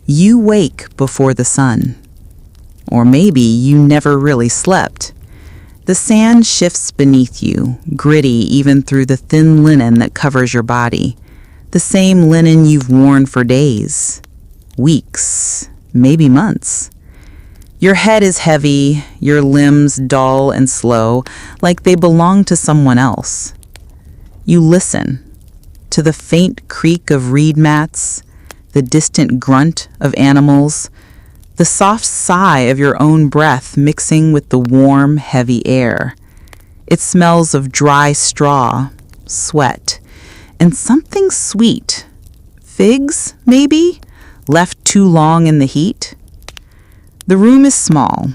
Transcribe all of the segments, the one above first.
You wake before the sun. Or maybe you never really slept. The sand shifts beneath you, gritty even through the thin linen that covers your body. The same linen you've worn for days, weeks, maybe months. Your head is heavy, your limbs dull and slow, like they belong to someone else. You listen to the faint creak of reed mats, the distant grunt of animals, the soft sigh of your own breath mixing with the warm, heavy air. It smells of dry straw, sweat, and something sweet. Figs, maybe, left too long in the heat. The room is small.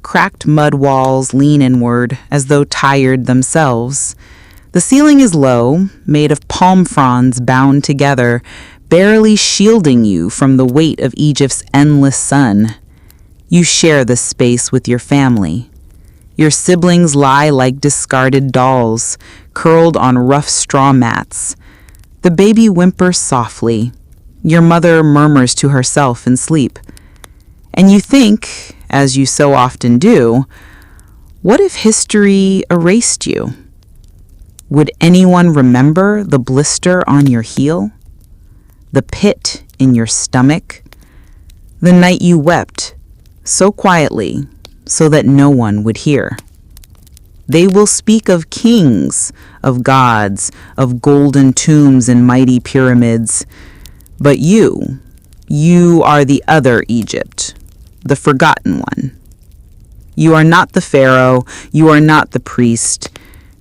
Cracked mud walls lean inward as though tired themselves. The ceiling is low, made of palm fronds bound together, barely shielding you from the weight of Egypt's endless sun. You share this space with your family. Your siblings lie like discarded dolls, curled on rough straw mats. The baby whimpers softly. Your mother murmurs to herself in sleep. And you think, as you so often do, what if history erased you? Would anyone remember the blister on your heel? The pit in your stomach? The night you wept, so quietly, so that no one would hear. They will speak of kings, of gods, of golden tombs and mighty pyramids. But you are the other Egypt, the forgotten one. You are not the pharaoh, you are not the priest.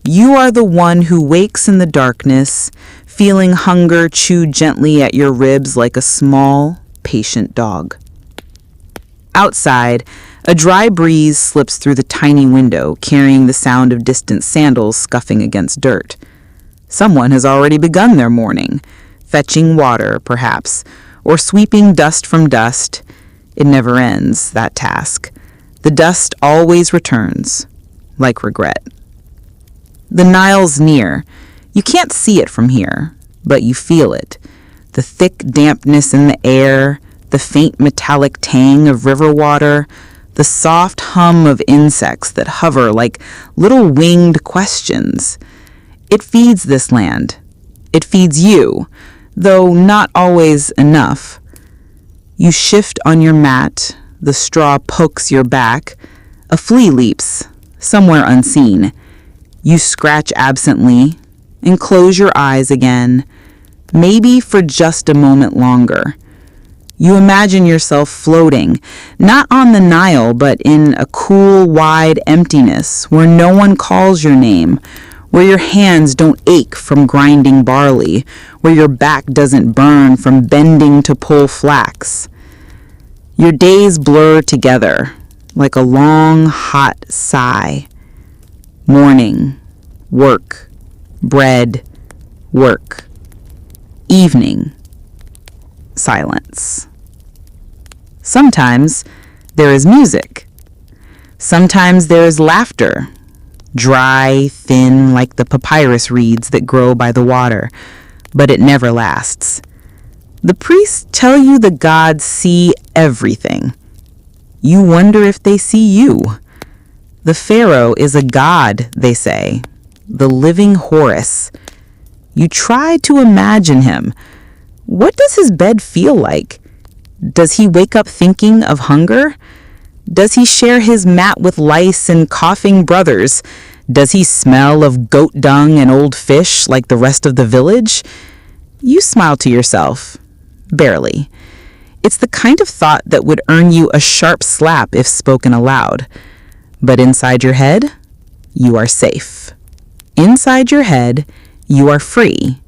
You are the one who wakes in the darkness, feeling hunger chew gently at your ribs like a small, patient dog. Outside, a dry breeze slips through the tiny window, carrying the sound of distant sandals scuffing against dirt. Someone has already begun their morning, fetching water, perhaps, or sweeping dust from dust. It never ends, that task. The dust always returns, like regret. The Nile's near. You can't see it from here, but you feel it. The thick dampness in the air, the faint metallic tang of river water, the soft hum of insects that hover like little winged questions. It feeds this land. It feeds you, though not always enough. You shift on your mat, the straw pokes your back, a flea leaps, somewhere unseen. You scratch absently and close your eyes again, maybe for just a moment longer. You imagine yourself floating, not on the Nile, but in a cool, wide emptiness where no one calls your name, where your hands don't ache from grinding barley, where your back doesn't burn from bending to pull flax. Your days blur together like a long, hot sigh. Morning, work, bread, work. Evening, silence. Sometimes there is music. Sometimes there is laughter, dry, thin, like the papyrus reeds that grow by the water, but it never lasts. The priests tell you the gods see everything. You wonder if they see you. The pharaoh is a god, they say, the living Horus. You try to imagine him. What does his bed feel like? Does he wake up thinking of hunger? Does he share his mat with lice and coughing brothers? Does he smell of goat dung and old fish like the rest of the village? You smile to yourself, barely. It's the kind of thought that would earn you a sharp slap if spoken aloud. But inside your head, you are safe. Inside your head, you are free.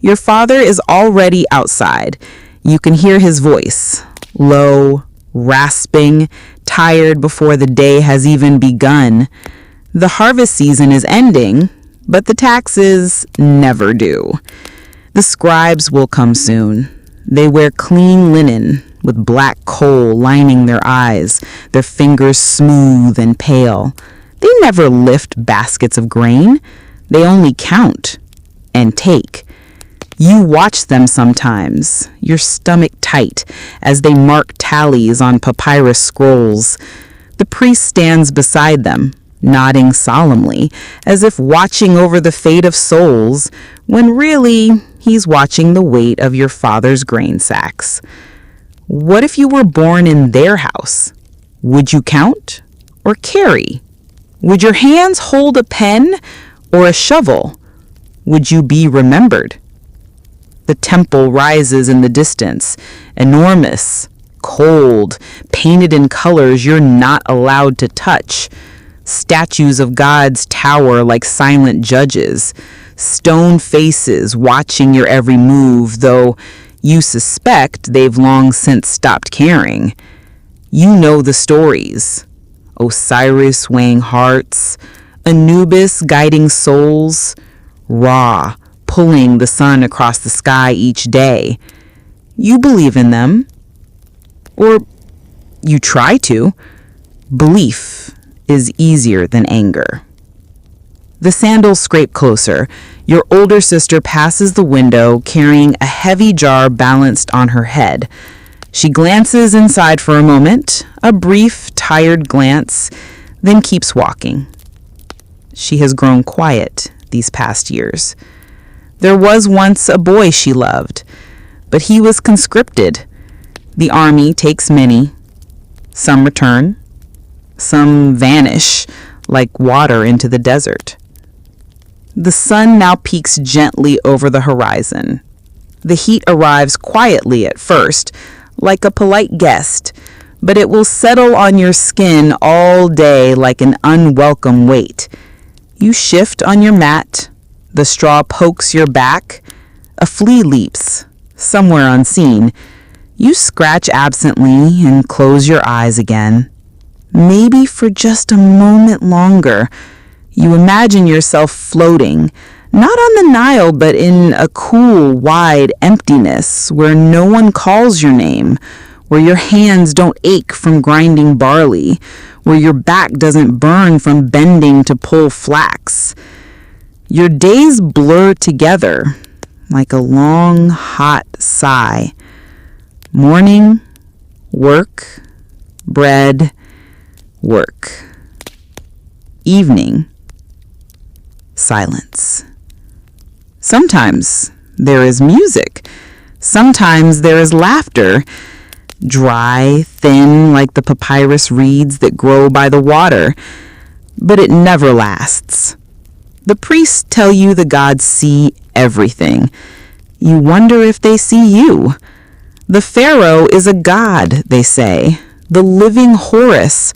Your father is already outside. You can hear his voice, low, rasping, tired before the day has even begun. The harvest season is ending, but the taxes never do. The scribes will come soon. They wear clean linen with black coal lining their eyes, their fingers smooth and pale. They never lift baskets of grain. They only count and take. You watch them sometimes, your stomach tight, as they mark tallies on papyrus scrolls. The priest stands beside them, nodding solemnly, as if watching over the fate of souls, when really he's watching the weight of your father's grain sacks. What if you were born in their house? Would you count or carry? Would your hands hold a pen or a shovel? Would you be remembered? The temple rises in the distance, enormous, cold, painted in colors you're not allowed to touch. Statues of gods tower like silent judges, stone faces watching your every move, though you suspect they've long since stopped caring. You know the stories. Osiris weighing hearts, Anubis guiding souls, Ra pulling the sun across the sky each day. You believe in them. Or you try to. Belief is easier than anger. The sandals scrape closer. Your older sister passes the window carrying a heavy jar balanced on her head. She glances inside for a moment, a brief, tired glance, then keeps walking. She has grown quiet these past years. There was once a boy she loved, but he was conscripted. The army takes many. Some return. Some vanish like water into the desert. The sun now peeks gently over the horizon. The heat arrives quietly at first, like a polite guest, but it will settle on your skin all day like an unwelcome weight. You shift on your mat, the straw pokes your back, a flea leaps, somewhere unseen. You scratch absently and close your eyes again. Maybe for just a moment longer. You imagine yourself floating, not on the Nile, but in a cool, wide emptiness where no one calls your name, where your hands don't ache from grinding barley, where your back doesn't burn from bending to pull flax. Your days blur together like a long, hot sigh. Morning, work, bread, work. Evening, silence. Sometimes there is music. Sometimes there is laughter, dry, thin like the papyrus reeds that grow by the water, but it never lasts. The priests tell you the gods see everything. You wonder if they see you. The pharaoh is a god, they say, the living Horus.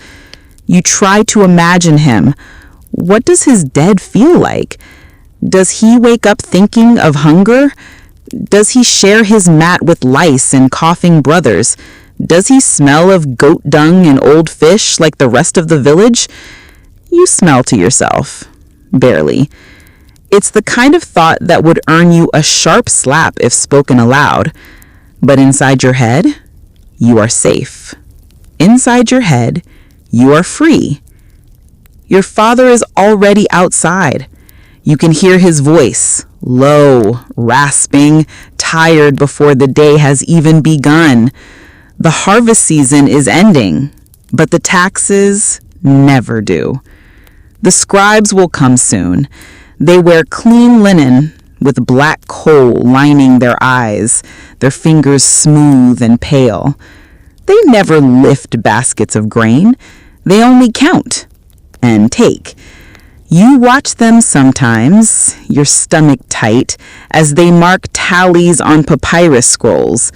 You try to imagine him. What does his dead feel like? Does he wake up thinking of hunger? Does he share his mat with lice and coughing brothers? Does he smell of goat dung and old fish like the rest of the village? You smell to yourself. Barely. It's the kind of thought that would earn you a sharp slap if spoken aloud. But inside your head, you are safe. Inside your head, you are free. Your father is already outside. You can hear his voice, low, rasping, tired before the day has even begun. The harvest season is ending, but the taxes never do. The scribes will come soon. They wear clean linen with black coal lining their eyes, their fingers smooth and pale. They never lift baskets of grain. They only count and take. You watch them sometimes, your stomach tight, as they mark tallies on papyrus scrolls.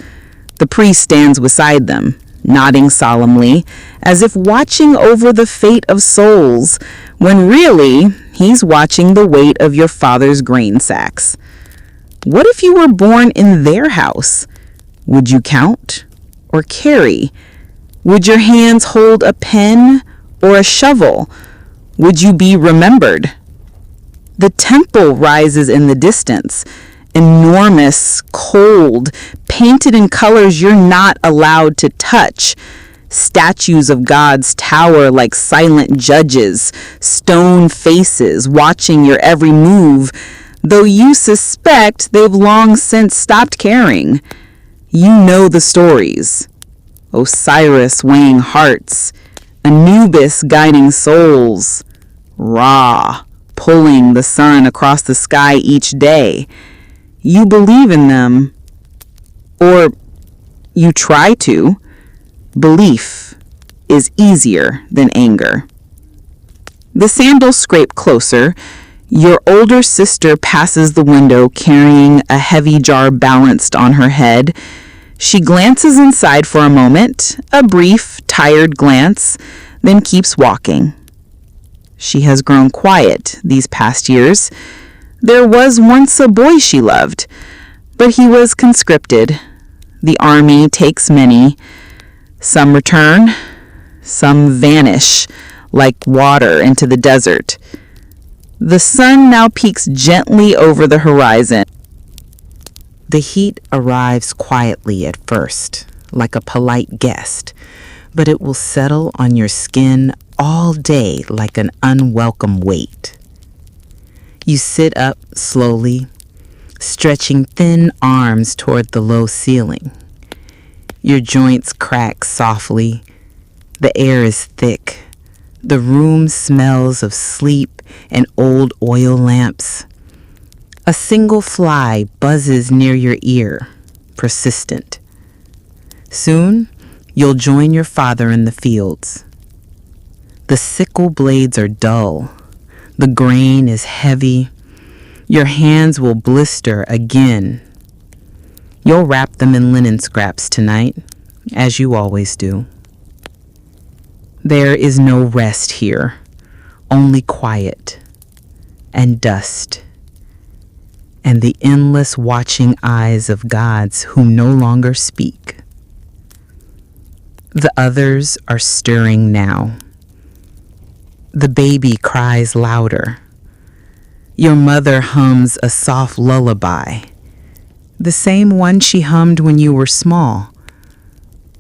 The priest stands beside them, nodding solemnly, as if watching over the fate of souls, when really he's watching the weight of your father's grain sacks. What if you were born in their house? Would you count or carry? Would your hands hold a pen or a shovel? Would you be remembered? The temple rises in the distance, enormous, cold, painted in colors you're not allowed to touch. Statues of gods tower like silent judges, stone faces watching your every move, though you suspect they've long since stopped caring. You know the stories. Osiris weighing hearts, Anubis guiding souls, Ra pulling the sun across the sky each day. You believe in them, or you try to. Belief is easier than anger. The sandals scrape closer. Your older sister passes the window carrying a heavy jar balanced on her head. She glances inside for a moment, a brief, tired glance, then keeps walking. She has grown quiet these past years. There was once a boy she loved, but he was conscripted. The army takes many. Some return, some vanish like water into the desert. The sun now peeks gently over the horizon. The heat arrives quietly at first, like a polite guest, but it will settle on your skin all day like an unwelcome weight. You sit up slowly, stretching thin arms toward the low ceiling. Your joints crack softly. The air is thick. The room smells of sleep and old oil lamps. A single fly buzzes near your ear, persistent. Soon, you'll join your father in the fields. The sickle blades are dull. The grain is heavy. Your hands will blister again. You'll wrap them in linen scraps tonight, as you always do. There is no rest here, only quiet and dust, and the endless watching eyes of gods who no longer speak. The others are stirring now. The baby cries louder. Your mother hums a soft lullaby, the same one she hummed when you were small.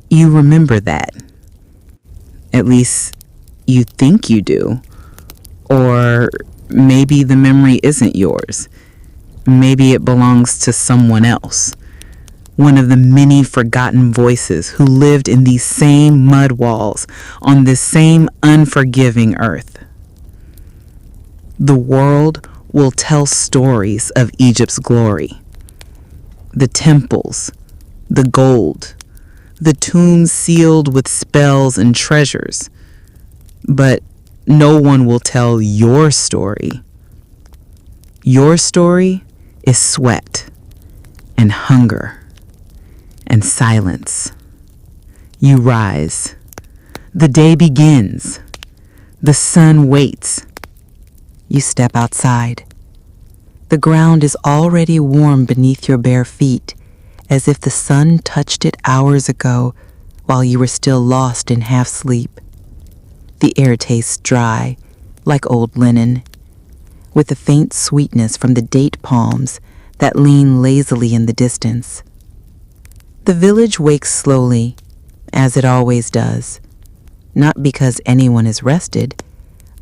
You remember that. At least you think you do. Or maybe the memory isn't yours. Maybe it belongs to someone else. One of the many forgotten voices who lived in these same mud walls on this same unforgiving earth. The world will tell stories of Egypt's glory. The temples, the gold, the tombs sealed with spells and treasures. But no one will tell your story. Your story is sweat and hunger and silence. You rise. The day begins. The sun waits. You step outside. The ground is already warm beneath your bare feet, as if the sun touched it hours ago while you were still lost in half sleep. The air tastes dry, like old linen, with a faint sweetness from the date palms that lean lazily in the distance. The village wakes slowly, as it always does, not because anyone is rested,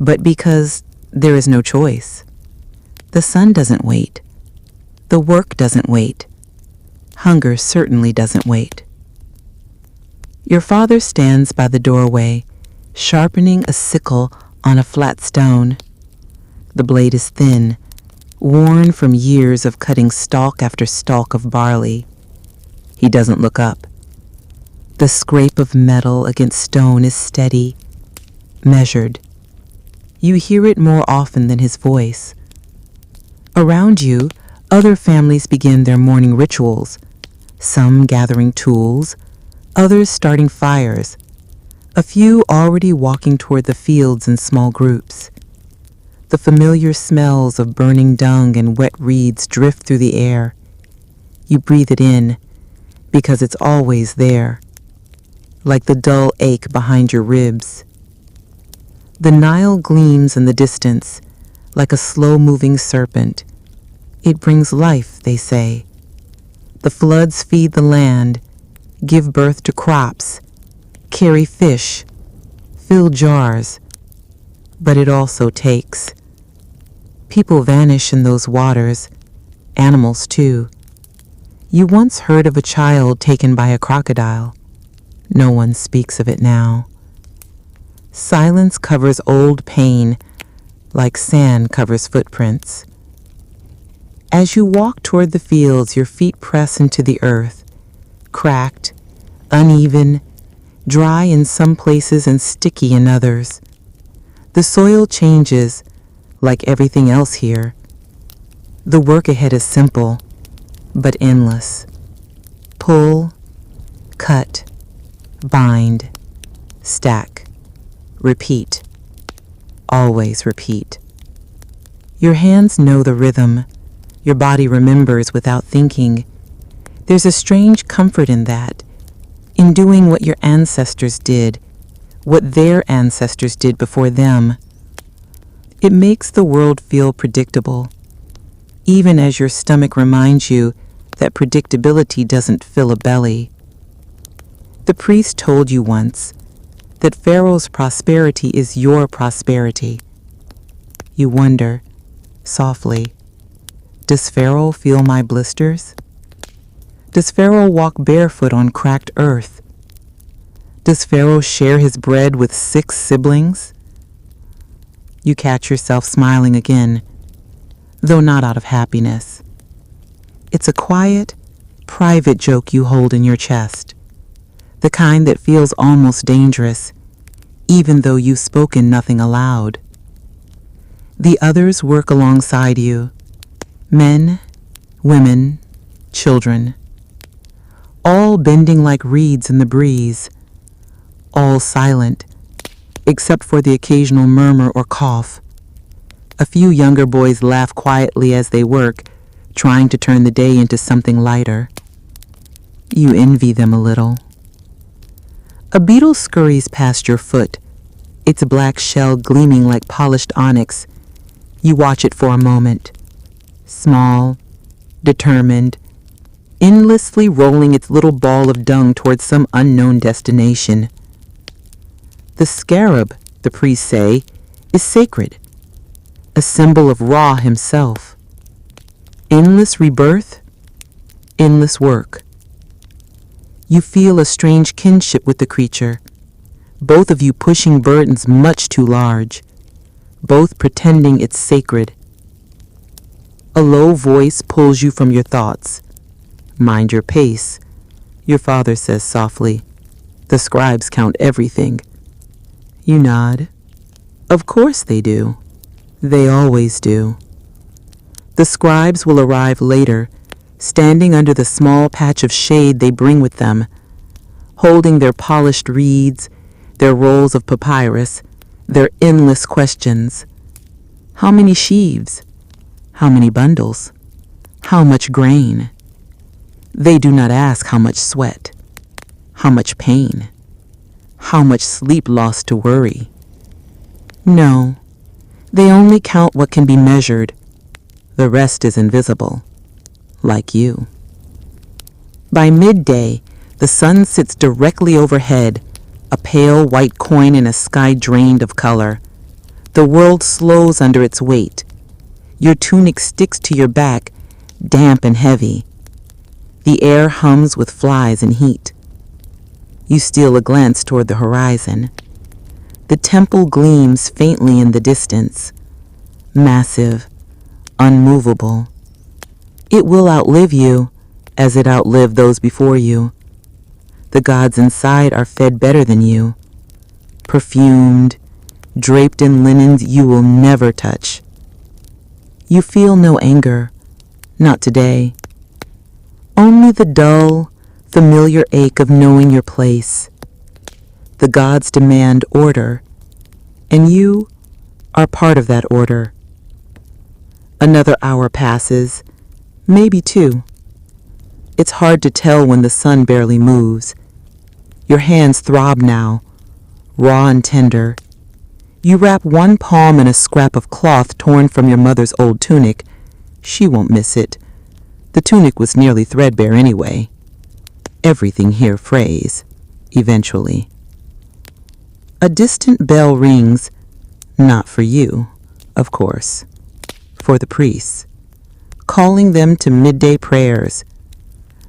but because there is no choice. The sun doesn't wait. The work doesn't wait. Hunger certainly doesn't wait. Your father stands by the doorway, sharpening a sickle on a flat stone. The blade is thin, worn from years of cutting stalk after stalk of barley. He doesn't look up. The scrape of metal against stone is steady, measured. You hear it more often than his voice. Around you, other families begin their morning rituals, some gathering tools, others starting fires, a few already walking toward the fields in small groups. The familiar smells of burning dung and wet reeds drift through the air. You breathe it in because it's always there, like the dull ache behind your ribs. The Nile gleams in the distance, like a slow-moving serpent. It brings life, they say. The floods feed the land, give birth to crops, carry fish, fill jars. But it also takes. People vanish in those waters, animals too. You once heard of a child taken by a crocodile. No one speaks of it now. Silence covers old pain like sand covers footprints. As you walk toward the fields, your feet press into the earth, cracked, uneven, dry in some places and sticky in others. The soil changes, like everything else here. The work ahead is simple, but endless. Pull, cut, bind, stack, repeat. Always repeat. Your hands know the rhythm. Your body remembers without thinking. There's a strange comfort in that, in doing what your ancestors did, what their ancestors did before them. It makes the world feel predictable, even as your stomach reminds you that predictability doesn't fill a belly. The priest told you once that Pharaoh's prosperity is your prosperity. You wonder, softly, does Pharaoh feel my blisters? Does Pharaoh walk barefoot on cracked earth? Does Pharaoh share his bread with 6 siblings? You catch yourself smiling again, though not out of happiness. It's a quiet, private joke you hold in your chest, the kind that feels almost dangerous, even though you've spoken nothing aloud. The others work alongside you, men, women, children, all bending like reeds in the breeze, all silent, except for the occasional murmur or cough. A few younger boys laugh quietly as they work, trying to turn the day into something lighter. You envy them a little. A beetle scurries past your foot, its black shell gleaming like polished onyx. You watch it for a moment. Small, determined, endlessly rolling its little ball of dung towards some unknown destination. The scarab, the priests say, is sacred, a symbol of Ra himself. Endless rebirth, endless work. You feel a strange kinship with the creature, both of you pushing burdens much too large, both pretending it's sacred. A low voice pulls you from your thoughts. Mind your pace, your father says softly. The scribes count everything. You nod. Of course they do. They always do. The scribes will arrive later, standing under the small patch of shade they bring with them, holding their polished reeds, their rolls of papyrus, their endless questions. How many sheaves? How many bundles? How much grain? They do not ask how much sweat, how much pain, how much sleep lost to worry. No, they only count what can be measured. The rest is invisible, like you. By midday, the sun sits directly overhead, a pale white coin in a sky drained of color. The world slows under its weight. Your tunic sticks to your back, damp and heavy. The air hums with flies and heat. You steal a glance toward the horizon. The temple gleams faintly in the distance, massive, unmovable. It will outlive you, as it outlived those before you. The gods inside are fed better than you, perfumed, draped in linens you will never touch. You feel no anger, not today. Only the dull, familiar ache of knowing your place. The gods demand order, and you are part of that order. Another hour passes, maybe 2. It's hard to tell when the sun barely moves. Your hands throb now, raw and tender. You wrap one palm in a scrap of cloth torn from your mother's old tunic. She won't miss it. The tunic was nearly threadbare anyway. Everything here frays, eventually. A distant bell rings, not for you, of course. for the priests, calling them to midday prayers.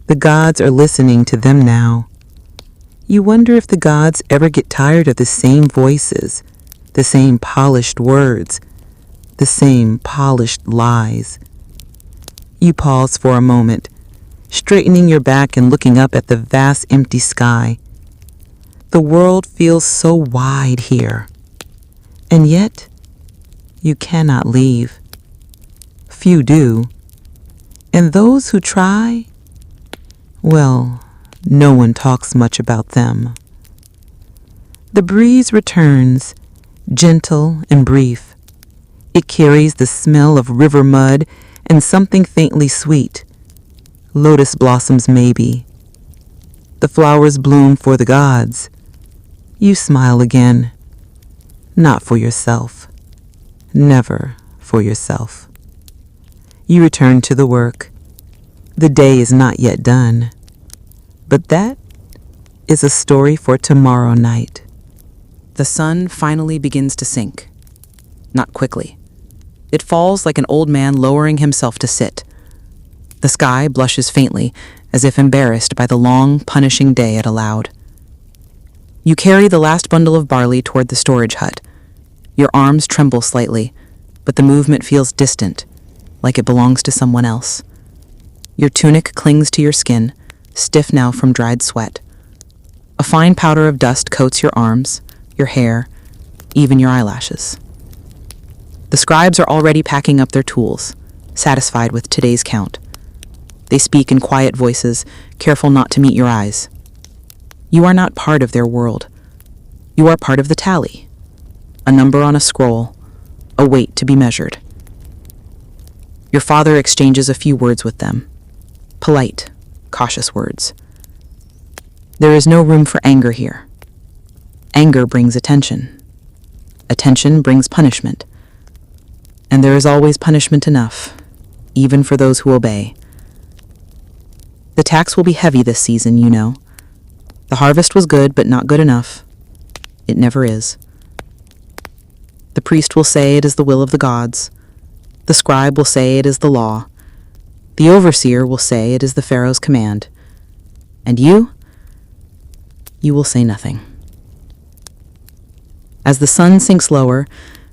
The gods are listening to them now. You wonder if the gods ever get tired of the same voices, the same polished words, the same polished lies. You pause for a moment, straightening your back and looking up at the vast empty sky. The world feels so wide here, and yet you cannot leave. Few do, and those who try, well, no one talks much about them. The breeze returns, gentle and brief. It carries the smell of river mud and something faintly sweet. Lotus blossoms, maybe. The flowers bloom for the gods. You smile again. Not for yourself. Never for yourself. You return to the work. The day is not yet done. But that is a story for tomorrow night. The sun finally begins to sink. Not quickly. It falls like an old man lowering himself to sit. The sky blushes faintly, as if embarrassed by the long, punishing day it allowed. You carry the last bundle of barley toward the storage hut. Your arms tremble slightly, but the movement feels distant, like it belongs to someone else. Your tunic clings to your skin, stiff now from dried sweat. A fine powder of dust coats your arms, your hair, even your eyelashes. The scribes are already packing up their tools, satisfied with today's count. They speak in quiet voices, careful not to meet your eyes. You are not part of their world. You are part of the tally. A number on a scroll, a weight to be measured. Your father exchanges a few words with them. Polite, cautious words. There is no room for anger here. Anger brings attention. Attention brings punishment. And there is always punishment enough, even for those who obey. The tax will be heavy this season, you know. The harvest was good, but not good enough. It never is. The priest will say it is the will of the gods. The scribe will say it is the law. The overseer will say it is the Pharaoh's command. And you will say nothing. As the sun sinks lower,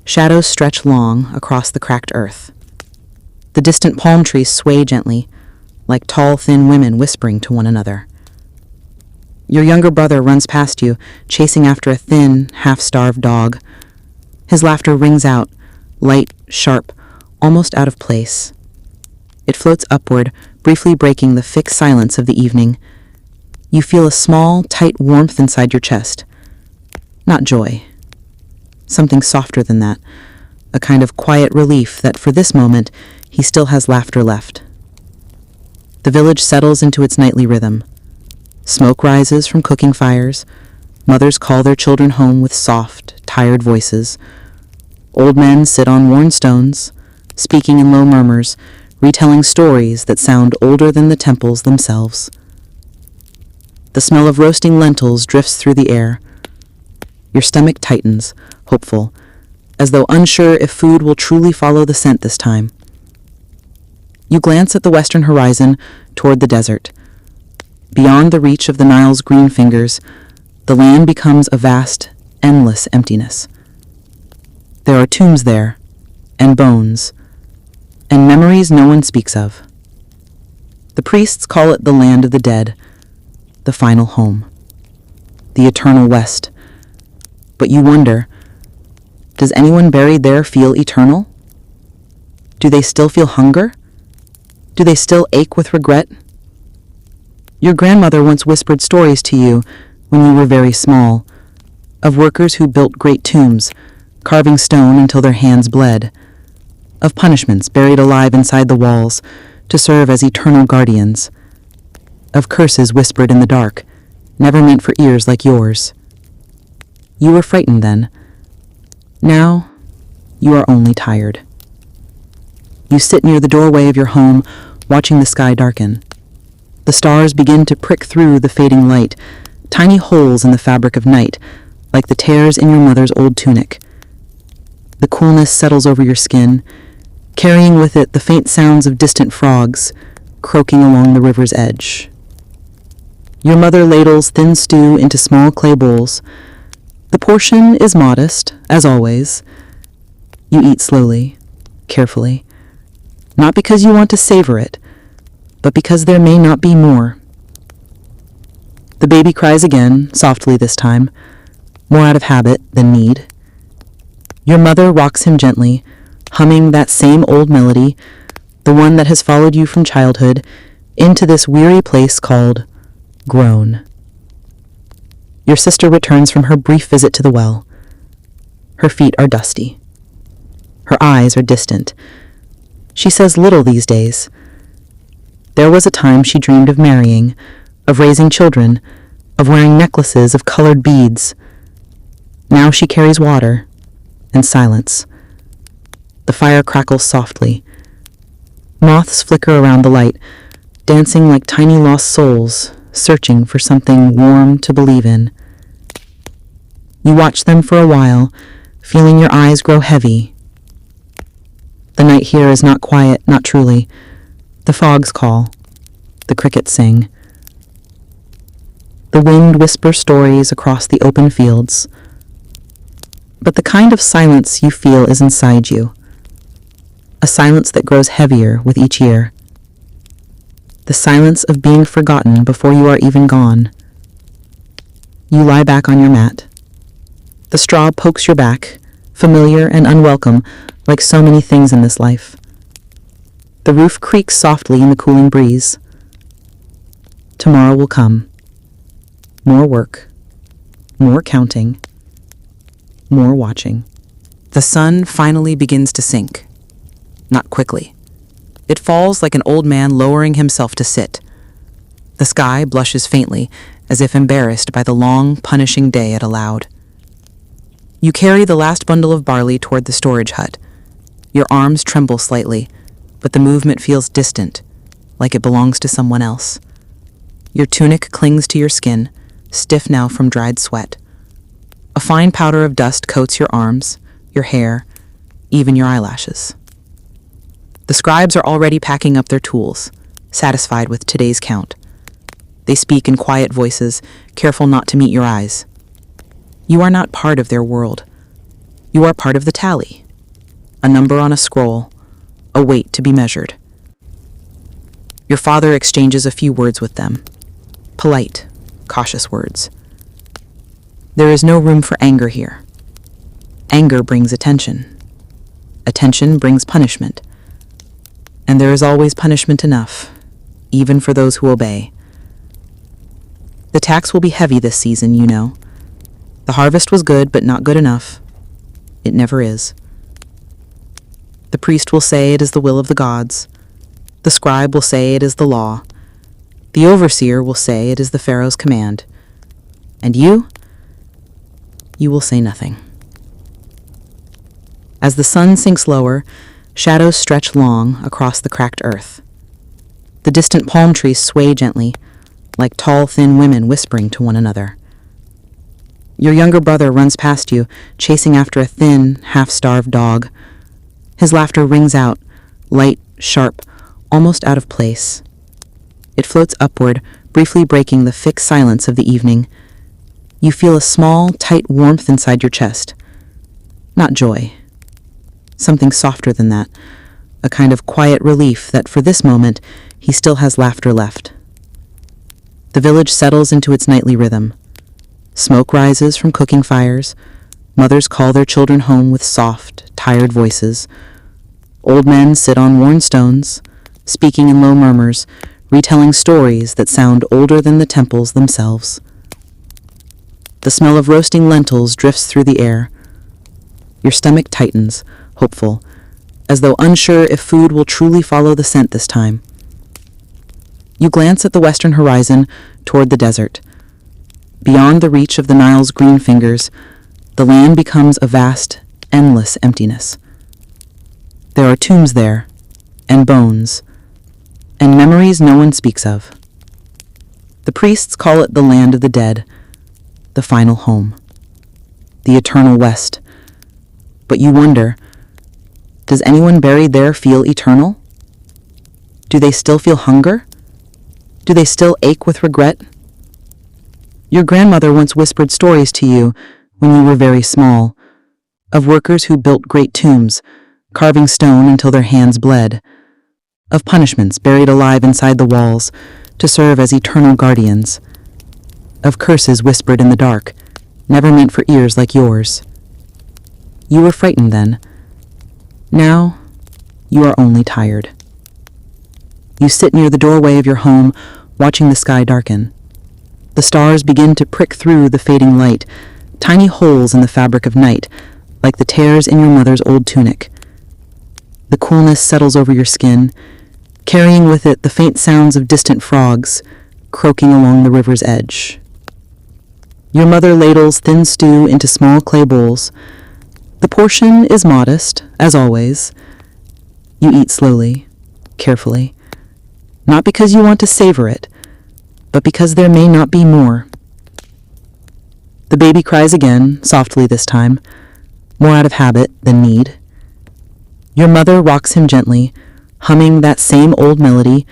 shadows stretch long across the cracked earth. The distant palm trees sway gently, like tall, thin women whispering to one another. Your younger brother runs past you, chasing after a thin, half-starved dog. His laughter rings out, light, sharp, almost out of place. It floats upward, briefly breaking the fixed silence of the evening. You feel a small, tight warmth inside your chest. Not joy. Something softer than that, a kind of quiet relief that for this moment he still has laughter left. The village settles into its nightly rhythm. Smoke rises from cooking fires. Mothers call their children home with soft, tired voices. Old men sit on worn stones, speaking in low murmurs, retelling stories that sound older than the temples themselves. The smell of roasting lentils drifts through the air. Your stomach tightens, hopeful, as though unsure if food will truly follow the scent this time. You glance at the western horizon toward the desert. Beyond the reach of the Nile's green fingers, the land becomes a vast, endless emptiness. There are tombs there, and bones, and memories no one speaks of. The priests call it the land of the dead, the final home, the eternal West. But you wonder, does anyone buried there feel eternal? Do they still feel hunger? Do they still ache with regret? Your grandmother once whispered stories to you when you were very small, of workers who built great tombs, carving stone until their hands bled, of punishments buried alive inside the walls to serve as eternal guardians, of curses whispered in the dark, never meant for ears like yours. You were frightened then. Now, you are only tired. You sit near the doorway of your home, watching the sky darken. The stars begin to prick through the fading light, tiny holes in the fabric of night, like the tears in your mother's old tunic. The coolness settles over your skin. carrying with it the faint sounds of distant frogs croaking along the river's edge. Your mother ladles thin stew into small clay bowls. The portion is modest, as always. You eat slowly, carefully, not because you want to savor it, but because there may not be more. The baby cries again, softly this time, more out of habit than need. Your mother rocks him gently, humming that same old melody, the one that has followed you from childhood into this weary place called grown. Your sister returns from her brief visit to the well. Her feet are dusty. Her eyes are distant. She says little these days. There was a time she dreamed of marrying, of raising children, of wearing necklaces of colored beads. Now she carries water and silence. The fire crackles softly. Moths flicker around the light, dancing like tiny lost souls, searching for something warm to believe in. You watch them for a while, feeling your eyes grow heavy. The night here is not quiet, not truly. The fogs call. The crickets sing. The wind whispers stories across the open fields. But the kind of silence you feel is inside you. A silence that grows heavier with each year. The silence of being forgotten before you are even gone. You lie back on your mat. The straw pokes your back, familiar and unwelcome, like so many things in this life. The roof creaks softly in the cooling breeze. Tomorrow will come. More work. More counting. More watching. The sun finally begins to sink. Not quickly. It falls like an old man lowering himself to sit. The sky blushes faintly, as if embarrassed by the long, punishing day it allowed. You carry the last bundle of barley toward the storage hut. Your arms tremble slightly, but the movement feels distant, like it belongs to someone else. Your tunic clings to your skin, stiff now from dried sweat. A fine powder of dust coats your arms, your hair, even your eyelashes. The scribes are already packing up their tools, satisfied with today's count. They speak in quiet voices, careful not to meet your eyes. You are not part of their world. You are part of the tally. A number on a scroll, a weight to be measured. Your father exchanges a few words with them. Polite, cautious words. There is no room for anger here. Anger brings attention. Attention brings punishment. And there is always punishment enough, even for those who obey. The tax will be heavy this season, you know. The harvest was good, but not good enough. It never is. The priest will say it is the will of the gods. The scribe will say it is the law. The overseer will say it is the Pharaoh's command. And you will say nothing. As the sun sinks lower, shadows stretch long across the cracked earth. The distant palm trees sway gently, like tall, thin women whispering to one another. Your younger brother runs past you, chasing after a thin, half-starved dog. His laughter rings out, light, sharp, almost out of place. It floats upward, briefly breaking the fixed silence of the evening. You feel a small, tight warmth inside your chest. Not joy. Something softer than that, a kind of quiet relief that for this moment he still has laughter left. The village settles into its nightly rhythm. Smoke rises from cooking fires. Mothers call their children home with soft, tired voices. Old men sit on worn stones, speaking in low murmurs, retelling stories that sound older than the temples themselves. The smell of roasting lentils drifts through the air. Your stomach tightens, hopeful, as though unsure if food will truly follow the scent this time. You glance at the western horizon toward the desert. Beyond the reach of the Nile's green fingers, the land becomes a vast, endless emptiness. There are tombs there, and bones, and memories no one speaks of. The priests call it the land of the dead, the final home, the eternal West. But you wonder, Does anyone buried there feel eternal? Do they still feel hunger? Do they still ache with regret? Your grandmother once whispered stories to you when you were very small, of workers who built great tombs, carving stone until their hands bled, of punishments buried alive inside the walls to serve as eternal guardians, of curses whispered in the dark, never meant for ears like yours. You were frightened then. Now, you are only tired. You sit near the doorway of your home, watching the sky darken. The stars begin to prick through the fading light, tiny holes in the fabric of night, like the tears in your mother's old tunic. The coolness settles over your skin, carrying with it the faint sounds of distant frogs croaking along the river's edge. Your mother ladles thin stew into small clay bowls. The portion is modest, as always. You eat slowly, carefully, not because you want to savor it, but because there may not be more. The baby cries again, softly this time, more out of habit than need. Your mother rocks him gently, humming that same old melody,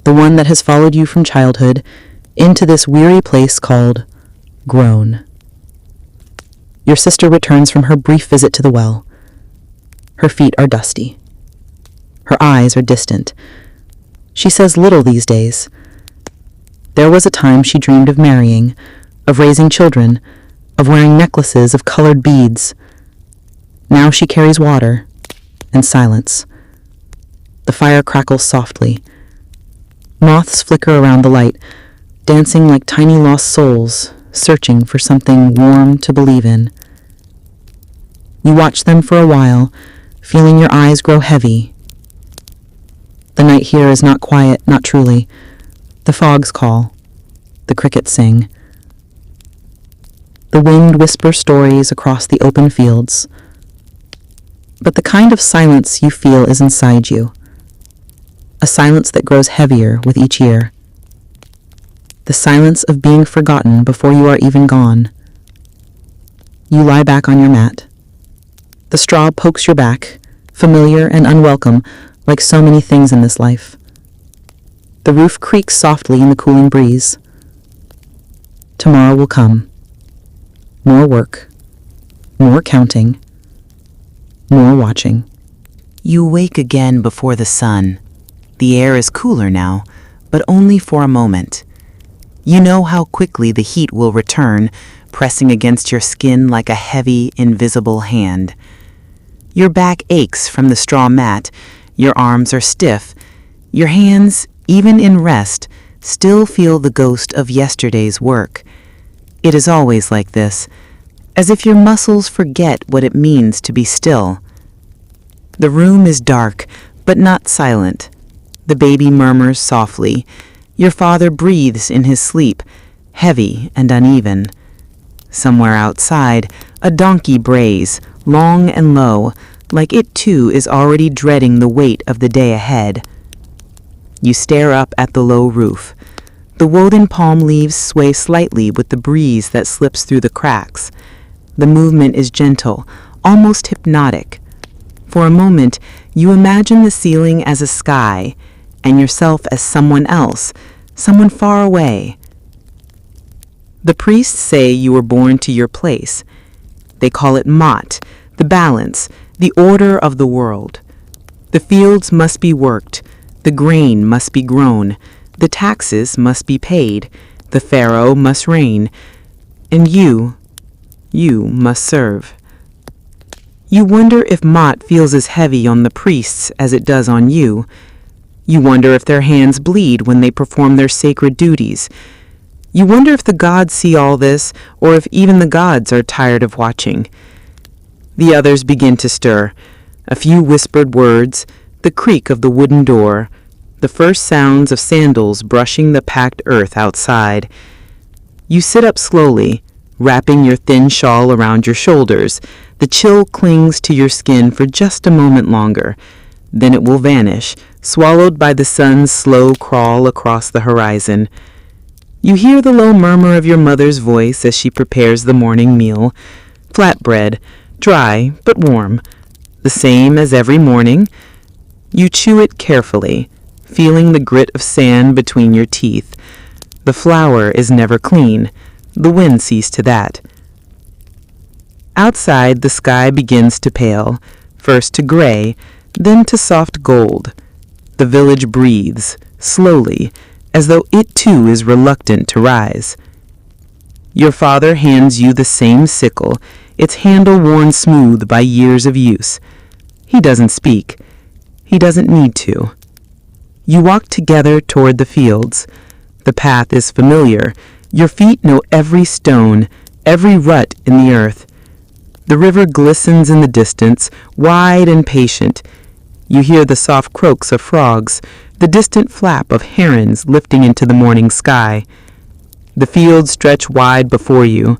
the one that has followed you from childhood into this weary place called grown. Your sister returns from her brief visit to the well. Her feet are dusty. Her eyes are distant. She says little these days. There was a time she dreamed of marrying, of raising children, of wearing necklaces of colored beads. Now she carries water and silence. The fire crackles softly. Moths flicker around the light, dancing like tiny lost souls, searching for something warm to believe in. You watch them for a while, feeling your eyes grow heavy. The night here is not quiet, not truly. The fogs call. The crickets sing. The wind whispers stories across the open fields. But the kind of silence you feel is inside you. A silence that grows heavier with each year. The silence of being forgotten before you are even gone. You lie back on your mat. The straw pokes your back, familiar and unwelcome, like so many things in this life. The roof creaks softly in the cooling breeze. Tomorrow will come. More work. More counting. More watching. You wake again before the sun. The air is cooler now, but only for a moment. You know how quickly the heat will return, pressing against your skin like a heavy, invisible hand. Your back aches from the straw mat, your arms are stiff, your hands, even in rest, still feel the ghost of yesterday's work. It is always like this, as if your muscles forget what it means to be still. The room is dark, but not silent. The baby murmurs softly. Your father breathes in his sleep, heavy and uneven. Somewhere outside, a donkey brays, long and low, like it too is already dreading the weight of the day ahead. You stare up at the low roof. The woven palm leaves sway slightly with the breeze that slips through the cracks. The movement is gentle, almost hypnotic. For a moment, you imagine the ceiling as a sky, and yourself as someone else, someone far away. The priests say you were born to your place. They call it Mot, the balance, the order of the world. The fields must be worked, the grain must be grown, the taxes must be paid, the pharaoh must reign, and you must serve. You wonder if Mot feels as heavy on the priests as it does on you. You wonder if their hands bleed when they perform their sacred duties. You wonder if the gods see all this, or if even the gods are tired of watching. The others begin to stir. A few whispered words, the creak of the wooden door, the first sounds of sandals brushing the packed earth outside. You sit up slowly, wrapping your thin shawl around your shoulders. The chill clings to your skin for just a moment longer. Then it will vanish, swallowed by the sun's slow crawl across the horizon. You hear the low murmur of your mother's voice as she prepares the morning meal. Flatbread, dry but warm. the same as every morning. You chew it carefully, feeling the grit of sand between your teeth. The flour is never clean. The wind sees to that. Outside, the sky begins to pale, first to gray, then to soft gold. The village breathes, slowly, as though it too is reluctant to rise. Your father hands you the same sickle, its handle worn smooth by years of use. He doesn't speak. He doesn't need to. You walk together toward the fields. The path is familiar. Your feet know every stone, every rut in the earth. The river glistens in the distance, wide and patient. You hear the soft croaks of frogs, the distant flap of herons lifting into the morning sky. The fields stretch wide before you.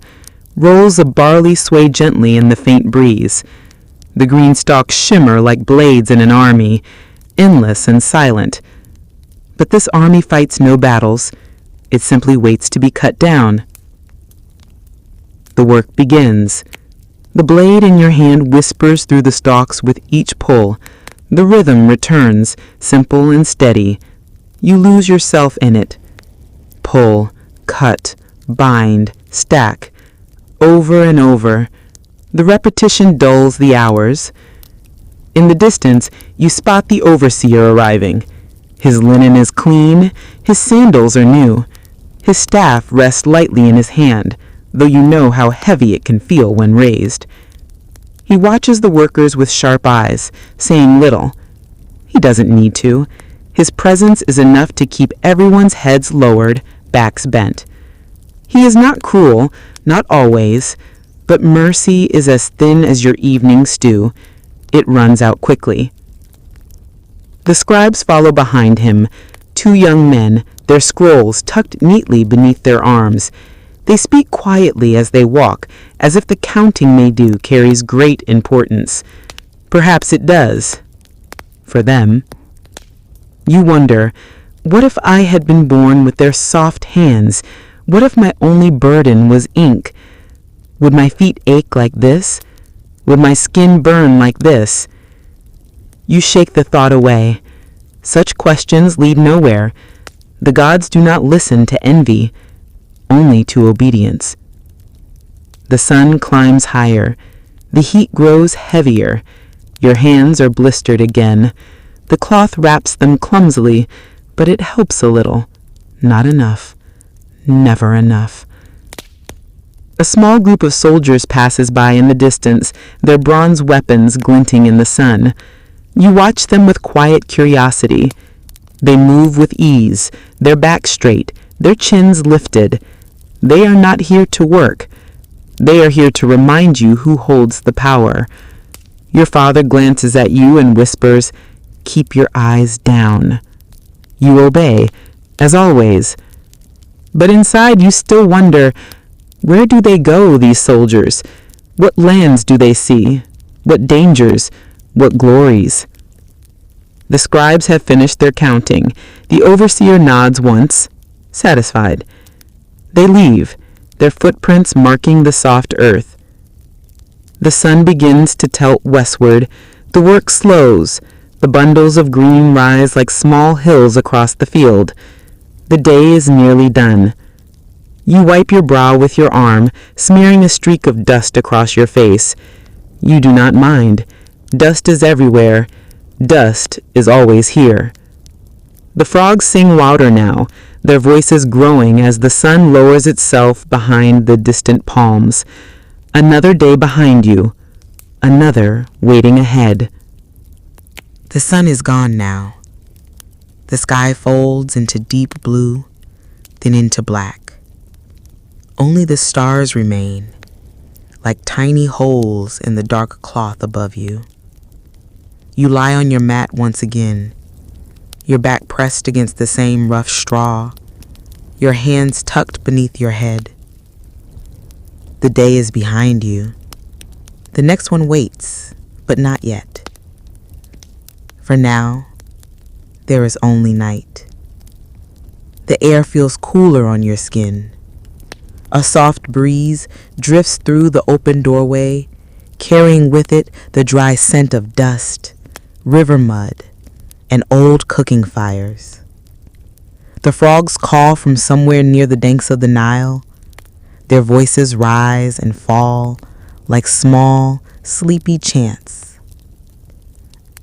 Rolls of barley sway gently in the faint breeze. The green stalks shimmer like blades in an army, endless and silent. But this army fights no battles. It simply waits to be cut down. The work begins. The blade in your hand whispers through the stalks with each pull. The rhythm returns, simple and steady. You lose yourself in it. Pull, cut, bind, stack. Over and over. The repetition dulls the hours. In the distance, you spot the overseer arriving. His linen is clean, his sandals are new. His staff rests lightly in his hand, though you know how heavy it can feel when raised. He watches the workers with sharp eyes, saying little. He doesn't need to. His presence is enough to keep everyone's heads lowered, backs bent. He is not cruel, not always, but mercy is as thin as your evening stew. It runs out quickly. The scribes follow behind him, 2 young men, their scrolls tucked neatly beneath their arms. They speak quietly as they walk, as if the counting they do carries great importance. Perhaps it does. For them. You wonder, what if I had been born with their soft hands? What if my only burden was ink? Would my feet ache like this? Would my skin burn like this? You shake the thought away. Such questions lead nowhere. The gods do not listen to envy, only to obedience. The sun climbs higher. The heat grows heavier. Your hands are blistered again. The cloth wraps them clumsily, but it helps a little. Not enough. Never enough. A small group of soldiers passes by in the distance, their bronze weapons glinting in the sun. You watch them with quiet curiosity. They move with ease, their backs straight, their chins lifted. They are not here to work. They are here to remind you who holds the power. Your father glances at you and whispers, "Keep your eyes down." You obey, as always. But inside you still wonder, where do they go, these soldiers? What lands do they see? What dangers? What glories? The scribes have finished their counting. The overseer nods once, satisfied. They leave, their footprints marking the soft earth. The sun begins to tilt westward. The work slows. The bundles of green rise like small hills across the field. The day is nearly done. You wipe your brow with your arm, smearing a streak of dust across your face. You do not mind. Dust is everywhere. Dust is always here. The frogs sing louder now, their voices growing as the sun lowers itself behind the distant palms. Another day behind you. Another waiting ahead. The sun is gone now. The sky folds into deep blue, then into black. Only the stars remain, like tiny holes in the dark cloth above you. You lie on your mat once again, your back pressed against the same rough straw, your hands tucked beneath your head. The day is behind you. The next one waits, but not yet. For now, there is only night. The air feels cooler on your skin. A soft breeze drifts through the open doorway, carrying with it the dry scent of dust, river mud, and old cooking fires. The frogs call from somewhere near the banks of the Nile. Their voices rise and fall like small, sleepy chants.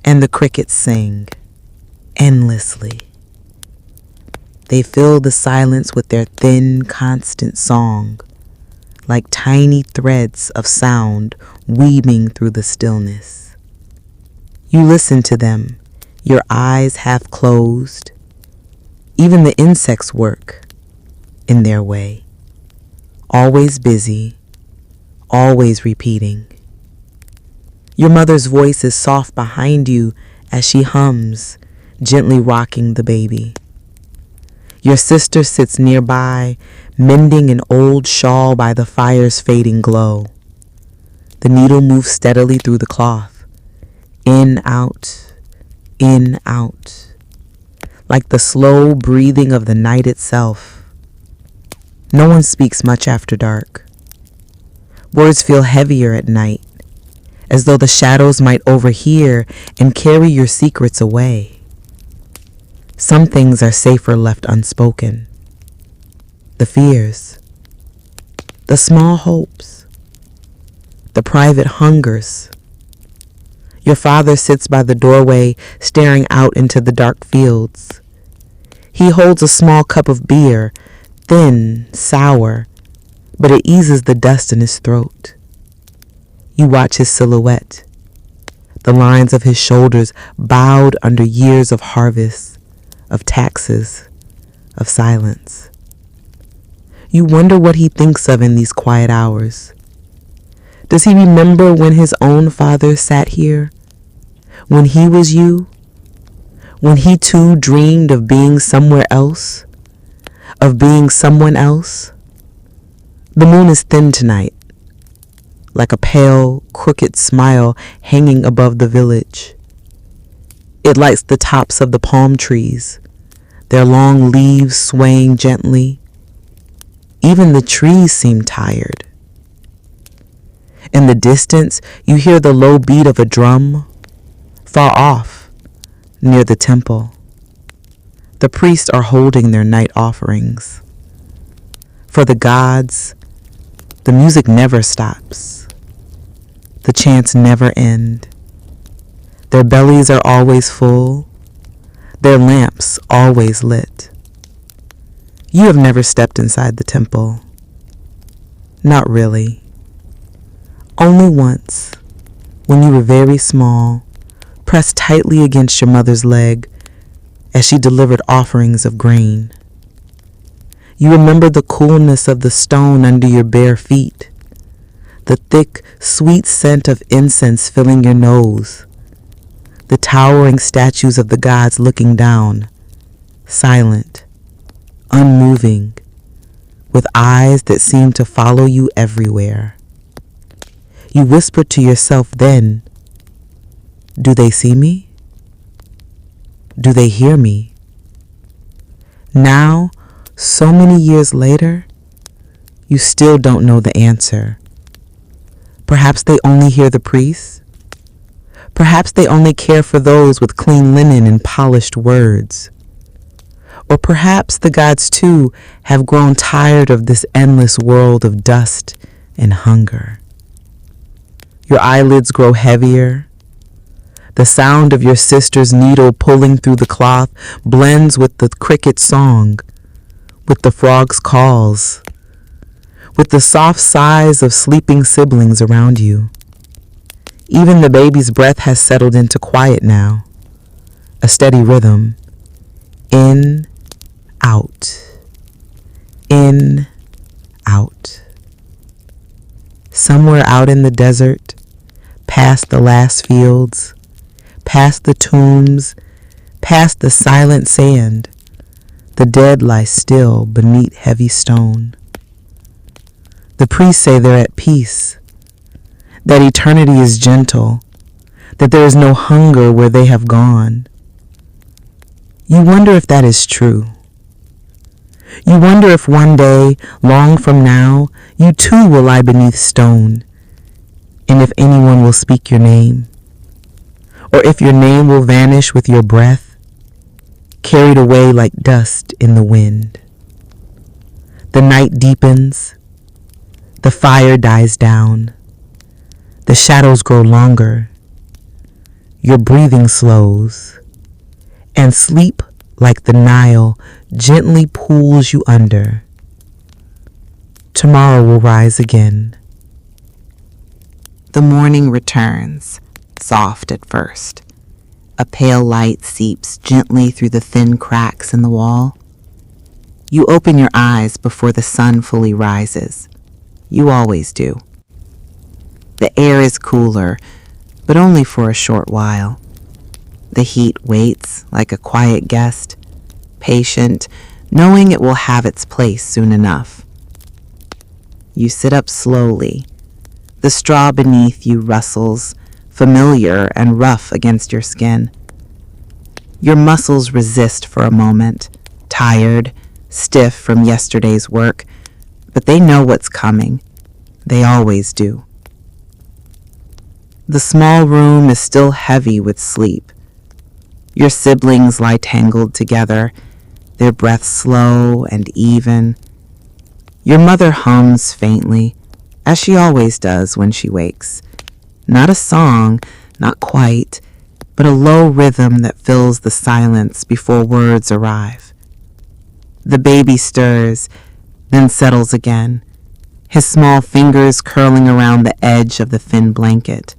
And the crickets sing endlessly. They fill the silence with their thin, constant song, like tiny threads of sound weaving through the stillness. You listen to them, your eyes half closed. Even the insects work in their way, always busy, always repeating. Your mother's voice is soft behind you as she hums, gently rocking the baby. Your sister sits nearby, mending an old shawl by the fire's fading glow. The needle moves steadily through the cloth, in, out, like the slow breathing of the night itself. No one speaks much after dark. Words feel heavier at night, as though the shadows might overhear and carry your secrets away. Some things are safer left unspoken. The fears, the small hopes, the private hungers. Your father sits by the doorway, staring out into the dark fields. He holds a small cup of beer, thin, sour, but it eases the dust in his throat. You watch his silhouette, the lines of his shoulders bowed under years of harvest, of taxes, of silence. You wonder what he thinks of in these quiet hours. Does he remember when his own father sat here? When he was you? When he too dreamed of being somewhere else? Of being someone else? The moon is thin tonight, like a pale, crooked smile hanging above the village. It lights the tops of the palm trees, their long leaves swaying gently. Even the trees seem tired. In the distance, you hear the low beat of a drum, far off, near the temple. The priests are holding their night offerings. For the gods, the music never stops. The chants never end. Their bellies are always full, their lamps always lit. You have never stepped inside the temple. Not really. Only once, when you were very small, pressed tightly against your mother's leg as she delivered offerings of grain. You remember the coolness of the stone under your bare feet, the thick, sweet scent of incense filling your nose, the towering statues of the gods looking down, silent, unmoving, with eyes that seemed to follow you everywhere. You whispered to yourself then, "Do they see me? Do they hear me?" Now, so many years later, you still don't know the answer. Perhaps they only hear the priests. Perhaps they only care for those with clean linen and polished words. Or perhaps the gods too have grown tired of this endless world of dust and hunger. Your eyelids grow heavier. The sound of your sister's needle pulling through the cloth blends with the cricket's song, with the frog's calls, with the soft sighs of sleeping siblings around you. Even the baby's breath has settled into quiet now, a steady rhythm. In, out. In, out. Somewhere out in the desert, past the last fields, past the tombs, past the silent sand, the dead lie still beneath heavy stone. The priests say they're at peace, that eternity is gentle, that there is no hunger where they have gone. You wonder if that is true. You wonder if one day, long from now, you too will lie beneath stone, and if anyone will speak your name, or if your name will vanish with your breath, carried away like dust in the wind. The night deepens, the fire dies down, the shadows grow longer, your breathing slows, and sleep like the Nile gently pulls you under. Tomorrow will rise again. The morning returns, soft at first. A pale light seeps gently through the thin cracks in the wall. You open your eyes before the sun fully rises. You always do. The air is cooler, but only for a short while. The heat waits like a quiet guest, patient, knowing it will have its place soon enough. You sit up slowly. The straw beneath you rustles, familiar and rough against your skin. Your muscles resist for a moment, tired, stiff from yesterday's work, but they know what's coming. They always do. The small room is still heavy with sleep. Your siblings lie tangled together, their breath slow and even. Your mother hums faintly, as she always does when she wakes. Not a song, not quite, but a low rhythm that fills the silence before words arrive. The baby stirs, then settles again, his small fingers curling around the edge of the thin blanket.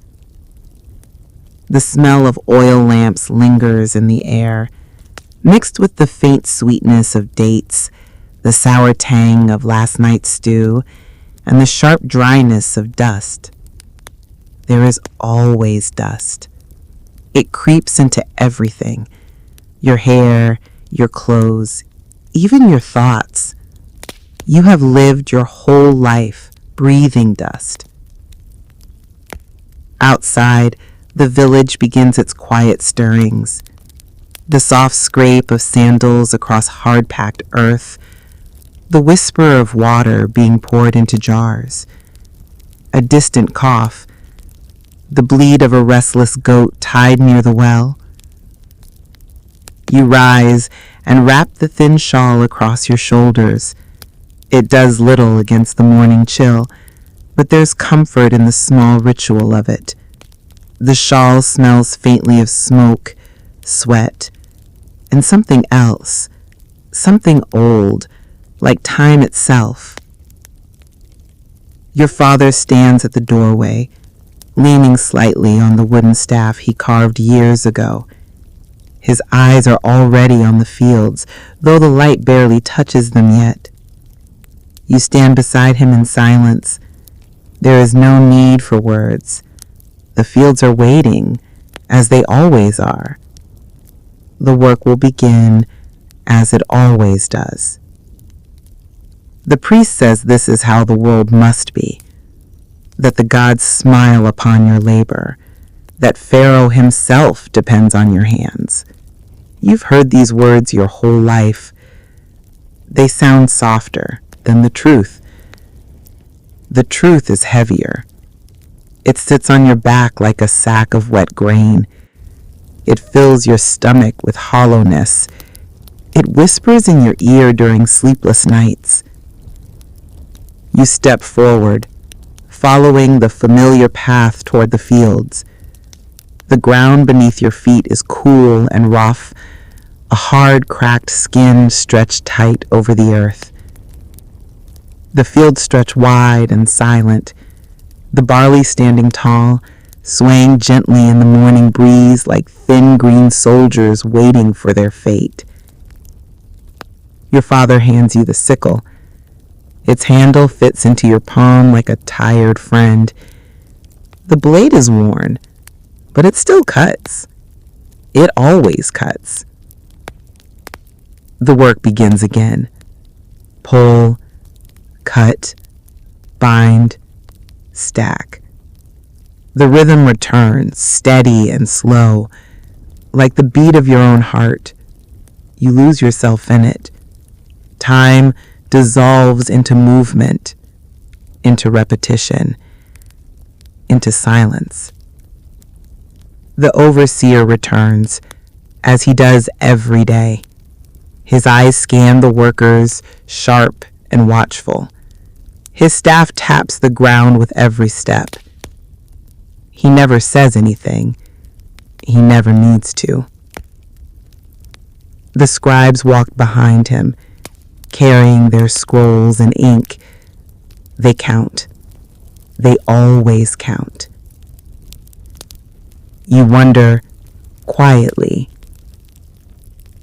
The smell of oil lamps lingers in the air, mixed with the faint sweetness of dates, the sour tang of last night's stew, and the sharp dryness of dust. There is always dust. It creeps into everything, your hair, your clothes, even your thoughts. You have lived your whole life breathing dust. Outside, the village begins its quiet stirrings. The soft scrape of sandals across hard-packed earth, the whisper of water being poured into jars, a distant cough, the bleat of a restless goat tied near the well. You rise and wrap the thin shawl across your shoulders. It does little against the morning chill, but there's comfort in the small ritual of it. The shawl smells faintly of smoke, sweat, and something else, something old, like time itself. Your father stands at the doorway, leaning slightly on the wooden staff he carved years ago. His eyes are already on the fields, though the light barely touches them yet. You stand beside him in silence. There is no need for words. The fields are waiting, as they always are. The work will begin, as it always does. The priest says this is how the world must be, that the gods smile upon your labor, that Pharaoh himself depends on your hands. You've heard these words your whole life. They sound softer than the truth. The truth is heavier. It sits on your back like a sack of wet grain. It fills your stomach with hollowness. It whispers in your ear during sleepless nights. You step forward, following the familiar path toward the fields. The ground beneath your feet is cool and rough, a hard, cracked skin stretched tight over the earth. The fields stretch wide and silent, the barley standing tall, swaying gently in the morning breeze like thin green soldiers waiting for their fate. Your father hands you the sickle. Its handle fits into your palm like a tired friend. The blade is worn, but it still cuts. It always cuts. The work begins again. Pull, cut, bind, stack. The rhythm returns, steady and slow, like the beat of your own heart. You lose yourself in it. Time dissolves into movement, into repetition. into silence. The overseer returns, as he does every day. His eyes scan the workers, sharp and watchful. His staff taps the ground with every step. He never says anything. He never needs to. The scribes walked behind him, carrying their scrolls and ink. They count. They always count. You wonder, quietly,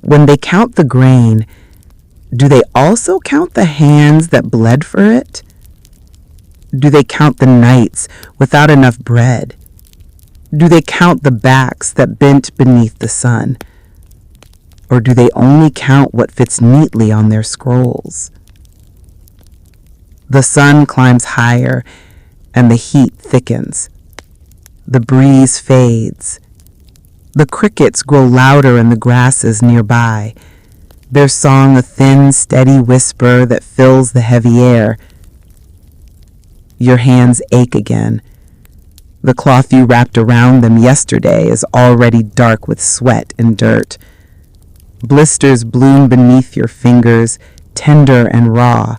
when they count the grain, do they also count the hands that bled for it? Do they count the nights without enough bread? Do they count the backs that bent beneath the sun? Or do they only count what fits neatly on their scrolls? The sun climbs higher and the heat thickens. The breeze fades. The crickets grow louder in the grasses nearby, their song a thin, steady whisper that fills the heavy air. Your hands ache again. The cloth you wrapped around them yesterday is already dark with sweat and dirt. Blisters bloom beneath your fingers, tender and raw.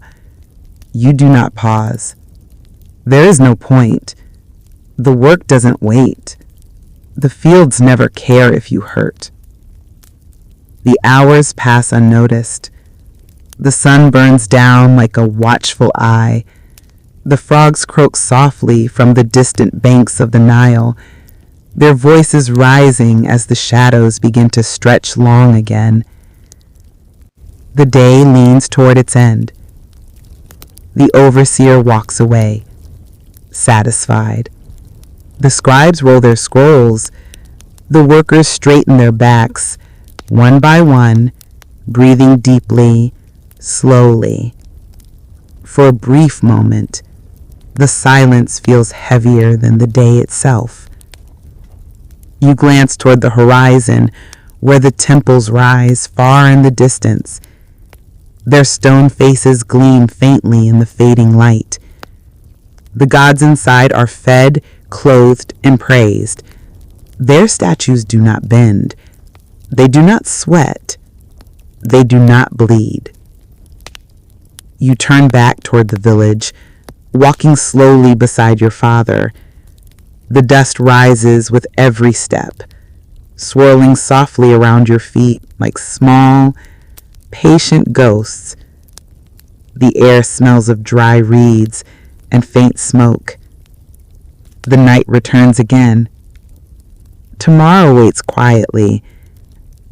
You do not pause. There is no point. The work doesn't wait. The fields never care if you hurt. The hours pass unnoticed. The sun burns down like a watchful eye. The frogs croak softly from the distant banks of the Nile, their voices rising as the shadows begin to stretch long again. The day leans toward its end. The overseer walks away, satisfied. The scribes roll their scrolls. The workers straighten their backs, one by one, breathing deeply, slowly. For a brief moment, the silence feels heavier than the day itself. You glance toward the horizon, where the temples rise far in the distance. Their stone faces gleam faintly in the fading light. The gods inside are fed, clothed, and praised. Their statues do not bend. They do not sweat. They do not bleed. You turn back toward the village, walking slowly beside your father. The dust rises with every step, swirling softly around your feet like small, patient ghosts. The air smells of dry reeds and faint smoke. The night returns again. Tomorrow waits quietly,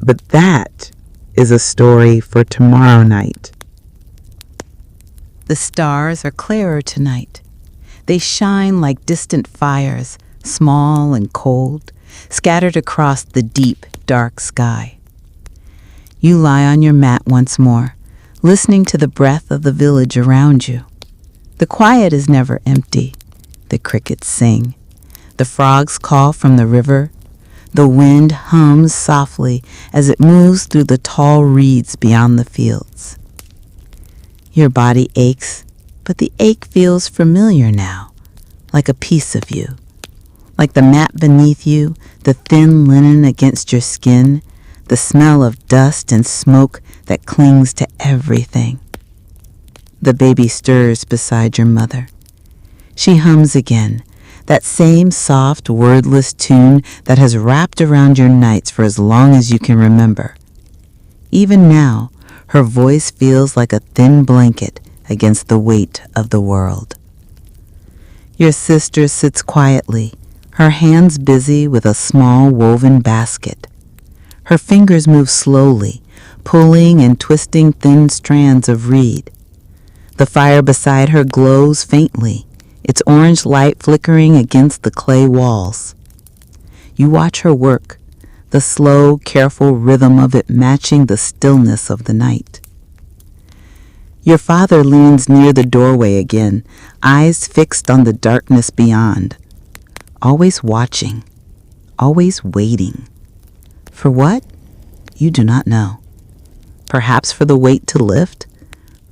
but that is a story for tomorrow night. The stars are clearer tonight. They shine like distant fires, small and cold, scattered across the deep, dark sky. You lie on your mat once more, listening to the breath of the village around you. The quiet is never empty. The crickets sing. The frogs call from the river. The wind hums softly as it moves through the tall reeds beyond the fields. Your body aches, but the ache feels familiar now, like a piece of you. Like the mat beneath you, the thin linen against your skin, the smell of dust and smoke that clings to everything. The baby stirs beside your mother. She hums again, that same soft, wordless tune that has wrapped around your nights for as long as you can remember. Even now, her voice feels like a thin blanket against the weight of the world. Your sister sits quietly, her hands busy with a small woven basket. Her fingers move slowly, pulling and twisting thin strands of reed. The fire beside her glows faintly, its orange light flickering against the clay walls. You watch her work, the slow, careful rhythm of it matching the stillness of the night. Your father leans near the doorway again, eyes fixed on the darkness beyond. Always watching, always waiting. For what? You do not know. Perhaps for the weight to lift,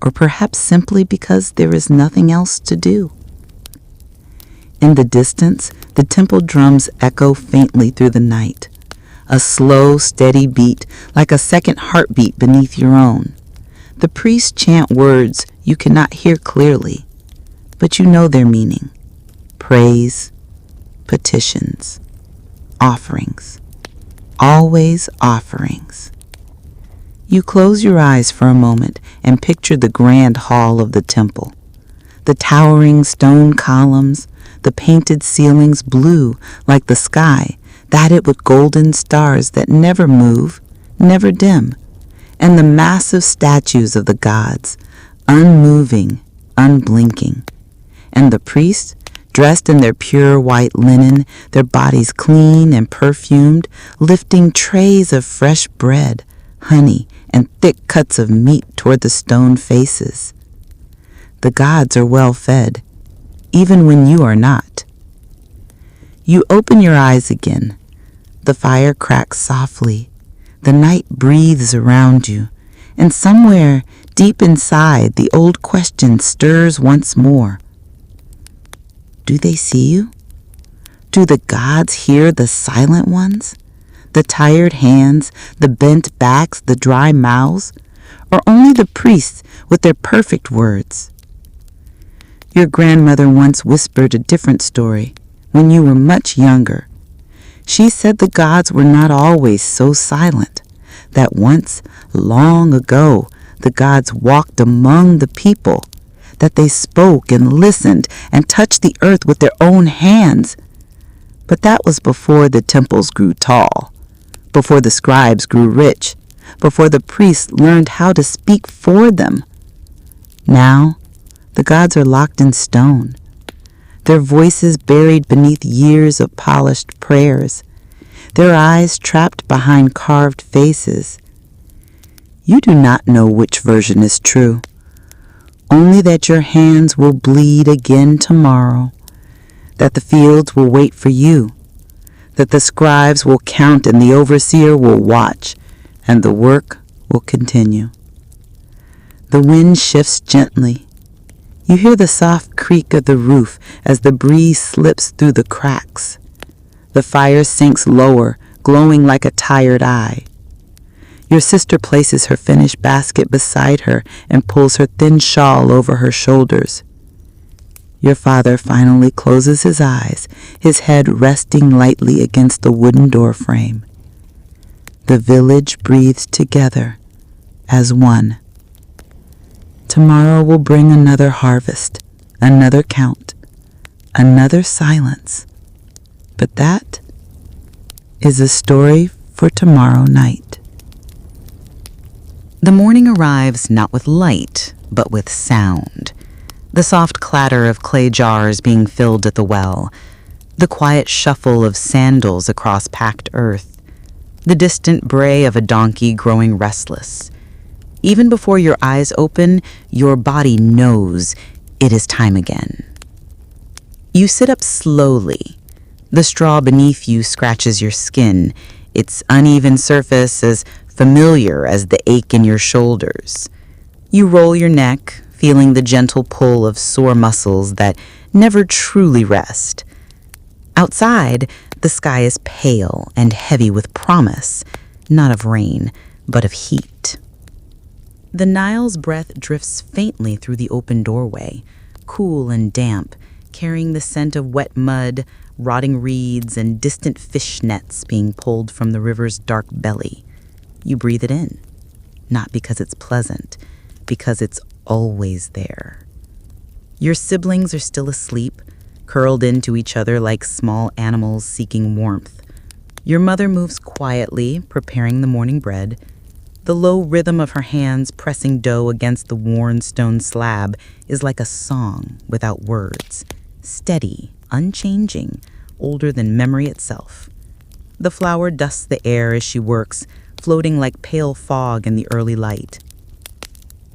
or perhaps simply because there is nothing else to do. In the distance, the temple drums echo faintly through the night, a slow, steady beat like a second heartbeat beneath your own. The priests chant words you cannot hear clearly, but you know their meaning. Praise, petitions, offerings. Always offerings. You close your eyes for a moment and picture the grand hall of the temple. The towering stone columns, the painted ceilings blue like the sky, dotted with golden stars that never move, never dim, and the massive statues of the gods, unmoving, unblinking. And the priests, dressed in their pure white linen, their bodies clean and perfumed, lifting trays of fresh bread, honey, and thick cuts of meat toward the stone faces. The gods are well fed, even when you are not. You open your eyes again. The fire cracks softly. The night breathes around you, and somewhere deep inside the old question stirs once more. Do they see you? Do the gods hear the silent ones? The tired hands, the bent backs, the dry mouths? Or only the priests with their perfect words? Your grandmother once whispered a different story when you were much younger. She said the gods were not always so silent, that once, long ago, the gods walked among the people, that they spoke and listened and touched the earth with their own hands. But that was before the temples grew tall, before the scribes grew rich, before the priests learned how to speak for them. Now, the gods are locked in stone, their voices buried beneath years of polished prayers, their eyes trapped behind carved faces. You do not know which version is true. Only that your hands will bleed again tomorrow, that the fields will wait for you, that the scribes will count and the overseer will watch, and the work will continue. The wind shifts gently. You hear the soft creak of the roof as the breeze slips through the cracks. The fire sinks lower, glowing like a tired eye. Your sister places her finished basket beside her and pulls her thin shawl over her shoulders. Your father finally closes his eyes, his head resting lightly against the wooden door frame. The village breathes together as one. Tomorrow will bring another harvest, another count, another silence. But that is a story for tomorrow night. The morning arrives not with light, but with sound. The soft clatter of clay jars being filled at the well, the quiet shuffle of sandals across packed earth, the distant bray of a donkey growing restless. Even before your eyes open, your body knows it is time again. You sit up slowly. The straw beneath you scratches your skin, its uneven surface as familiar as the ache in your shoulders. You roll your neck, feeling the gentle pull of sore muscles that never truly rest. Outside, the sky is pale and heavy with promise, not of rain, but of heat. The Nile's breath drifts faintly through the open doorway, cool and damp, carrying the scent of wet mud, rotting reeds, and distant fish nets being pulled from the river's dark belly. You breathe it in, not because it's pleasant, because it's always there. Your siblings are still asleep, curled into each other like small animals seeking warmth. Your mother moves quietly, preparing the morning bread. The low rhythm of her hands pressing dough against the worn stone slab is like a song without words, steady, unchanging, older than memory itself. The flour dusts the air as she works, floating like pale fog in the early light.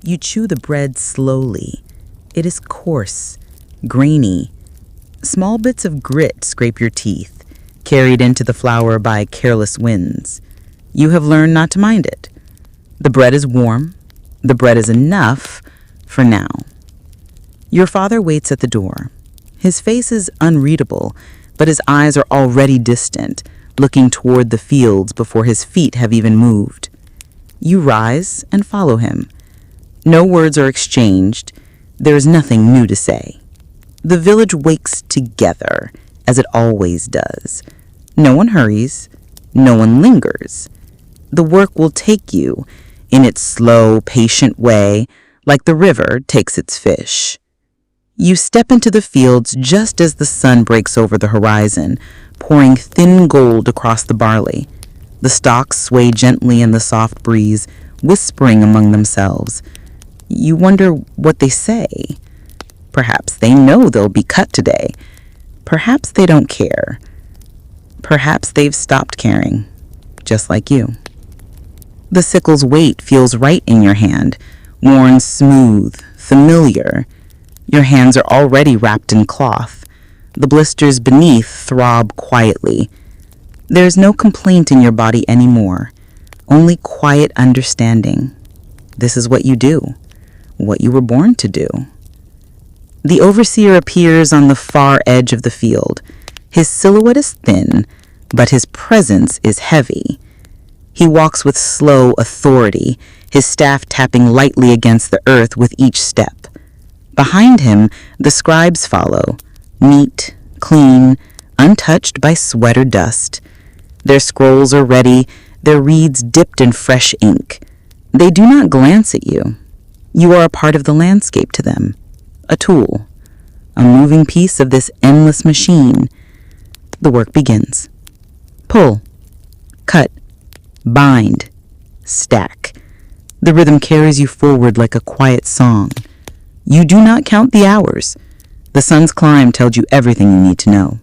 You chew the bread slowly. It is coarse, grainy. Small bits of grit scrape your teeth, carried into the flour by careless winds. You have learned not to mind it. The bread is warm. The bread is enough for now. Your father waits at the door. His face is unreadable, but his eyes are already distant, looking toward the fields before his feet have even moved. You rise and follow him. No words are exchanged. There is nothing new to say. The village wakes together, as it always does. No one hurries. No one lingers. The work will take you, in its slow, patient way, like the river takes its fish. You step into the fields just as the sun breaks over the horizon, pouring thin gold across the barley. The stalks sway gently in the soft breeze, whispering among themselves. You wonder what they say. Perhaps they know they'll be cut today. Perhaps they don't care. Perhaps they've stopped caring, just like you. The sickle's weight feels right in your hand, worn smooth, familiar. Your hands are already wrapped in cloth. The blisters beneath throb quietly. There's no complaint in your body anymore, only quiet understanding. This is what you do, what you were born to do. The overseer appears on the far edge of the field. His silhouette is thin, but his presence is heavy. He walks with slow authority, his staff tapping lightly against the earth with each step. Behind him, the scribes follow, neat, clean, untouched by sweat or dust. Their scrolls are ready, their reeds dipped in fresh ink. They do not glance at you. You are a part of the landscape to them, a tool, a moving piece of this endless machine. The work begins. Pull, cut, bind, stack. The rhythm carries you forward like a quiet song. You do not count the hours. The sun's climb tells you everything you need to know.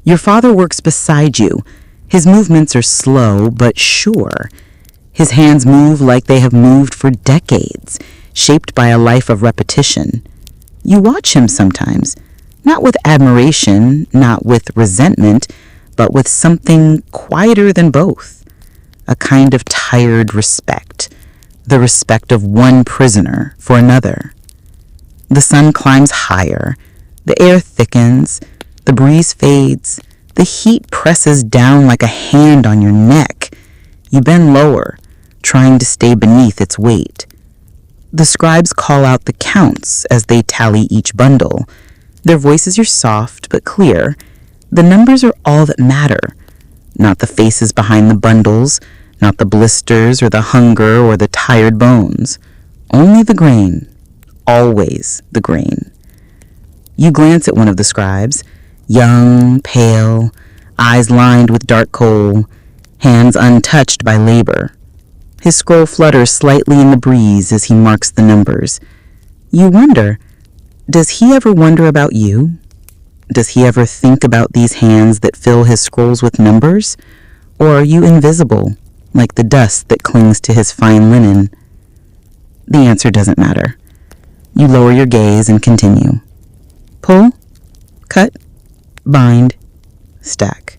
Your father works beside you. His movements are slow but sure. His hands move like they have moved for decades, shaped by a life of repetition. You watch him sometimes, not with admiration, not with resentment, but with something quieter than both. A kind of tired respect, the respect of one prisoner for another. The sun climbs higher, the air thickens, the breeze fades, the heat presses down like a hand on your neck. You bend lower, trying to stay beneath its weight. The scribes call out the counts as they tally each bundle. Their voices are soft but clear. The numbers are all that matter, not the faces behind the bundles, not the blisters or the hunger or the tired bones. Only the grain. Always the grain. You glance at one of the scribes, young, pale, eyes lined with dark coal, hands untouched by labor. His scroll flutters slightly in the breeze as he marks the numbers. You wonder, does he ever wonder about you? Does he ever think about these hands that fill his scrolls with numbers? Or are you invisible, like the dust that clings to his fine linen? The answer doesn't matter. You lower your gaze and continue. Pull, cut, bind, stack.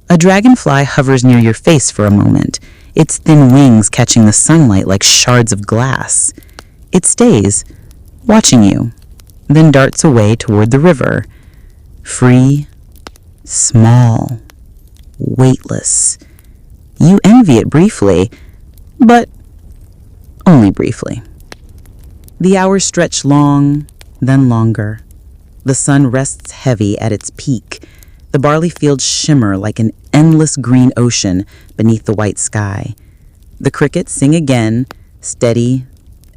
A dragonfly hovers near your face for a moment, its thin wings catching the sunlight like shards of glass. It stays, watching you, then darts away toward the river. Free, small, weightless. You envy it briefly, but only briefly. The hours stretch long, then longer. The sun rests heavy at its peak. The barley fields shimmer like an endless green ocean beneath the white sky. The crickets sing again, steady,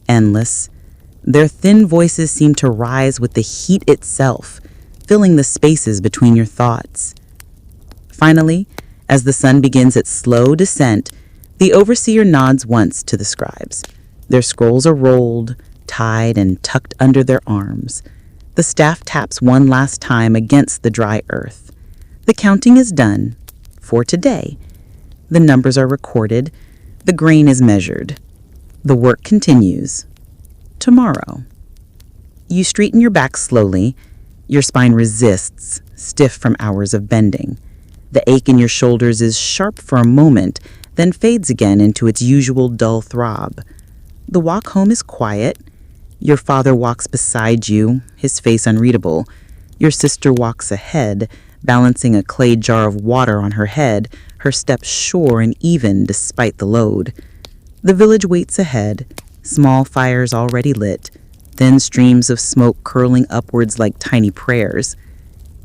endless. Their thin voices seem to rise with the heat itself, filling the spaces between your thoughts. Finally, as the sun begins its slow descent, the overseer nods once to the scribes. Their scrolls are rolled, tied, and tucked under their arms. The staff taps one last time against the dry earth. The counting is done for today. The numbers are recorded. The grain is measured. The work continues tomorrow. You straighten your back slowly. Your spine resists, stiff from hours of bending. The ache in your shoulders is sharp for a moment, then fades again into its usual dull throb. The walk home is quiet. Your father walks beside you, his face unreadable. Your sister walks ahead, balancing a clay jar of water on her head, her steps sure and even despite the load. The village waits ahead, small fires already lit, thin streams of smoke curling upwards like tiny prayers.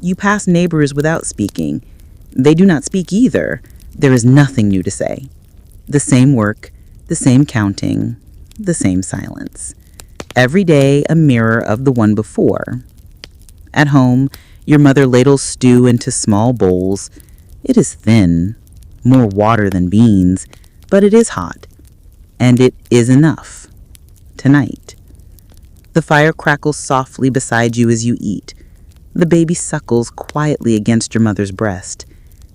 You pass neighbors without speaking. They do not speak either. There is nothing new to say. The same work, the same counting, the same silence. Every day a mirror of the one before. At home, your mother ladles stew into small bowls. It is thin, more water than beans, but it is hot, and it is enough. Tonight. The fire crackles softly beside you as you eat. The baby suckles quietly against your mother's breast.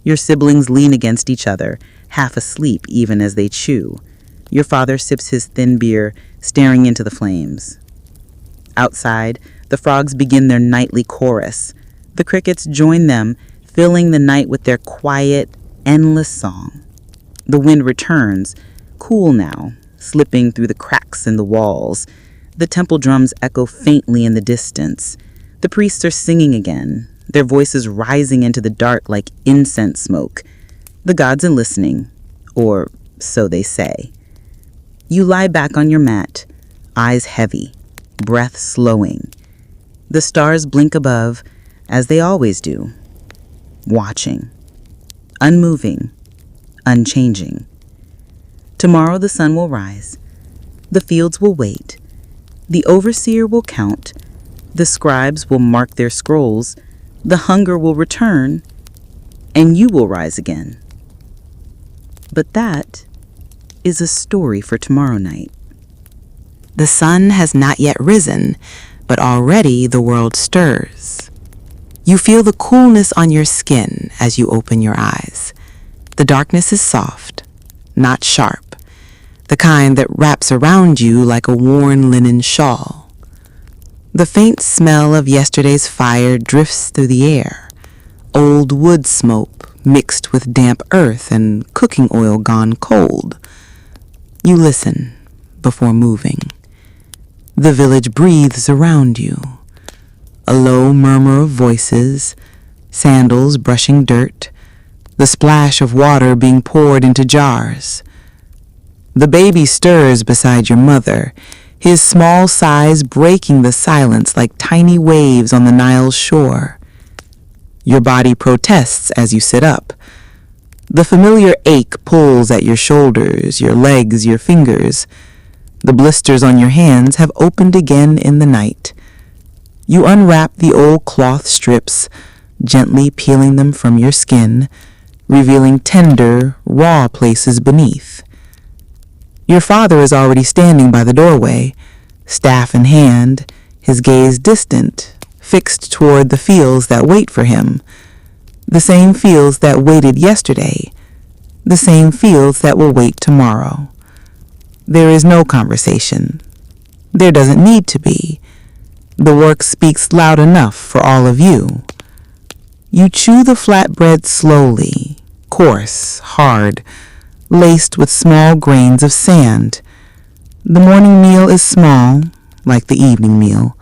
Your siblings lean against each other, half asleep even as they chew. Your father sips his thin beer, staring into the flames. Outside, the frogs begin their nightly chorus. The crickets join them, filling the night with their quiet, endless song. The wind returns, cool now, slipping through the cracks in the walls. The temple drums echo faintly in the distance. The priests are singing again, their voices rising into the dark like incense smoke. The gods are listening, or so they say. You lie back on your mat, eyes heavy, breath slowing. The stars blink above, as they always do, watching, unmoving, unchanging. Tomorrow the sun will rise, the fields will wait, the overseer will count, the scribes will mark their scrolls, the hunger will return, and you will rise again. But that is a story for tomorrow night. The sun has not yet risen, but already the world stirs. You feel the coolness on your skin as you open your eyes. The darkness is soft, not sharp, the kind that wraps around you like a worn linen shawl. The faint smell of yesterday's fire drifts through the air, old wood smoke mixed with damp earth and cooking oil gone cold. You listen before moving. The village breathes around you. A low murmur of voices, sandals brushing dirt, the splash of water being poured into jars. The baby stirs beside your mother, his small size breaking the silence like tiny waves on the Nile's shore. Your body protests as you sit up. The familiar ache pulls at your shoulders, your legs, your fingers. The blisters on your hands have opened again in the night. You unwrap the old cloth strips, gently peeling them from your skin, revealing tender, raw places beneath. Your father is already standing by the doorway, staff in hand, his gaze distant, fixed toward the fields that wait for him, the same fields that waited yesterday, the same fields that will wait tomorrow. There is no conversation. There doesn't need to be. The work speaks loud enough for all of you. You chew the flatbread slowly, coarse, hard, laced with small grains of sand. The morning meal is small, like the evening meal.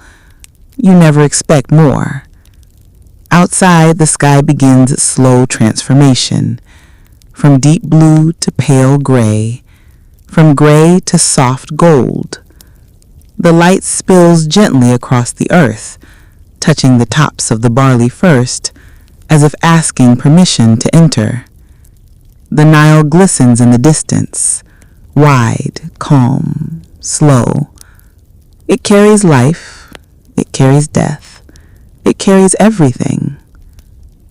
You never expect more. Outside, the sky begins its slow transformation, from deep blue to pale gray, from gray to soft gold. The light spills gently across the earth, touching the tops of the barley first, as if asking permission to enter. The Nile glistens in the distance, wide, calm, slow. It carries life, it carries death, it carries everything.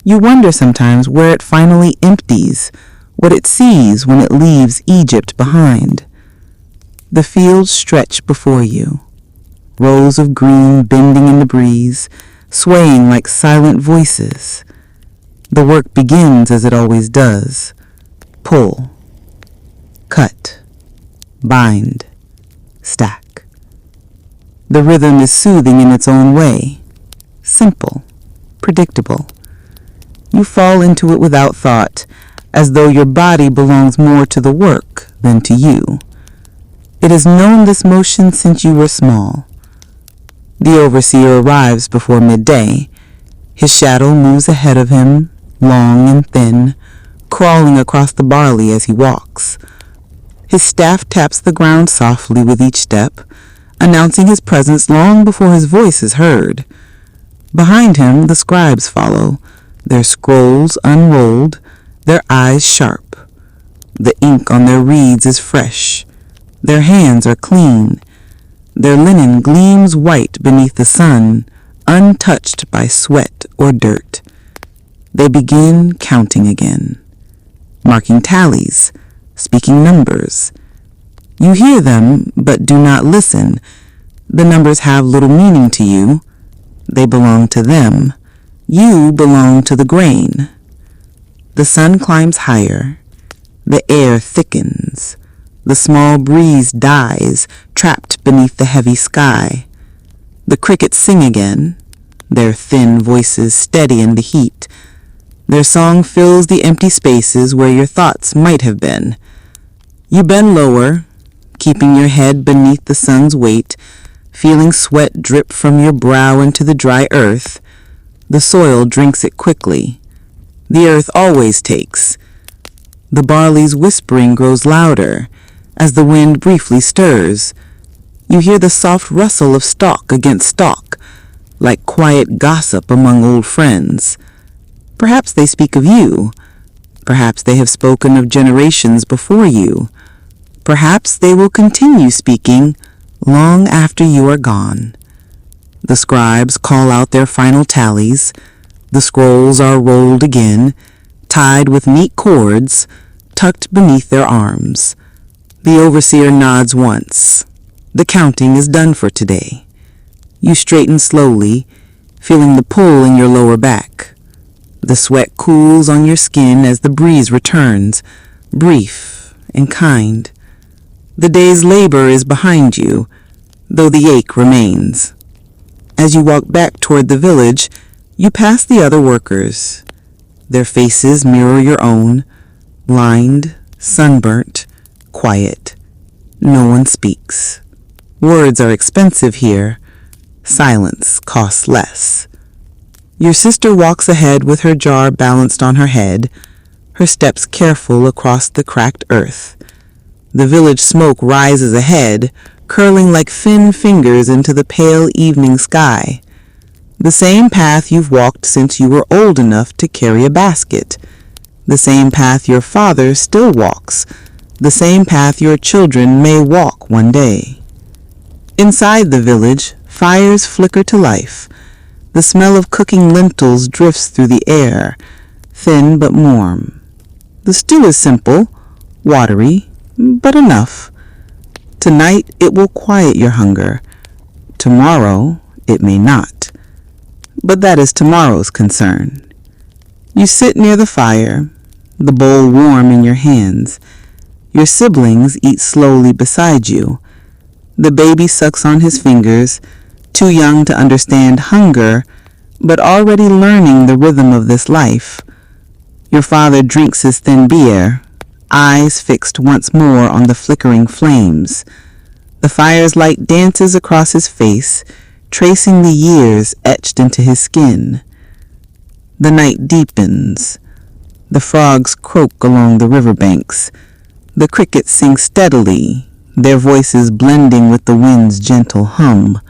You wonder sometimes where it finally empties, what it sees when it leaves Egypt behind. The fields stretch before you, rows of green bending in the breeze, swaying like silent voices. The work begins as it always does. Pull, cut, bind, stack. The rhythm is soothing in its own way, simple, predictable. You fall into it without thought, as though your body belongs more to the work than to you. It has known this motion since you were small, The overseer arrives before midday. His shadow moves ahead of him, long and thin, crawling across the barley as he walks. His staff taps the ground softly with each step, announcing his presence long before his voice is heard. Behind him, the scribes follow, their scrolls unrolled, their eyes sharp. The ink on their reeds is fresh. Their hands are clean. Their linen gleams white beneath the sun, untouched by sweat or dirt. They begin counting again, marking tallies, speaking numbers. You hear them, but do not listen. The numbers have little meaning to you. They belong to them. You belong to the grain. The sun climbs higher. The air thickens. The small breeze dies, trapped beneath the heavy sky. The crickets sing again, their thin voices steady in the heat. Their song fills the empty spaces where your thoughts might have been. You bend lower, keeping your head beneath the sun's weight, feeling sweat drip from your brow into the dry earth. The soil drinks it quickly. The earth always takes. The barley's whispering grows louder as the wind briefly stirs. You hear the soft rustle of stalk against stalk, like quiet gossip among old friends. Perhaps they speak of you. Perhaps they have spoken of generations before you. Perhaps they will continue speaking long after you are gone. The scribes call out their final tallies. The scrolls are rolled again, tied with neat cords, tucked beneath their arms. The overseer nods once. The counting is done for today. You straighten slowly, feeling the pull in your lower back. The sweat cools on your skin as the breeze returns, brief and kind. The day's labor is behind you, though the ache remains. As you walk back toward the village, you pass the other workers. Their faces mirror your own, lined, sunburnt, quiet. No one speaks. Words are expensive here. Silence costs less. Your sister walks ahead with her jar balanced on her head, her steps careful across the cracked earth. The village smoke rises ahead, curling like thin fingers into the pale evening sky. The same path you've walked since you were old enough to carry a basket. The same path your father still walks. The same path your children may walk one day. Inside the village, fires flicker to life. The smell of cooking lentils drifts through the air, thin but warm. The stew is simple, watery, but enough. Tonight it will quiet your hunger. Tomorrow it may not. But that is tomorrow's concern. You sit near the fire, the bowl warm in your hands. Your siblings eat slowly beside you. The baby sucks on his fingers, too young to understand hunger, but already learning the rhythm of this life. Your father drinks his thin beer, eyes fixed once more on the flickering flames. The fire's light dances across his face, tracing the years etched into his skin. The night deepens. The frogs croak along the riverbanks. The crickets sing steadily, their voices blending with the wind's gentle hum.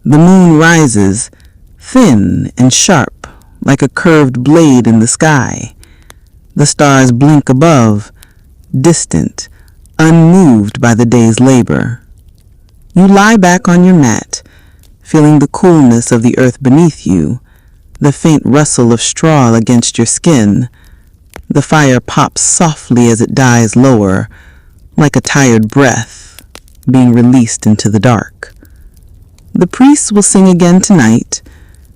The moon rises, thin and sharp, like a curved blade in the sky. The stars blink above, distant, unmoved by the day's labor. You lie back on your mat, feeling the coolness of the earth beneath you, the faint rustle of straw against your skin. The fire pops softly as it dies lower, like a tired breath being released into the dark. The priests will sing again tonight.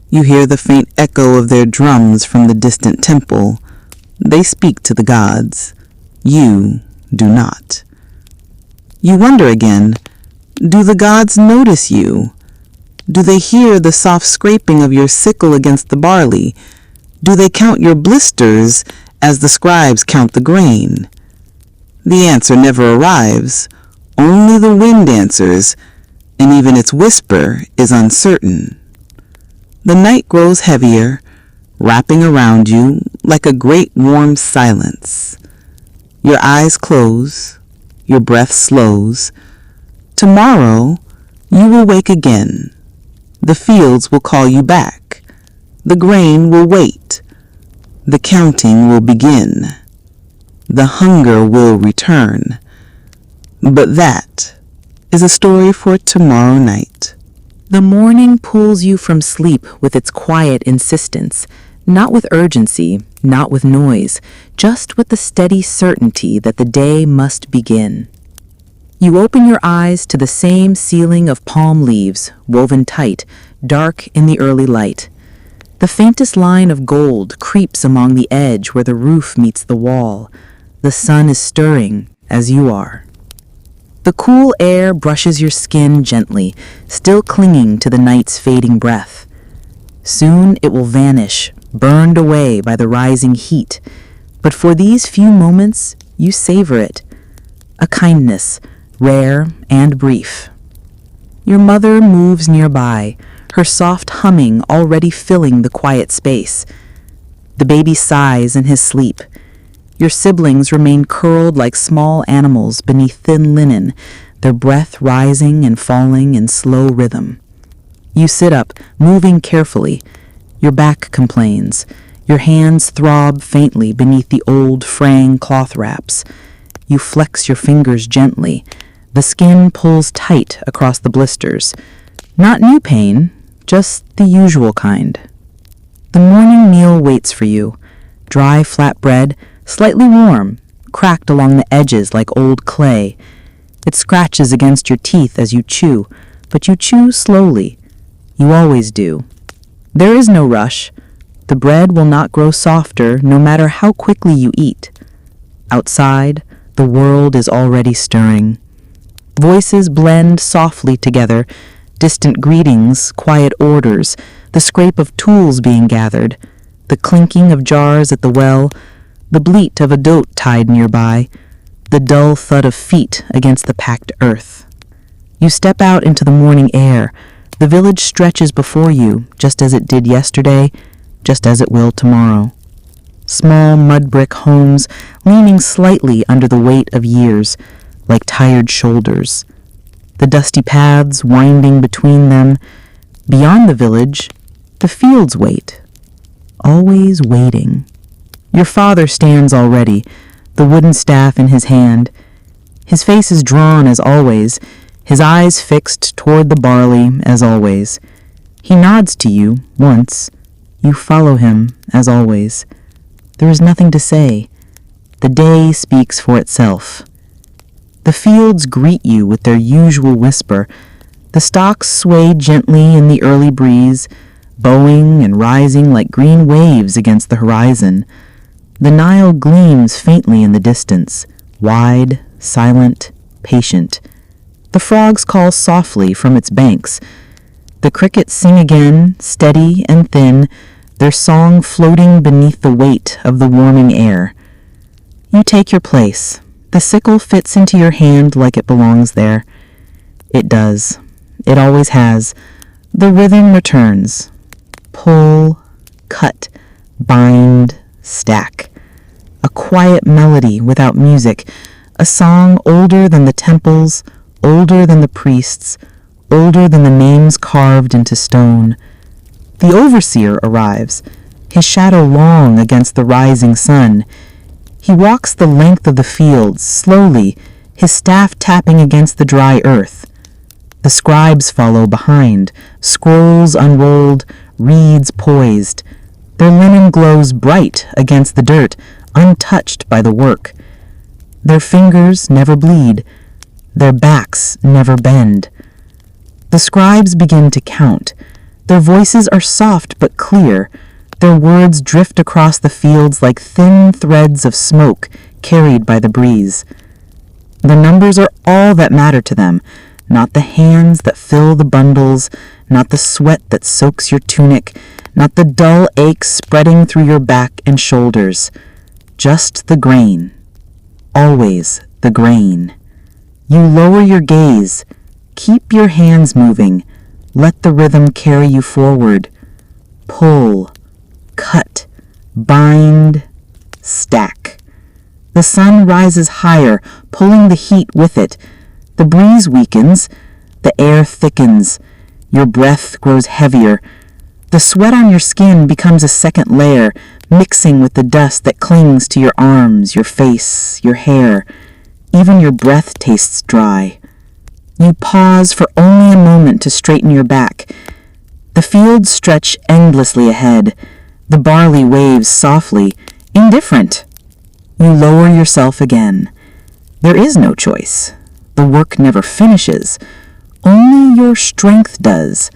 You hear the faint echo of their drums from the distant temple. They speak to the gods. You do not. You wonder again, do the gods notice you? Do they hear the soft scraping of your sickle against the barley? Do they count your blisters as the scribes count the grain? The answer never arrives. Only the wind answers, and even its whisper is uncertain. The night grows heavier, wrapping around you like a great warm silence. Your eyes close, your breath slows. Tomorrow, you will wake again. The fields will call you back. The grain will wait. The counting will begin. The hunger will return. But that is a story for tomorrow night. The morning pulls you from sleep with its quiet insistence, not with urgency, not with noise, just with the steady certainty that the day must begin. You open your eyes to the same ceiling of palm leaves, woven tight, dark in the early light. The faintest line of gold creeps along the edge where the roof meets the wall. The sun is stirring as you are. The cool air brushes your skin gently, still clinging to the night's fading breath. Soon it will vanish, burned away by the rising heat. But for these few moments, you savor it. A kindness, rare and brief. Your mother moves nearby, her soft humming already filling the quiet space. The baby sighs in his sleep. Your siblings remain curled like small animals beneath thin linen, their breath rising and falling in slow rhythm. You sit up, moving carefully. Your back complains. Your hands throb faintly beneath the old fraying cloth wraps. You flex your fingers gently. The skin pulls tight across the blisters. Not new pain, just the usual kind. The morning meal waits for you. Dry, flat bread, slightly warm, cracked along the edges like old clay. It scratches against your teeth as you chew, but you chew slowly. You always do. There is no rush. The bread will not grow softer no matter how quickly you eat. Outside, the world is already stirring. Voices blend softly together, distant greetings, quiet orders, the scrape of tools being gathered, the clinking of jars at the well, the bleat of a dote tied nearby, the dull thud of feet against the packed earth. You step out into the morning air. The village stretches before you, just as it did yesterday, just as it will tomorrow. Small mud brick homes leaning slightly under the weight of years, like tired shoulders. The dusty paths winding between them. Beyond the village, the fields wait, always waiting. Your father stands already, the wooden staff in his hand. His face is drawn as always, his eyes fixed toward the barley as always. He nods to you once. You follow him as always. There is nothing to say. The day speaks for itself. The fields greet you with their usual whisper. The stalks sway gently in the early breeze, bowing and rising like green waves against the horizon. The Nile gleams faintly in the distance, wide, silent, patient. The frogs call softly from its banks. The crickets sing again, steady and thin, their song floating beneath the weight of the warming air. You take your place. The sickle fits into your hand like it belongs there. It does. It always has. The rhythm returns. Pull, cut, bind, stack. A quiet melody without music, a song older than the temples, older than the priests, older than the names carved into stone. The overseer arrives, his shadow long against the rising sun. He walks the length of the fields, slowly, his staff tapping against the dry earth. The scribes follow behind, scrolls unrolled, reeds poised. Their linen glows bright against the dirt, untouched by the work. Their fingers never bleed. Their backs never bend. The scribes begin to count. Their voices are soft but clear. Their words drift across the fields like thin threads of smoke carried by the breeze. The numbers are all that matter to them, not the hands that fill the bundles, not the sweat that soaks your tunic, not the dull ache spreading through your back and shoulders. Just the grain. Always the grain. You lower your gaze. Keep your hands moving. Let the rhythm carry you forward. Pull, cut, bind, stack. The sun rises higher, pulling the heat with it. The breeze weakens, the air thickens. Your breath grows heavier. The sweat on your skin becomes a second layer, mixing with the dust that clings to your arms, your face, your hair. Even your breath tastes dry. You pause for only a moment to straighten your back. The fields stretch endlessly ahead. The barley waves softly, indifferent. You lower yourself again. There is no choice. The work never finishes. Only your strength does.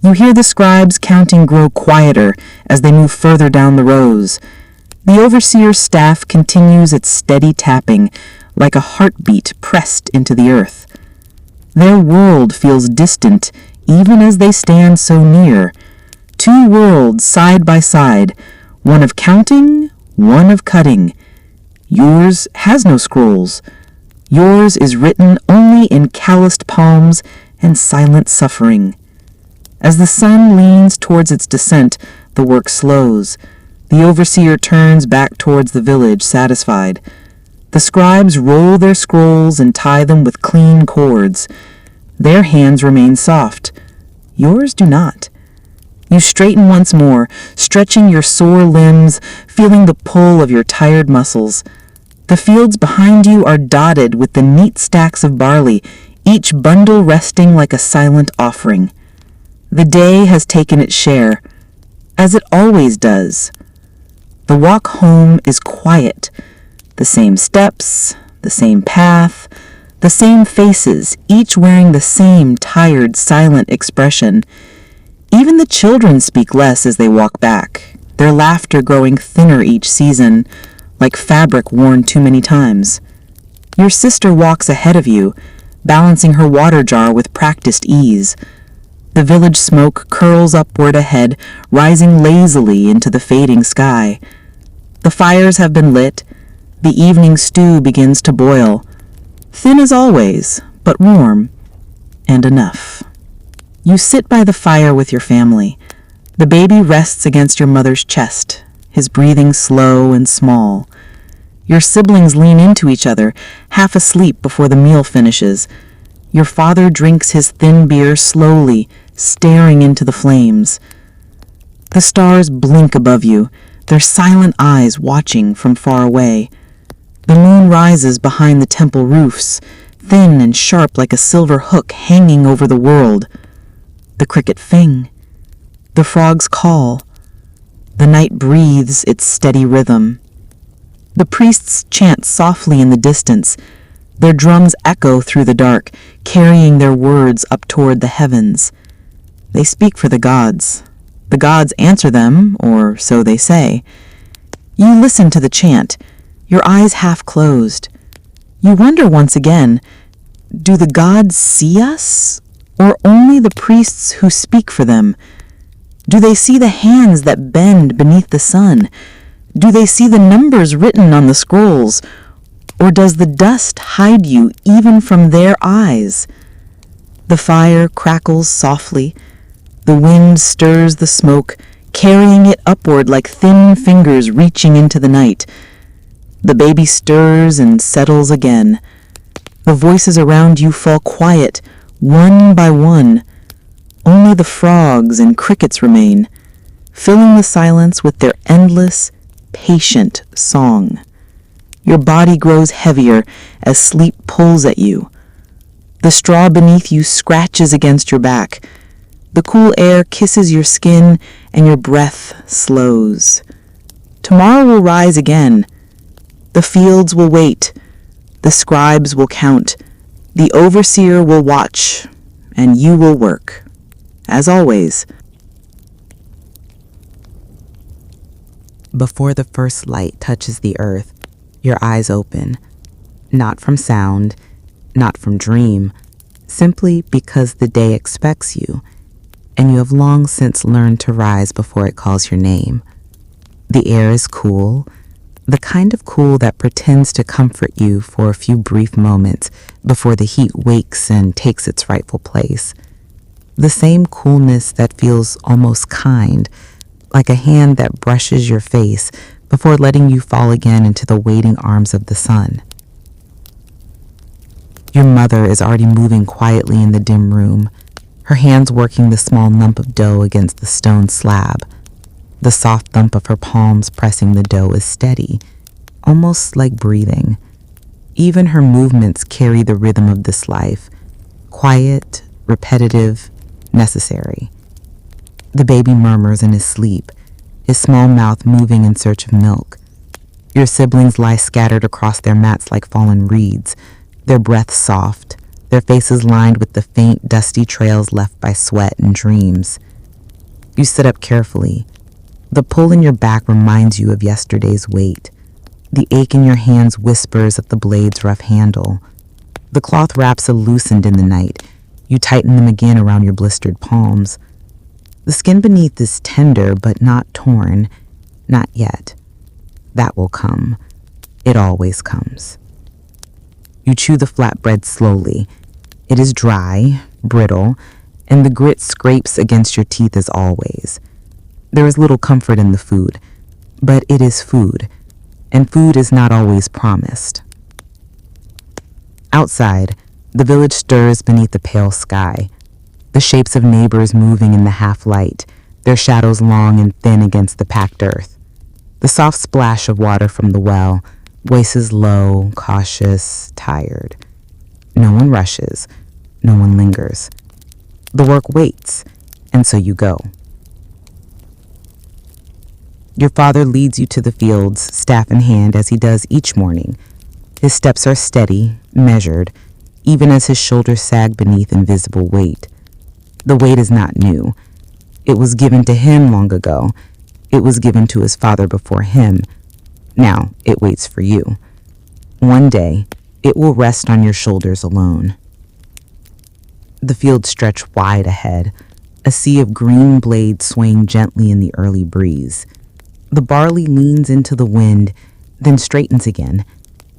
You hear the scribes counting grow quieter as they move further down the rows. The overseer's staff continues its steady tapping, like a heartbeat pressed into the earth. Their world feels distant, even as they stand so near. Two worlds side by side, one of counting, one of cutting. Yours has no scrolls. Yours is written only in calloused palms and silent suffering. As the sun leans towards its descent, the work slows. The overseer turns back towards the village, satisfied. The scribes roll their scrolls and tie them with clean cords. Their hands remain soft. Yours do not. You straighten once more, stretching your sore limbs, feeling the pull of your tired muscles. The fields behind you are dotted with the neat stacks of barley, each bundle resting like a silent offering. The day has taken its share, as it always does. The walk home is quiet. The same steps, the same path, the same faces, each wearing the same tired, silent expression. Even the children speak less as they walk back, their laughter growing thinner each season, like fabric worn too many times. Your sister walks ahead of you, balancing her water jar with practiced ease. The village smoke curls upward ahead, rising lazily into the fading sky. The fires have been lit. The evening stew begins to boil. Thin as always, but warm, and enough. You sit by the fire with your family. The baby rests against your mother's chest, his breathing slow and small. Your siblings lean into each other, half asleep before the meal finishes. Your father drinks his thin beer slowly, staring into the flames. The stars blink above you, their silent eyes watching from far away. The moon rises behind the temple roofs, thin and sharp like a silver hook hanging over the world. The cricket fing. The frogs call. The night breathes its steady rhythm. The priests chant softly in the distance. Their drums echo through the dark, carrying their words up toward the heavens. They speak for the gods. The gods answer them, or so they say. You listen to the chant, your eyes half closed. You wonder once again, do the gods see us, or only the priests who speak for them? Do they see the hands that bend beneath the sun? Do they see the numbers written on the scrolls? Or does the dust hide you even from their eyes? The fire crackles softly. The wind stirs the smoke, carrying it upward like thin fingers reaching into the night. The baby stirs and settles again. The voices around you fall quiet, one by one. Only the frogs and crickets remain, filling the silence with their endless, patient song. Your body grows heavier as sleep pulls at you. The straw beneath you scratches against your back. The cool air kisses your skin and your breath slows. Tomorrow will rise again. The fields will wait. The scribes will count. The overseer will watch. And you will work. As always. Before the first light touches the earth, your eyes open, not from sound, not from dream, simply because the day expects you, and you have long since learned to rise before it calls your name. The air is cool, The kind of cool that pretends to comfort you for a few brief moments before the heat wakes and takes its rightful place. The same coolness that feels almost kind, like a hand that brushes your face before letting you fall again into the waiting arms of the sun. Your mother is already moving quietly in the dim room, her hands working the small lump of dough against the stone slab. The soft thump of her palms pressing the dough is steady, almost like breathing. Even her movements carry the rhythm of this life, quiet, repetitive, necessary. The baby murmurs in his sleep, his small mouth moving in search of milk. Your siblings lie scattered across their mats like fallen reeds, their breath soft, their faces lined with the faint, dusty trails left by sweat and dreams. You sit up carefully. The pull in your back reminds you of yesterday's weight. The ache in your hands whispers at the blade's rough handle. The cloth wraps are loosened in the night. You tighten them again around your blistered palms. The skin beneath is tender but not torn. Not yet. That will come. It always comes. You chew the flatbread slowly. It is dry, brittle, and the grit scrapes against your teeth as always. There is little comfort in the food, but it is food, and food is not always promised. Outside, the village stirs beneath the pale sky, the shapes of neighbors moving in the half-light, their shadows long and thin against the packed earth. The soft splash of water from the well, voices low, cautious, tired. No one rushes, no one lingers. The work waits, and so you go. Your father leads you to the fields, staff in hand, as he does each morning. His steps are steady, measured, even as his shoulders sag beneath invisible weight. The weight is not new. It was given to him long ago. It was given to his father before him. Now it waits for you. One day, it will rest on your shoulders alone. The fields stretch wide ahead, a sea of green blades swaying gently in the early breeze. The barley leans into the wind, then straightens again,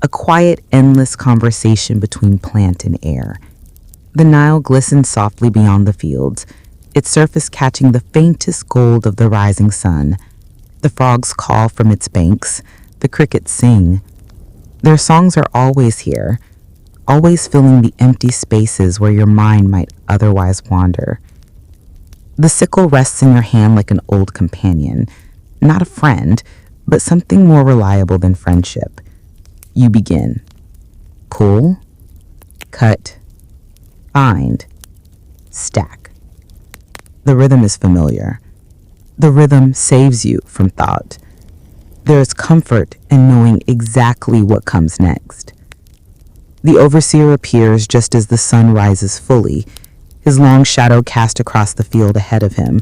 a quiet, endless conversation between plant and air. The Nile glistens softly beyond the fields, its surface catching the faintest gold of the rising sun. The frogs call from its banks, the crickets sing. Their songs are always here, always filling the empty spaces where your mind might otherwise wander. The sickle rests in your hand like an old companion, not a friend, but something more reliable than friendship. You begin. Pull, cut, bind, stack. The rhythm is familiar. The rhythm saves you from thought. There is comfort in knowing exactly what comes next. The overseer appears just as the sun rises fully, his long shadow cast across the field ahead of him.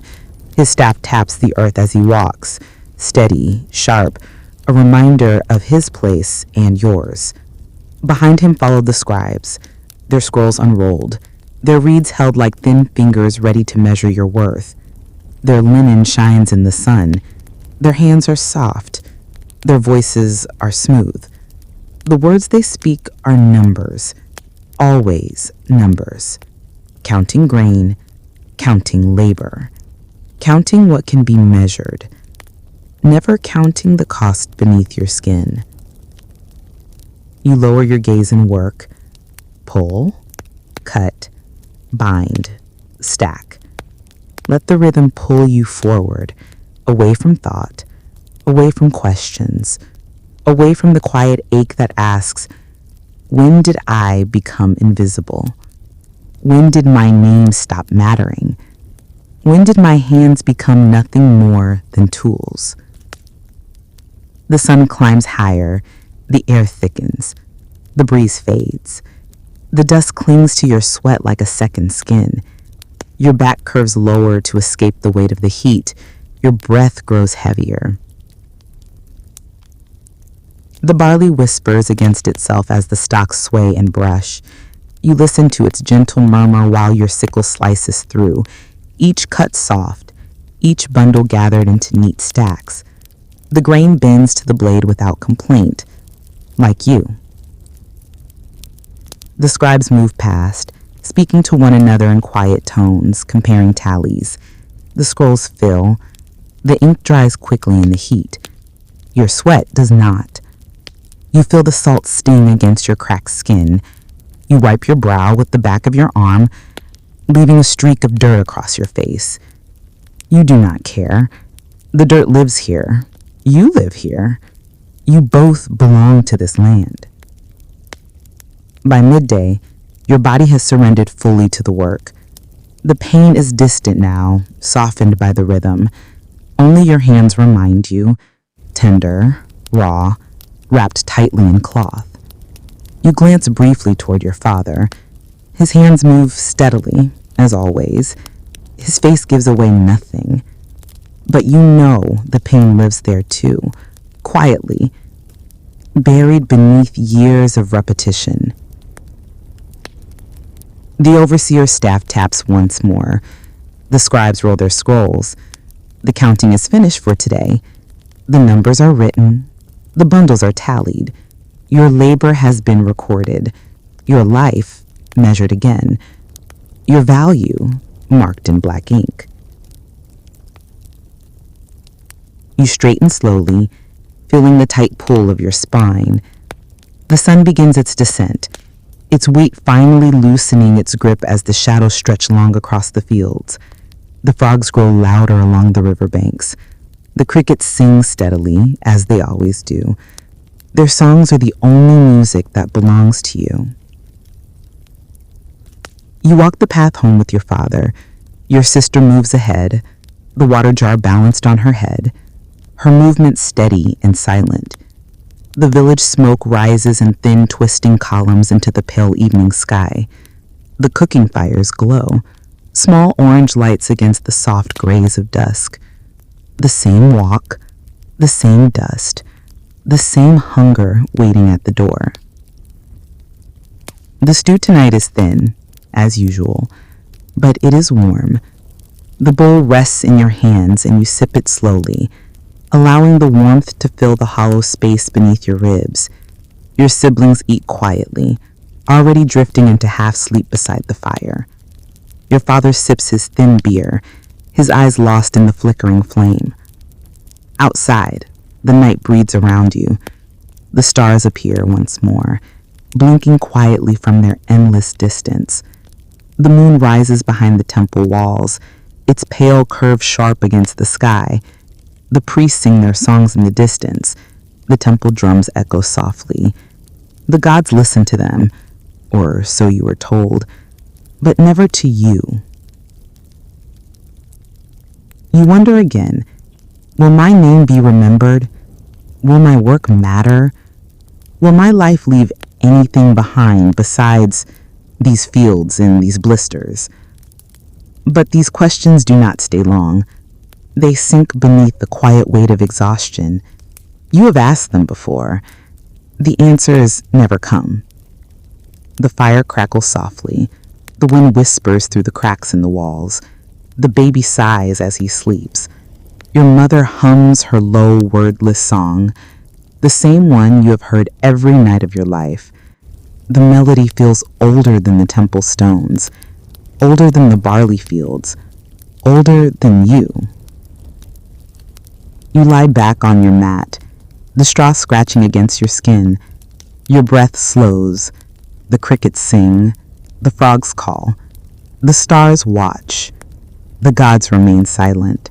His staff taps the earth as he walks, steady, sharp, a reminder of his place and yours. Behind him follow the scribes, their scrolls unrolled, their reeds held like thin fingers ready to measure your worth. Their linen shines in the sun. Their hands are soft. Their voices are smooth. The words they speak are numbers, always numbers. Counting grain, counting labor, counting what can be measured, never counting the cost beneath your skin. You lower your gaze and work, pull, cut, bind, stack. Let the rhythm pull you forward, away from thought, away from questions, away from the quiet ache that asks, when did I become invisible? When did my name stop mattering? When did my hands become nothing more than tools? The sun climbs higher, the air thickens, the breeze fades. The dust clings to your sweat like a second skin. Your back curves lower to escape the weight of the heat. Your breath grows heavier. The barley whispers against itself as the stalks sway and brush. You listen to its gentle murmur while your sickle slices through, each cut soft, each bundle gathered into neat stacks. The grain bends to the blade without complaint, like you. The scribes move past, speaking to one another in quiet tones, comparing tallies. The scrolls fill. The ink dries quickly in the heat. Your sweat does not. You feel the salt sting against your cracked skin. You wipe your brow with the back of your arm, leaving a streak of dirt across your face. You do not care. The dirt lives here. You live here. You both belong to this land. By midday, your body has surrendered fully to the work. The pain is distant now, softened by the rhythm. Only your hands remind you, tender, raw, wrapped tightly in cloth. You glance briefly toward your father. His hands move steadily, as always. His face gives away nothing. But you know the pain lives there too, quietly, buried beneath years of repetition. The overseer's staff taps once more. The scribes roll their scrolls. The counting is finished for today. The numbers are written. The bundles are tallied. Your labor has been recorded. Your life measured again. Your value marked in black ink. You straighten slowly, feeling the tight pull of your spine. The sun begins its descent, its weight finally loosening its grip as the shadows stretch long across the fields. The frogs grow louder along the riverbanks. The crickets sing steadily, as they always do. Their songs are the only music that belongs to you. You walk the path home with your father. Your sister moves ahead, the water jar balanced on her head, her movement steady and silent. The village smoke rises in thin, twisting columns into the pale evening sky. The cooking fires glow, small orange lights against the soft grays of dusk. The same walk, the same dust, the same hunger waiting at the door. The stew tonight is thin, as usual, but it is warm. The bowl rests in your hands and you sip it slowly, allowing the warmth to fill the hollow space beneath your ribs. Your siblings eat quietly, already drifting into half-sleep beside the fire. Your father sips his thin beer, his eyes lost in the flickering flame. Outside, the night breathes around you. The stars appear once more, blinking quietly from their endless distance. The moon rises behind the temple walls, its pale curve sharp against the sky. The priests sing their songs in the distance. The temple drums echo softly. The gods listen to them, or so you were told, but never to you. You wonder again, will my name be remembered? Will my work matter? Will my life leave anything behind besides these fields and these blisters? But these questions do not stay long. They sink beneath the quiet weight of exhaustion. You have asked them before. The answers never come. The fire crackles softly. The wind whispers through the cracks in the walls. The baby sighs as he sleeps. Your mother hums her low, wordless song, the same one you have heard every night of your life. The melody feels older than the temple stones, older than the barley fields, older than you. You lie back on your mat, the straw scratching against your skin. Your breath slows. The crickets sing. The frogs call. The stars watch. The gods remain silent.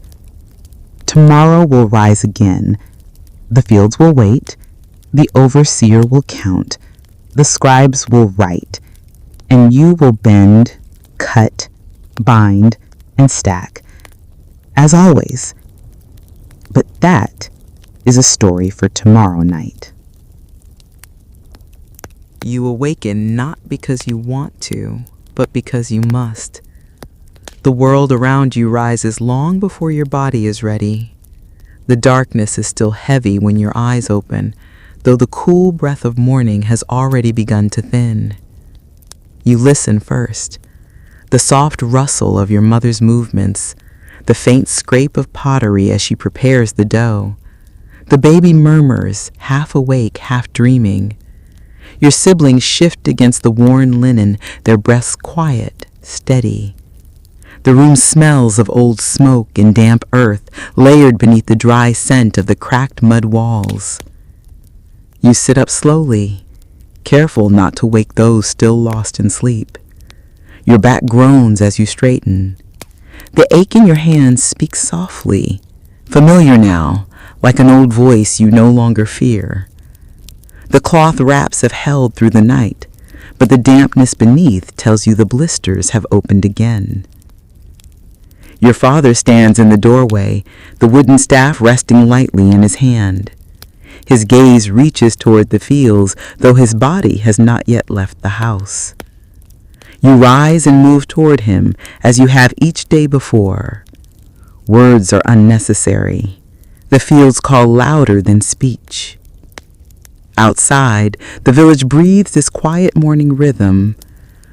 Tomorrow will rise again. The fields will wait. The overseer will count. The scribes will write. And you will bend, cut, bind, and stack. As always. But that is a story for tomorrow night. You awaken not because you want to, but because you must. The world around you rises long before your body is ready. The darkness is still heavy when your eyes open, though the cool breath of morning has already begun to thin. You listen first. The soft rustle of your mother's movements, the faint scrape of pottery as she prepares the dough, The baby murmurs, half awake, half dreaming. Your siblings shift against the worn linen, their breaths quiet, steady. The room smells of old smoke and damp earth, layered beneath the dry scent of the cracked mud walls. You sit up slowly, careful not to wake those still lost in sleep. Your back groans as you straighten. The ache in your hands speaks softly, familiar now, like an old voice you no longer fear. The cloth wraps have held through the night, but the dampness beneath tells you the blisters have opened again. Your father stands in the doorway, the wooden staff resting lightly in his hand. His gaze reaches toward the fields, though his body has not yet left the house. You rise and move toward him as you have each day before. Words are unnecessary. The fields call louder than speech. Outside, the village breathes this quiet morning rhythm.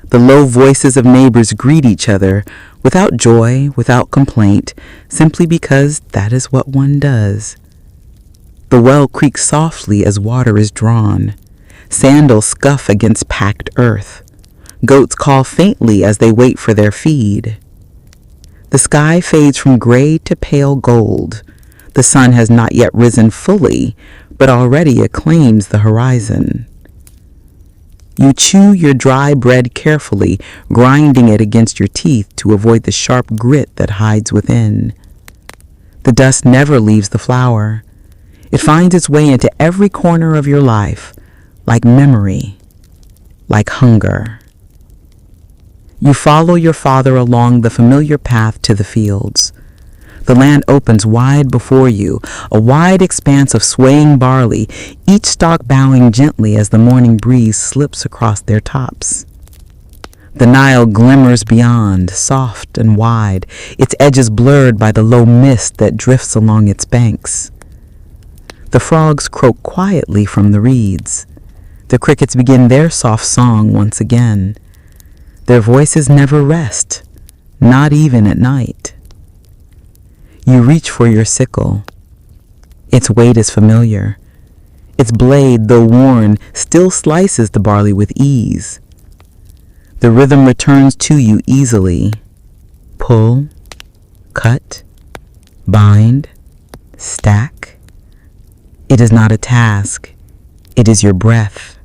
The low voices of neighbors greet each other, without joy, without complaint, simply because that is what one does. The well creaks softly as water is drawn. Sandals scuff against packed earth. Goats call faintly as they wait for their feed. The sky fades from gray to pale gold. The sun has not yet risen fully, but already acclaims the horizon. You chew your dry bread carefully, grinding it against your teeth to avoid the sharp grit that hides within. The dust never leaves the flour. It finds its way into every corner of your life, like memory, like hunger. You follow your father along the familiar path to the fields. The land opens wide before you, a wide expanse of swaying barley, each stalk bowing gently as the morning breeze slips across their tops. The Nile glimmers beyond, soft and wide, its edges blurred by the low mist that drifts along its banks. The frogs croak quietly from the reeds. The crickets begin their soft song once again. Their voices never rest, not even at night. You reach for your sickle. Its weight is familiar. Its blade, though worn, still slices the barley with ease. The rhythm returns to you easily. Pull, cut, bind, stack. It is not a task. It is your breath,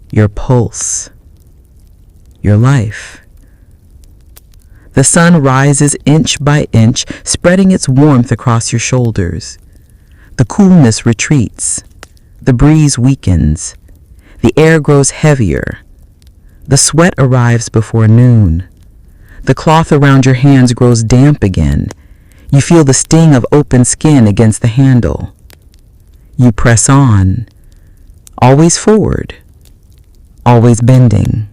your pulse, your life. The sun rises inch by inch, spreading its warmth across your shoulders. The coolness retreats. The breeze weakens. The air grows heavier. The sweat arrives before noon. The cloth around your hands grows damp again. You feel the sting of open skin against the handle. You press on, always forward, always bending.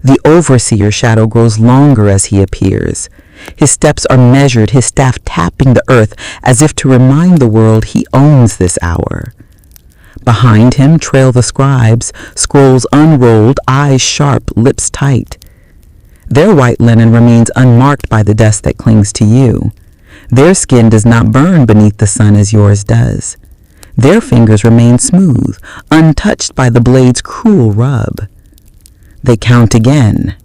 The overseer's shadow grows longer as he appears. His steps are measured, his staff tapping the earth as if to remind the world he owns this hour. Behind him trail the scribes, scrolls unrolled, eyes sharp, lips tight. Their white linen remains unmarked by the dust that clings to you. Their skin does not burn beneath the sun as yours does. Their fingers remain smooth, untouched by the blade's cruel rub. They count again.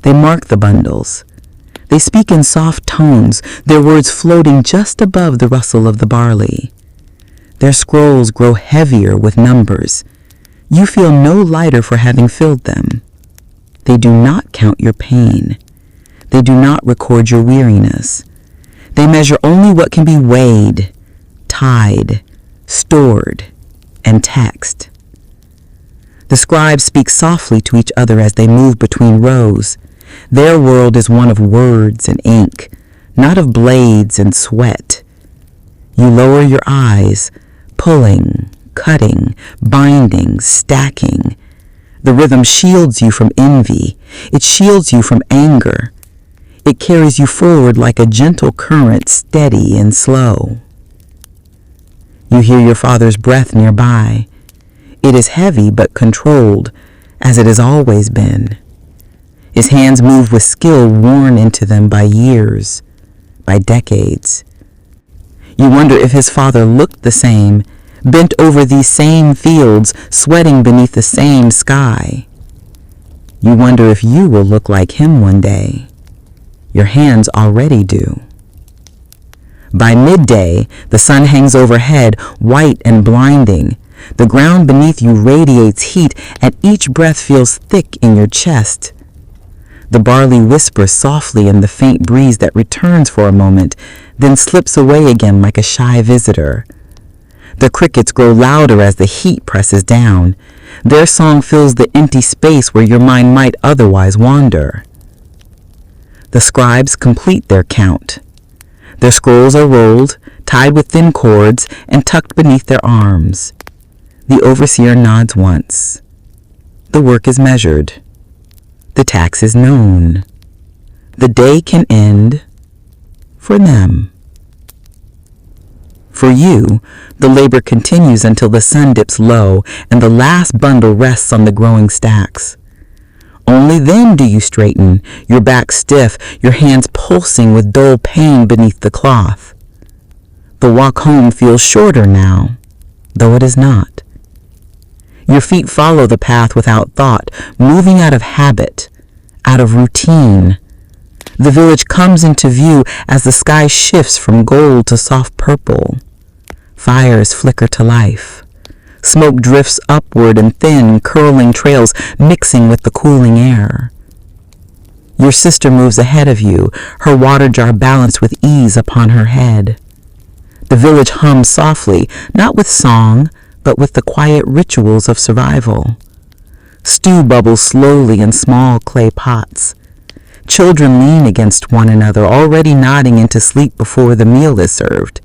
They mark the bundles. They speak in soft tones, their words floating just above the rustle of the barley. Their scrolls grow heavier with numbers. You feel no lighter for having filled them. They do not count your pain. They do not record your weariness. They measure only what can be weighed, tied, stored, and taxed. The scribes speak softly to each other as they move between rows. Their world is one of words and ink, not of blades and sweat. You lower your eyes, pulling, cutting, binding, stacking. The rhythm shields you from envy. It shields you from anger. It carries you forward like a gentle current, steady and slow. You hear your father's breath nearby. It is heavy but controlled, as it has always been. His hands move with skill worn into them by years, by decades. You wonder if his father looked the same, bent over these same fields, sweating beneath the same sky. You wonder if you will look like him one day. Your hands already do. By midday, the sun hangs overhead, white and blinding. The ground beneath you radiates heat, and each breath feels thick in your chest. The barley whispers softly in the faint breeze that returns for a moment, then slips away again like a shy visitor. The crickets grow louder as the heat presses down. Their song fills the empty space where your mind might otherwise wander. The scribes complete their count. Their scrolls are rolled, tied with thin cords, and tucked beneath their arms. The overseer nods once. The work is measured. The tax is known. The day can end for them. For you, the labor continues until the sun dips low and the last bundle rests on the growing stacks. Only then do you straighten, your back stiff, your hands pulsing with dull pain beneath the cloth. The walk home feels shorter now, though it is not. Your feet follow the path without thought, moving out of habit, out of routine. The village comes into view as the sky shifts from gold to soft purple. Fires flicker to life. Smoke drifts upward in thin, curling trails, mixing with the cooling air. Your sister moves ahead of you, her water jar balanced with ease upon her head. The village hums softly, not with song, but with the quiet rituals of survival. Stew bubbles slowly in small clay pots. Children lean against one another, already nodding into sleep before the meal is served.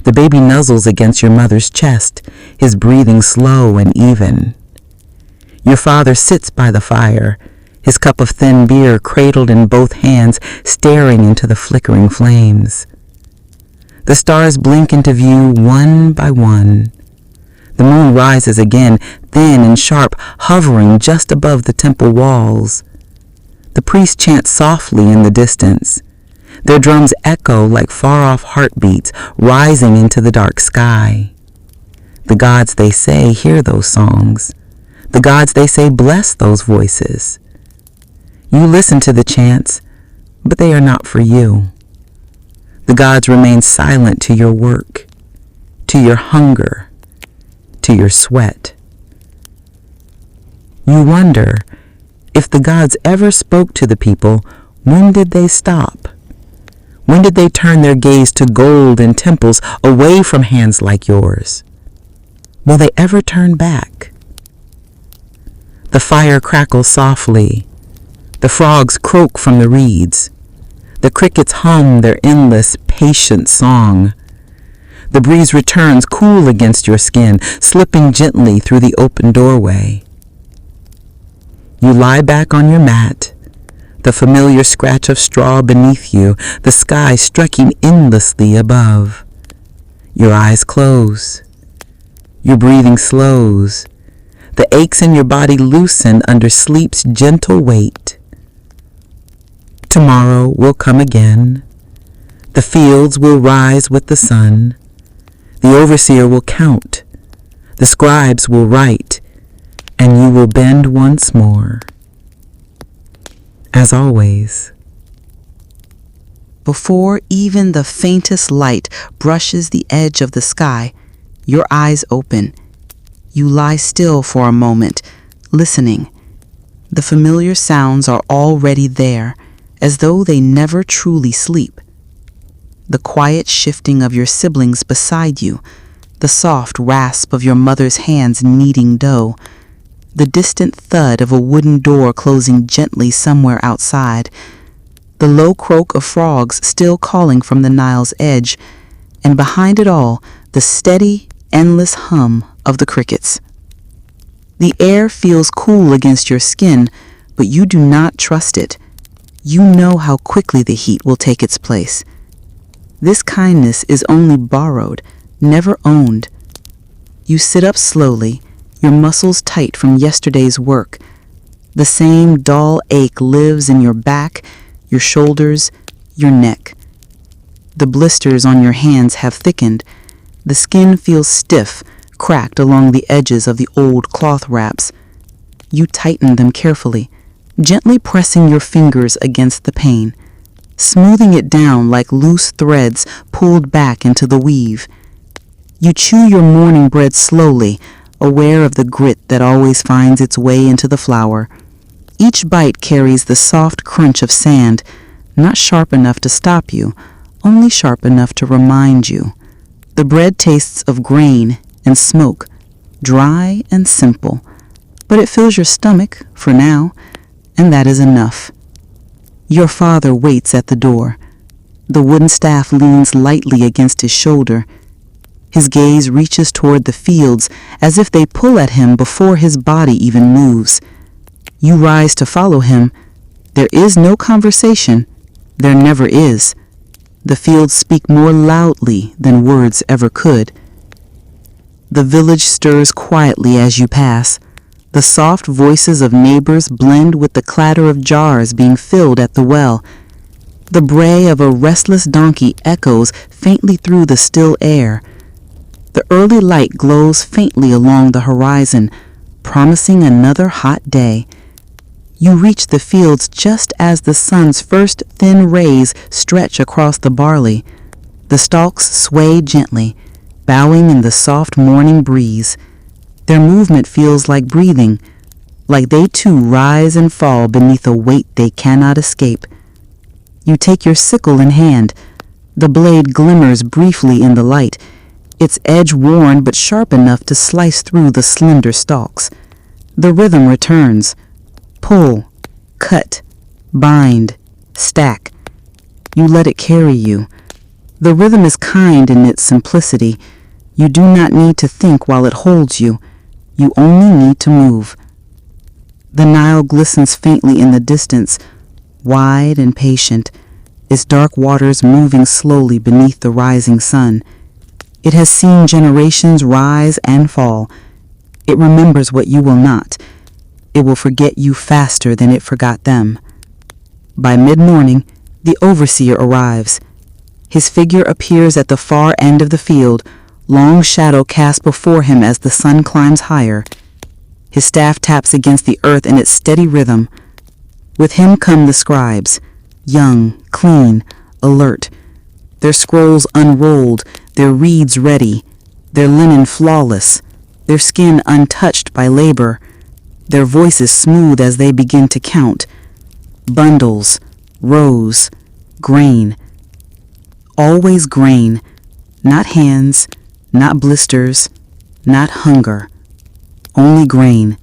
The baby nuzzles against your mother's chest, his breathing slow and even. Your father sits by the fire, his cup of thin beer cradled in both hands, staring into the flickering flames. The stars blink into view one by one. The moon rises again, thin and sharp, hovering just above the temple walls. The priests chant softly in the distance. Their drums echo like far-off heartbeats, rising into the dark sky. The gods, they say, hear those songs. The gods, they say, bless those voices. You listen to the chants, but they are not for you. The gods remain silent to your work, to your hunger, to your sweat. You wonder, if the gods ever spoke to the people, when did they stop? When did they turn their gaze to gold and temples away from hands like yours? Will they ever turn back? The fire crackles softly. The frogs croak from the reeds. The crickets hum their endless, patient song. The breeze returns cool against your skin, slipping gently through the open doorway. You lie back on your mat, the familiar scratch of straw beneath you, the sky stretching endlessly above. Your eyes close. Your breathing slows. The aches in your body loosen under sleep's gentle weight. Tomorrow will come again. The fields will rise with the sun. The overseer will count. The scribes will write. And you will bend once more. As always. Before even the faintest light brushes the edge of the sky, your eyes open. You lie still for a moment, listening. The familiar sounds are already there, as though they never truly sleep. The quiet shifting of your siblings beside you, the soft rasp of your mother's hands kneading dough, the distant thud of a wooden door closing gently somewhere outside, the low croak of frogs still calling from the Nile's edge, and behind it all, the steady, endless hum of the crickets. The air feels cool against your skin, but you do not trust it. You know how quickly the heat will take its place. This kindness is only borrowed, never owned. You sit up slowly, your muscles tight from yesterday's work. The same dull ache lives in your back, your shoulders, your neck. The blisters on your hands have thickened. The skin feels stiff, cracked along the edges of the old cloth wraps. You tighten them carefully, gently pressing your fingers against the pain, smoothing it down like loose threads pulled back into the weave. You chew your morning bread slowly, aware of the grit that always finds its way into the flour. Each bite carries the soft crunch of sand, not sharp enough to stop you, only sharp enough to remind you. The bread tastes of grain and smoke, dry and simple, but it fills your stomach for now, and that is enough. Your father waits at the door. The wooden staff leans lightly against his shoulder. His gaze reaches toward the fields as if they pull at him before his body even moves. You rise to follow him. There is no conversation. There never is. The fields speak more loudly than words ever could. The village stirs quietly as you pass. The soft voices of neighbors blend with the clatter of jars being filled at the well. The bray of a restless donkey echoes faintly through the still air. The early light glows faintly along the horizon, promising another hot day. You reach the fields just as the sun's first thin rays stretch across the barley. The stalks sway gently, bowing in the soft morning breeze. Their movement feels like breathing, like they too rise and fall beneath a weight they cannot escape. You take your sickle in hand. The blade glimmers briefly in the light, its edge worn but sharp enough to slice through the slender stalks. The rhythm returns. Pull, cut, bind, stack. You let it carry you. The rhythm is kind in its simplicity. You do not need to think while it holds you. You only need to move. The Nile glistens faintly in the distance, wide and patient, its dark waters moving slowly beneath the rising sun. It has seen generations rise and fall. It remembers what you will not. It will forget you faster than it forgot them. By mid-morning, the overseer arrives. His figure appears at the far end of the field, long shadow cast before him as the sun climbs higher. His staff taps against the earth in its steady rhythm. With him come the scribes, young, clean, alert, their scrolls unrolled, their reeds ready, their linen flawless, their skin untouched by labor, their voices smooth as they begin to count. Bundles, rows, grain. Always grain, not hands, not blisters, not hunger. Only grain.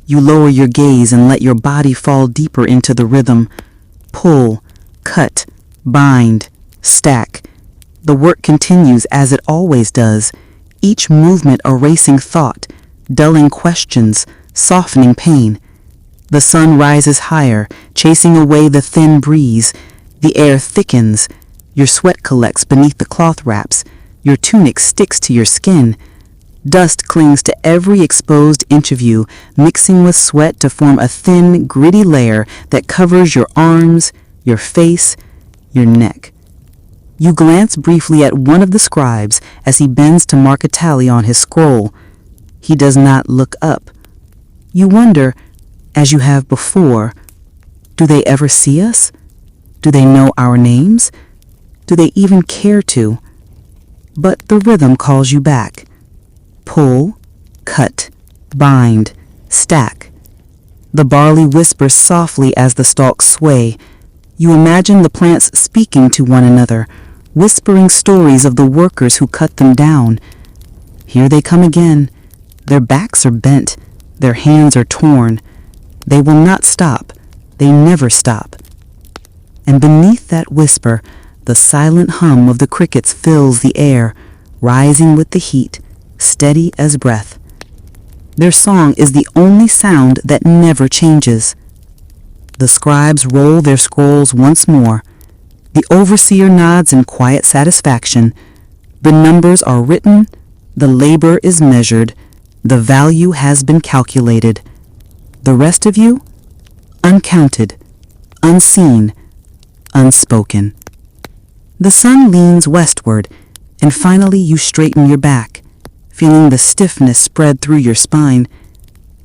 You lower your gaze and let your body fall deeper into the rhythm. Pull, cut, bind, stack. The work continues as it always does, each movement erasing thought, dulling questions, softening pain. The sun rises higher, chasing away the thin breeze. The air thickens. Your sweat collects beneath the cloth wraps. Your tunic sticks to your skin. Dust clings to every exposed inch of you, mixing with sweat to form a thin, gritty layer that covers your arms, your face, your neck. You glance briefly at one of the scribes as he bends to mark a tally on his scroll. He does not look up. You wonder, as you have before, do they ever see us? Do they know our names? Do they even care to? But the rhythm calls you back. Pull, cut, bind, stack. The barley whispers softly as the stalks sway. You imagine the plants speaking to one another, whispering stories of the workers who cut them down. Here they come again. Their backs are bent. Their hands are torn. They will not stop. They never stop. And beneath that whisper, the silent hum of the crickets fills the air, rising with the heat, steady as breath. Their song is the only sound that never changes. The scribes roll their scrolls once more. The overseer nods in quiet satisfaction. The numbers are written, the labor is measured, the value has been calculated. The rest of you? Uncounted, unseen, unspoken. The sun leans westward, and finally you straighten your back, feeling the stiffness spread through your spine.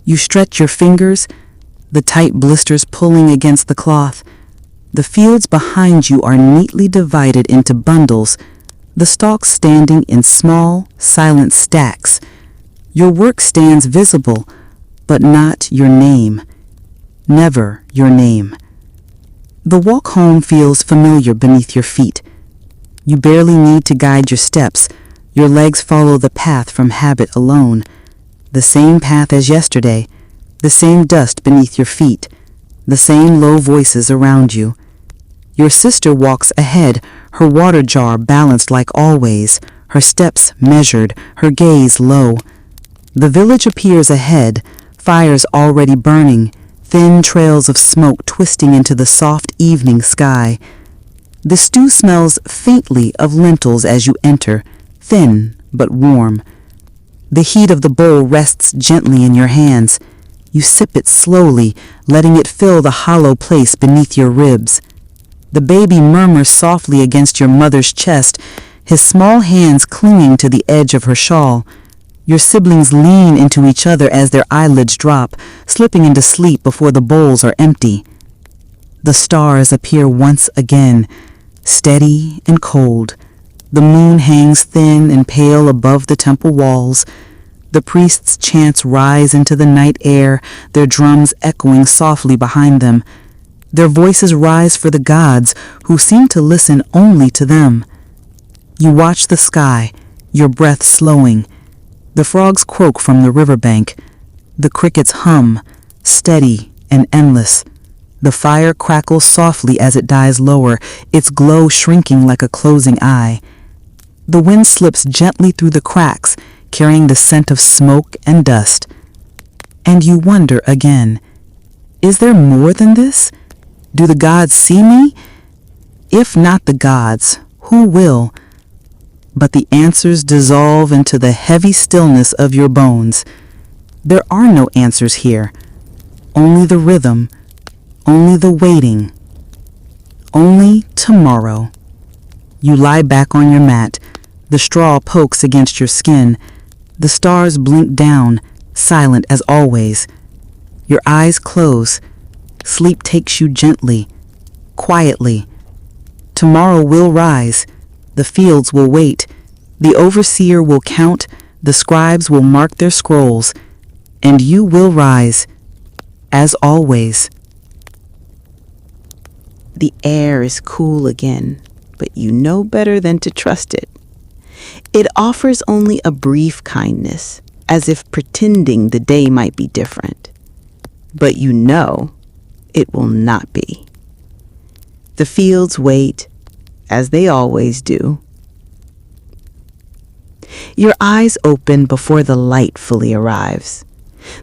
You stretch your fingers, the tight blisters pulling against the cloth. The fields behind you are neatly divided into bundles, the stalks standing in small, silent stacks. Your work stands visible, but not your name. Never your name. The walk home feels familiar beneath your feet. You barely need to guide your steps. Your legs follow the path from habit alone. The same path as yesterday, the same dust beneath your feet, the same low voices around you. Your sister walks ahead, her water jar balanced like always, her steps measured, her gaze low. The village appears ahead, fires already burning, thin trails of smoke twisting into the soft evening sky. The stew smells faintly of lentils as you enter, thin but warm. The heat of the bowl rests gently in your hands. You sip it slowly, letting it fill the hollow place beneath your ribs. The baby murmurs softly against your mother's chest, his small hands clinging to the edge of her shawl. Your siblings lean into each other as their eyelids drop, slipping into sleep before the bowls are empty. The stars appear once again, steady and cold. The moon hangs thin and pale above the temple walls. The priests' chants rise into the night air, their drums echoing softly behind them. Their voices rise for the gods, who seem to listen only to them. You watch the sky, your breath slowing. The frogs croak from the riverbank. The crickets hum, steady and endless. The fire crackles softly as it dies lower, its glow shrinking like a closing eye. The wind slips gently through the cracks, carrying the scent of smoke and dust. And you wonder again, is there more than this? Do the gods see me? If not the gods, who will? But the answers dissolve into the heavy stillness of your bones. There are no answers here. Only the rhythm, only the waiting, only tomorrow. You lie back on your mat. The straw pokes against your skin. The stars blink down, silent as always. Your eyes close. Sleep takes you gently, quietly. Tomorrow will rise. The fields will wait. The overseer will count. The scribes will mark their scrolls. And you will rise, as always. The air is cool again, but you know better than to trust it. It offers only a brief kindness, as if pretending the day might be different. But you know it will not be. The fields wait, as they always do. Your eyes open before the light fully arrives.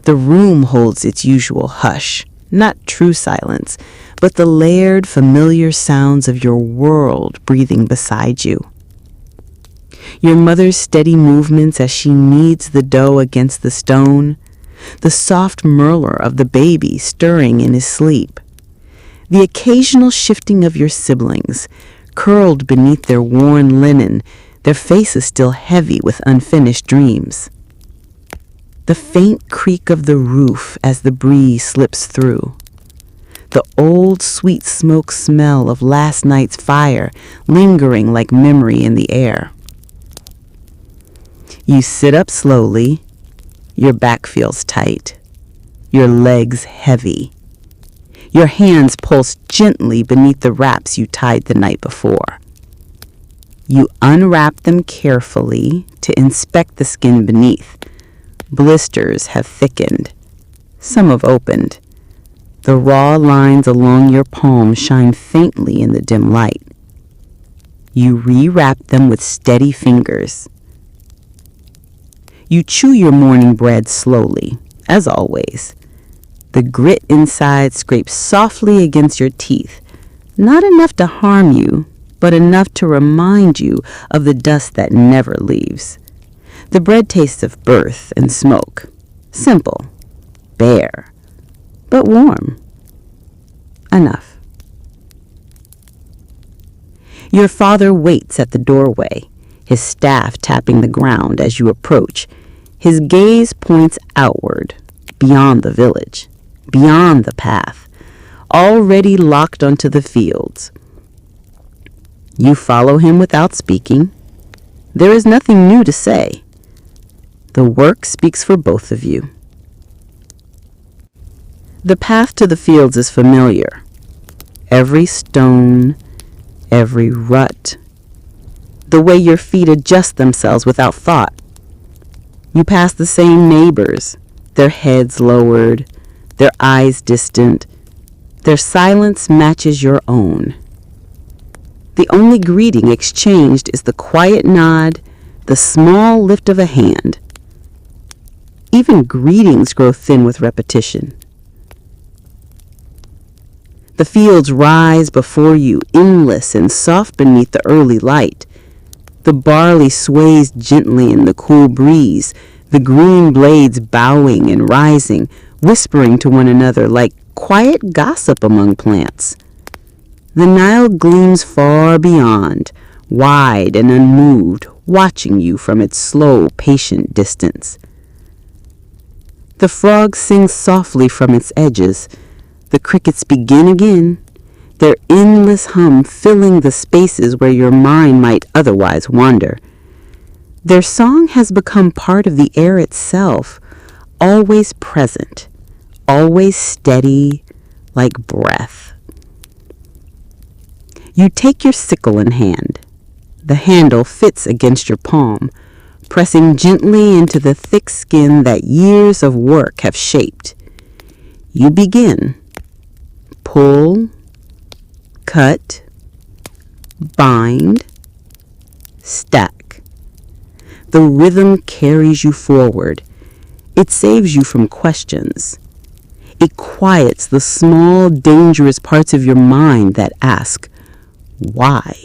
The room holds its usual hush, not true silence, but the layered, familiar sounds of your world breathing beside you. Your mother's steady movements as she kneads the dough against the stone, the soft murmur of the baby stirring in his sleep, the occasional shifting of your siblings, curled beneath their worn linen, their faces still heavy with unfinished dreams. The faint creak of the roof as the breeze slips through. The old sweet smoke smell of last night's fire lingering like memory in the air. You sit up slowly. Your back feels tight. Your legs heavy. Your hands pulse gently beneath the wraps you tied the night before. You unwrap them carefully to inspect the skin beneath. Blisters have thickened. Some have opened. The raw lines along your palm shine faintly in the dim light. You rewrap them with steady fingers. You chew your morning bread slowly, as always. The grit inside scrapes softly against your teeth, not enough to harm you, but enough to remind you of the dust that never leaves. The bread tastes of birth and smoke. Simple, bare, but warm. Enough. Your father waits at the doorway, his staff tapping the ground as you approach. His gaze points outward, beyond the village, beyond the path, already locked onto the fields. You follow him without speaking. There is nothing new to say. The work speaks for both of you. The path to the fields is familiar. Every stone, every rut, the way your feet adjust themselves without thought. You pass the same neighbors, their heads lowered, their eyes distant. Their silence matches your own. The only greeting exchanged is the quiet nod, the small lift of a hand. Even greetings grow thin with repetition. The fields rise before you, endless and soft beneath the early light. The barley sways gently in the cool breeze, the green blades bowing and rising, whispering to one another like quiet gossip among plants. The Nile gleams far beyond, wide and unmoved, watching you from its slow, patient distance. The frog sings softly from its edges. The crickets begin again, their endless hum filling the spaces where your mind might otherwise wander. Their song has become part of the air itself, always present, always steady, like breath. You take your sickle in hand. The handle fits against your palm, pressing gently into the thick skin that years of work have shaped. You begin. Pull, cut, bind, stack. The rhythm carries you forward. It saves you from questions. It quiets the small, dangerous parts of your mind that ask, why?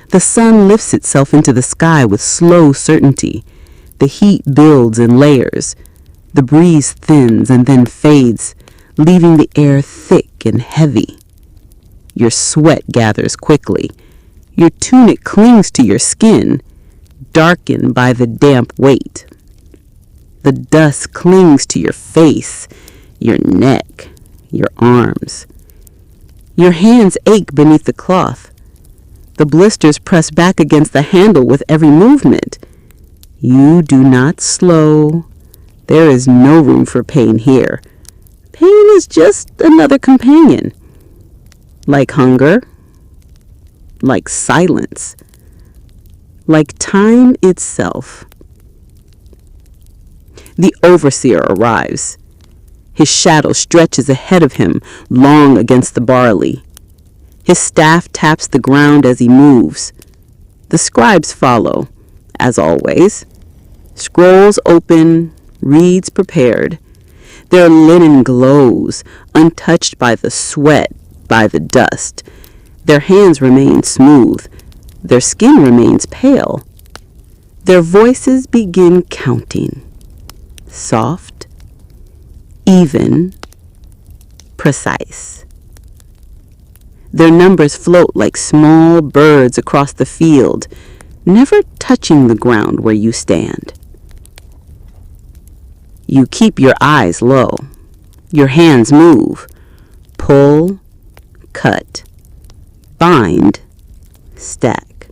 The sun lifts itself into the sky with slow certainty. The heat builds in layers. The breeze thins and then fades, leaving the air thick and heavy. Your sweat gathers quickly. Your tunic clings to your skin, darkened by the damp weight. The dust clings to your face, your neck, your arms. Your hands ache beneath the cloth. The blisters press back against the handle with every movement. You do not slow. There is no room for pain here. Pain is just another companion. Like hunger, like silence, like time itself. The overseer arrives. His shadow stretches ahead of him, long against the barley. His staff taps the ground as he moves. The scribes follow, as always. Scrolls open, reeds prepared. Their linen glows, untouched by the sweat, by the dust. Their hands remain smooth. Their skin remains pale. Their voices begin counting. Soft, even, precise. Their numbers float like small birds across the field, never touching the ground where you stand. You keep your eyes low. Your hands move. Pull, cut, bind, stack.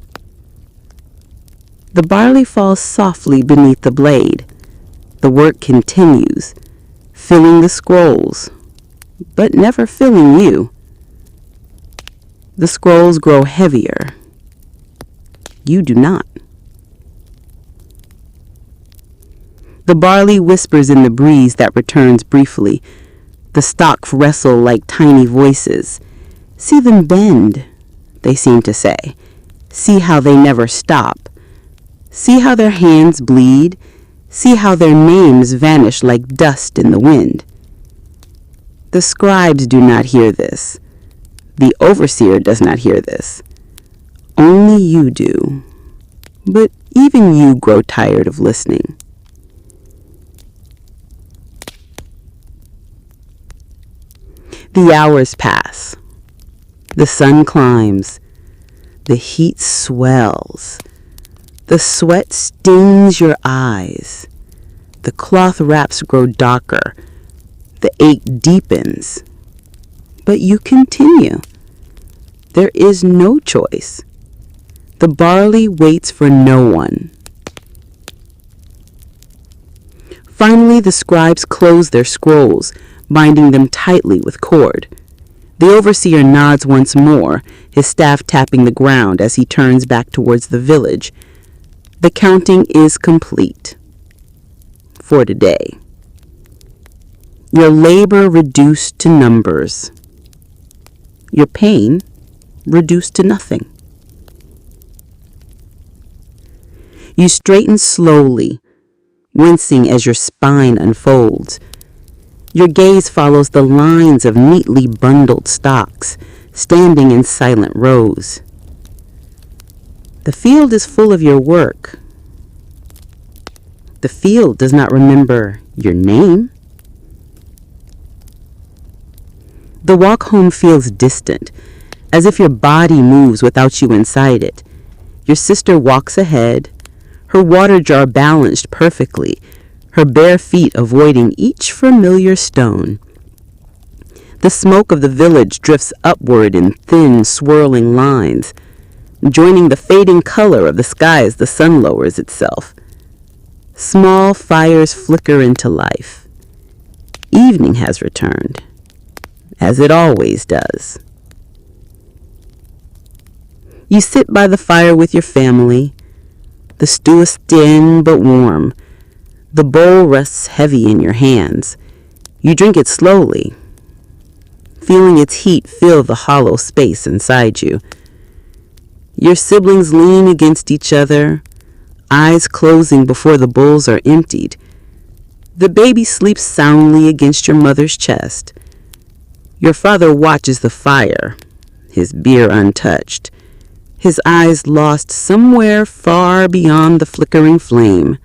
The barley falls softly beneath the blade. The work continues, filling the scrolls, but never filling you. The scrolls grow heavier. You do not. The barley whispers in the breeze that returns briefly. The stalks wrestle like tiny voices. See them bend, they seem to say. See how they never stop. See how their hands bleed. See how their names vanish like dust in the wind. The scribes do not hear this. The overseer does not hear this. Only you do. But even you grow tired of listening. The hours pass. The sun climbs. The heat swells. The sweat stings your eyes. The cloth wraps grow darker. The ache deepens. But you continue. There is no choice. The barley waits for no one. Finally, the scribes close their scrolls, binding them tightly with cord. The overseer nods once more, his staff tapping the ground as he turns back towards the village. The counting is complete. For today. Your labor reduced to numbers. Your pain reduced to nothing. You straighten slowly, wincing as your spine unfolds. Your gaze follows the lines of neatly bundled stalks, standing in silent rows. The field is full of your work. The field does not remember your name. The walk home feels distant, as if your body moves without you inside it. Your sister walks ahead, her water jar balanced perfectly, her bare feet avoiding each familiar stone. The smoke of the village drifts upward in thin, swirling lines, joining the fading color of the sky as the sun lowers itself. Small fires flicker into life. Evening has returned, as it always does. You sit by the fire with your family. The stew is thin but warm. The bowl rests heavy in your hands. You drink it slowly, feeling its heat fill the hollow space inside you. Your siblings lean against each other, eyes closing before the bowls are emptied. The baby sleeps soundly against your mother's chest. Your father watches the fire, his beer untouched, his eyes lost somewhere far beyond the flickering flame.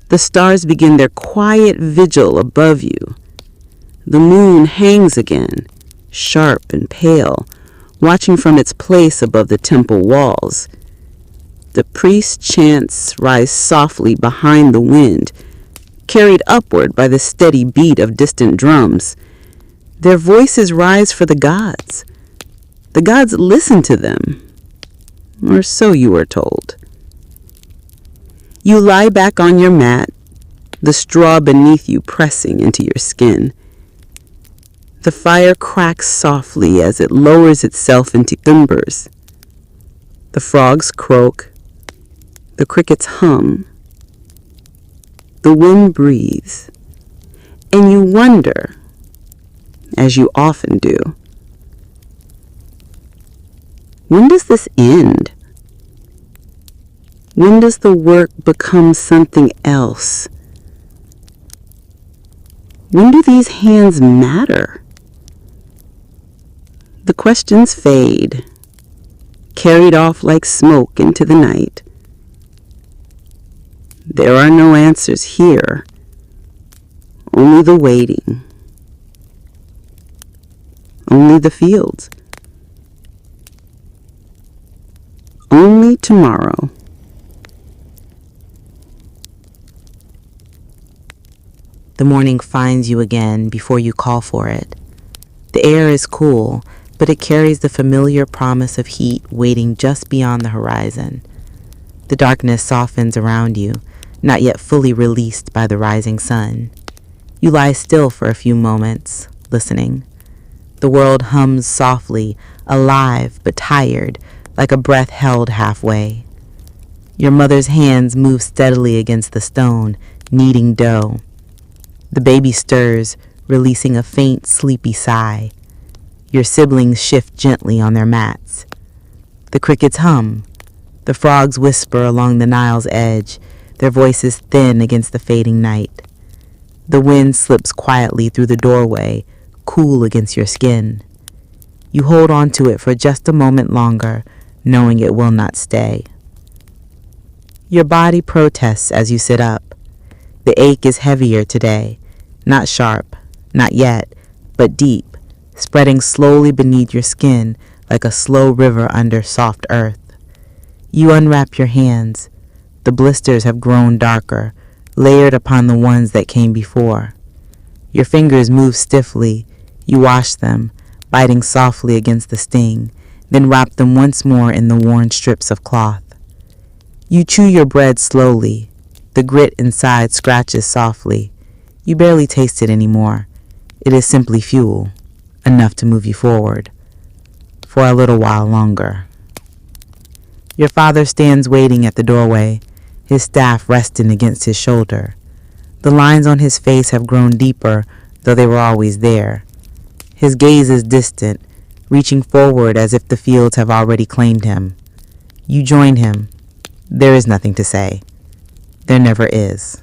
The stars begin their quiet vigil above you. The moon hangs again, sharp and pale, watching from its place above the temple walls. The priest's chants rise softly behind the wind, carried upward by the steady beat of distant drums. Their voices rise for the gods. The gods listen to them, or so you are told. You lie back on your mat, the straw beneath you pressing into your skin. The fire cracks softly as it lowers itself into embers. The frogs croak, the crickets hum, the wind breathes, and you wonder, as you often do, when does this end? When does the work become something else? When do these hands matter? The questions fade, carried off like smoke into the night. There are no answers here, only the waiting, only the fields, only tomorrow. The morning finds you again before you call for it. The air is cool, but it carries the familiar promise of heat waiting just beyond the horizon. The darkness softens around you, not yet fully released by the rising sun. You lie still for a few moments, listening. The world hums softly, alive but tired, like a breath held halfway. Your mother's hands move steadily against the stone, kneading dough. The baby stirs, releasing a faint, sleepy sigh. Your siblings shift gently on their mats. The crickets hum. The frogs whisper along the Nile's edge, their voices thin against the fading night. The wind slips quietly through the doorway, cool against your skin. You hold on to it for just a moment longer, knowing it will not stay. Your body protests as you sit up. The ache is heavier today, not sharp, not yet, but deep, spreading slowly beneath your skin like a slow river under soft earth. You unwrap your hands. The blisters have grown darker, layered upon the ones that came before. Your fingers move stiffly. You wash them, biting softly against the sting, then wrap them once more in the worn strips of cloth. You chew your bread slowly. The grit inside scratches softly. You barely taste it anymore. It is simply fuel, enough to move you forward. For a little while longer. Your father stands waiting at the doorway, his staff resting against his shoulder. The lines on his face have grown deeper, though they were always there. His gaze is distant, reaching forward as if the fields have already claimed him. You join him. There is nothing to say. There never is.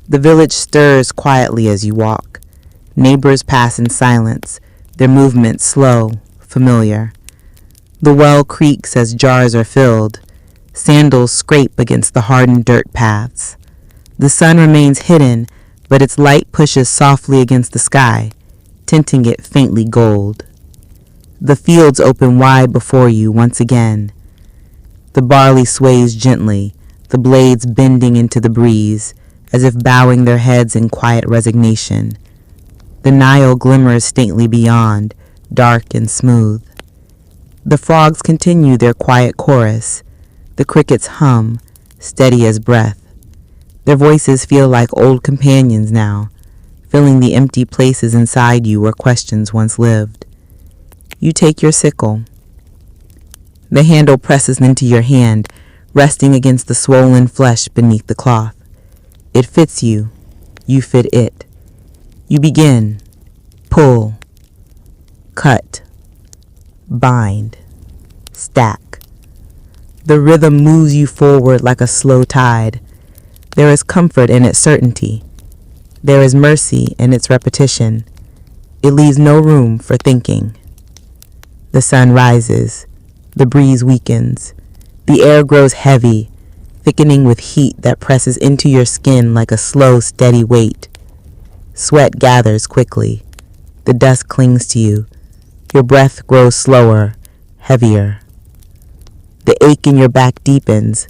The village stirs quietly as you walk. Neighbors pass in silence, their movements slow, familiar. The well creaks as jars are filled. Sandals scrape against the hardened dirt paths. The sun remains hidden, but its light pushes softly against the sky, tinting it faintly gold. The fields open wide before you once again. The barley sways gently, the blades bending into the breeze, as if bowing their heads in quiet resignation. The Nile glimmers faintly beyond, dark and smooth. The frogs continue their quiet chorus. The crickets hum, steady as breath. Their voices feel like old companions now, filling the empty places inside you where questions once lived. You take your sickle. The handle presses into your hand, resting against the swollen flesh beneath the cloth. It fits you. You fit it. You begin. Pull. Cut. Bind. Stack. The rhythm moves you forward like a slow tide. There is comfort in its certainty. There is mercy in its repetition. It leaves no room for thinking. The sun rises. The breeze weakens. The air grows heavy, thickening with heat that presses into your skin like a slow, steady weight. Sweat gathers quickly. The dust clings to you. Your breath grows slower, heavier. The ache in your back deepens.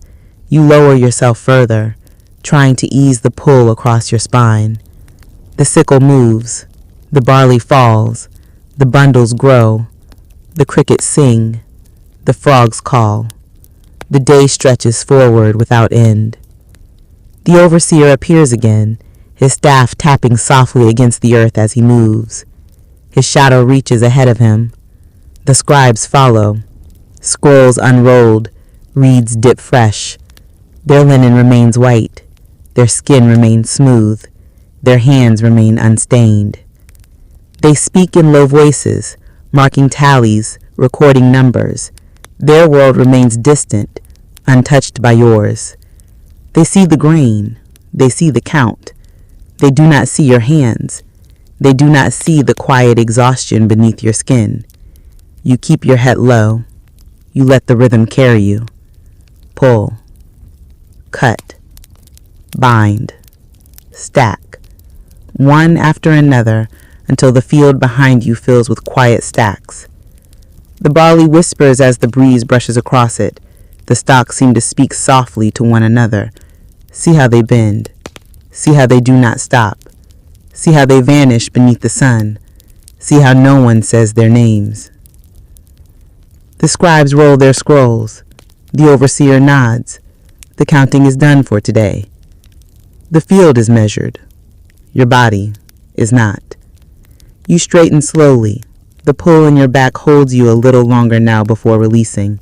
You lower yourself further, trying to ease the pull across your spine. The sickle moves. The barley falls. The bundles grow. The crickets sing. The frogs call. The day stretches forward without end. The overseer appears again, his staff tapping softly against the earth as he moves. His shadow reaches ahead of him. The scribes follow. Scrolls unrolled, reeds dip fresh. Their linen remains white. Their skin remains smooth. Their hands remain unstained. They speak in low voices, marking tallies, recording numbers. Their world remains distant, untouched by yours. They see the grain. They see the count. They do not see your hands. They do not see the quiet exhaustion beneath your skin. You keep your head low. You let the rhythm carry you. Pull. Cut. Bind. Stack. One after another until the field behind you fills with quiet stacks. The barley whispers as the breeze brushes across it. The stalks seem to speak softly to one another. See how they bend. See how they do not stop. See how they vanish beneath the sun. See how no one says their names. The scribes roll their scrolls. The overseer nods. The counting is done for today. The field is measured. Your body is not. You straighten slowly. The pull in your back holds you a little longer now before releasing.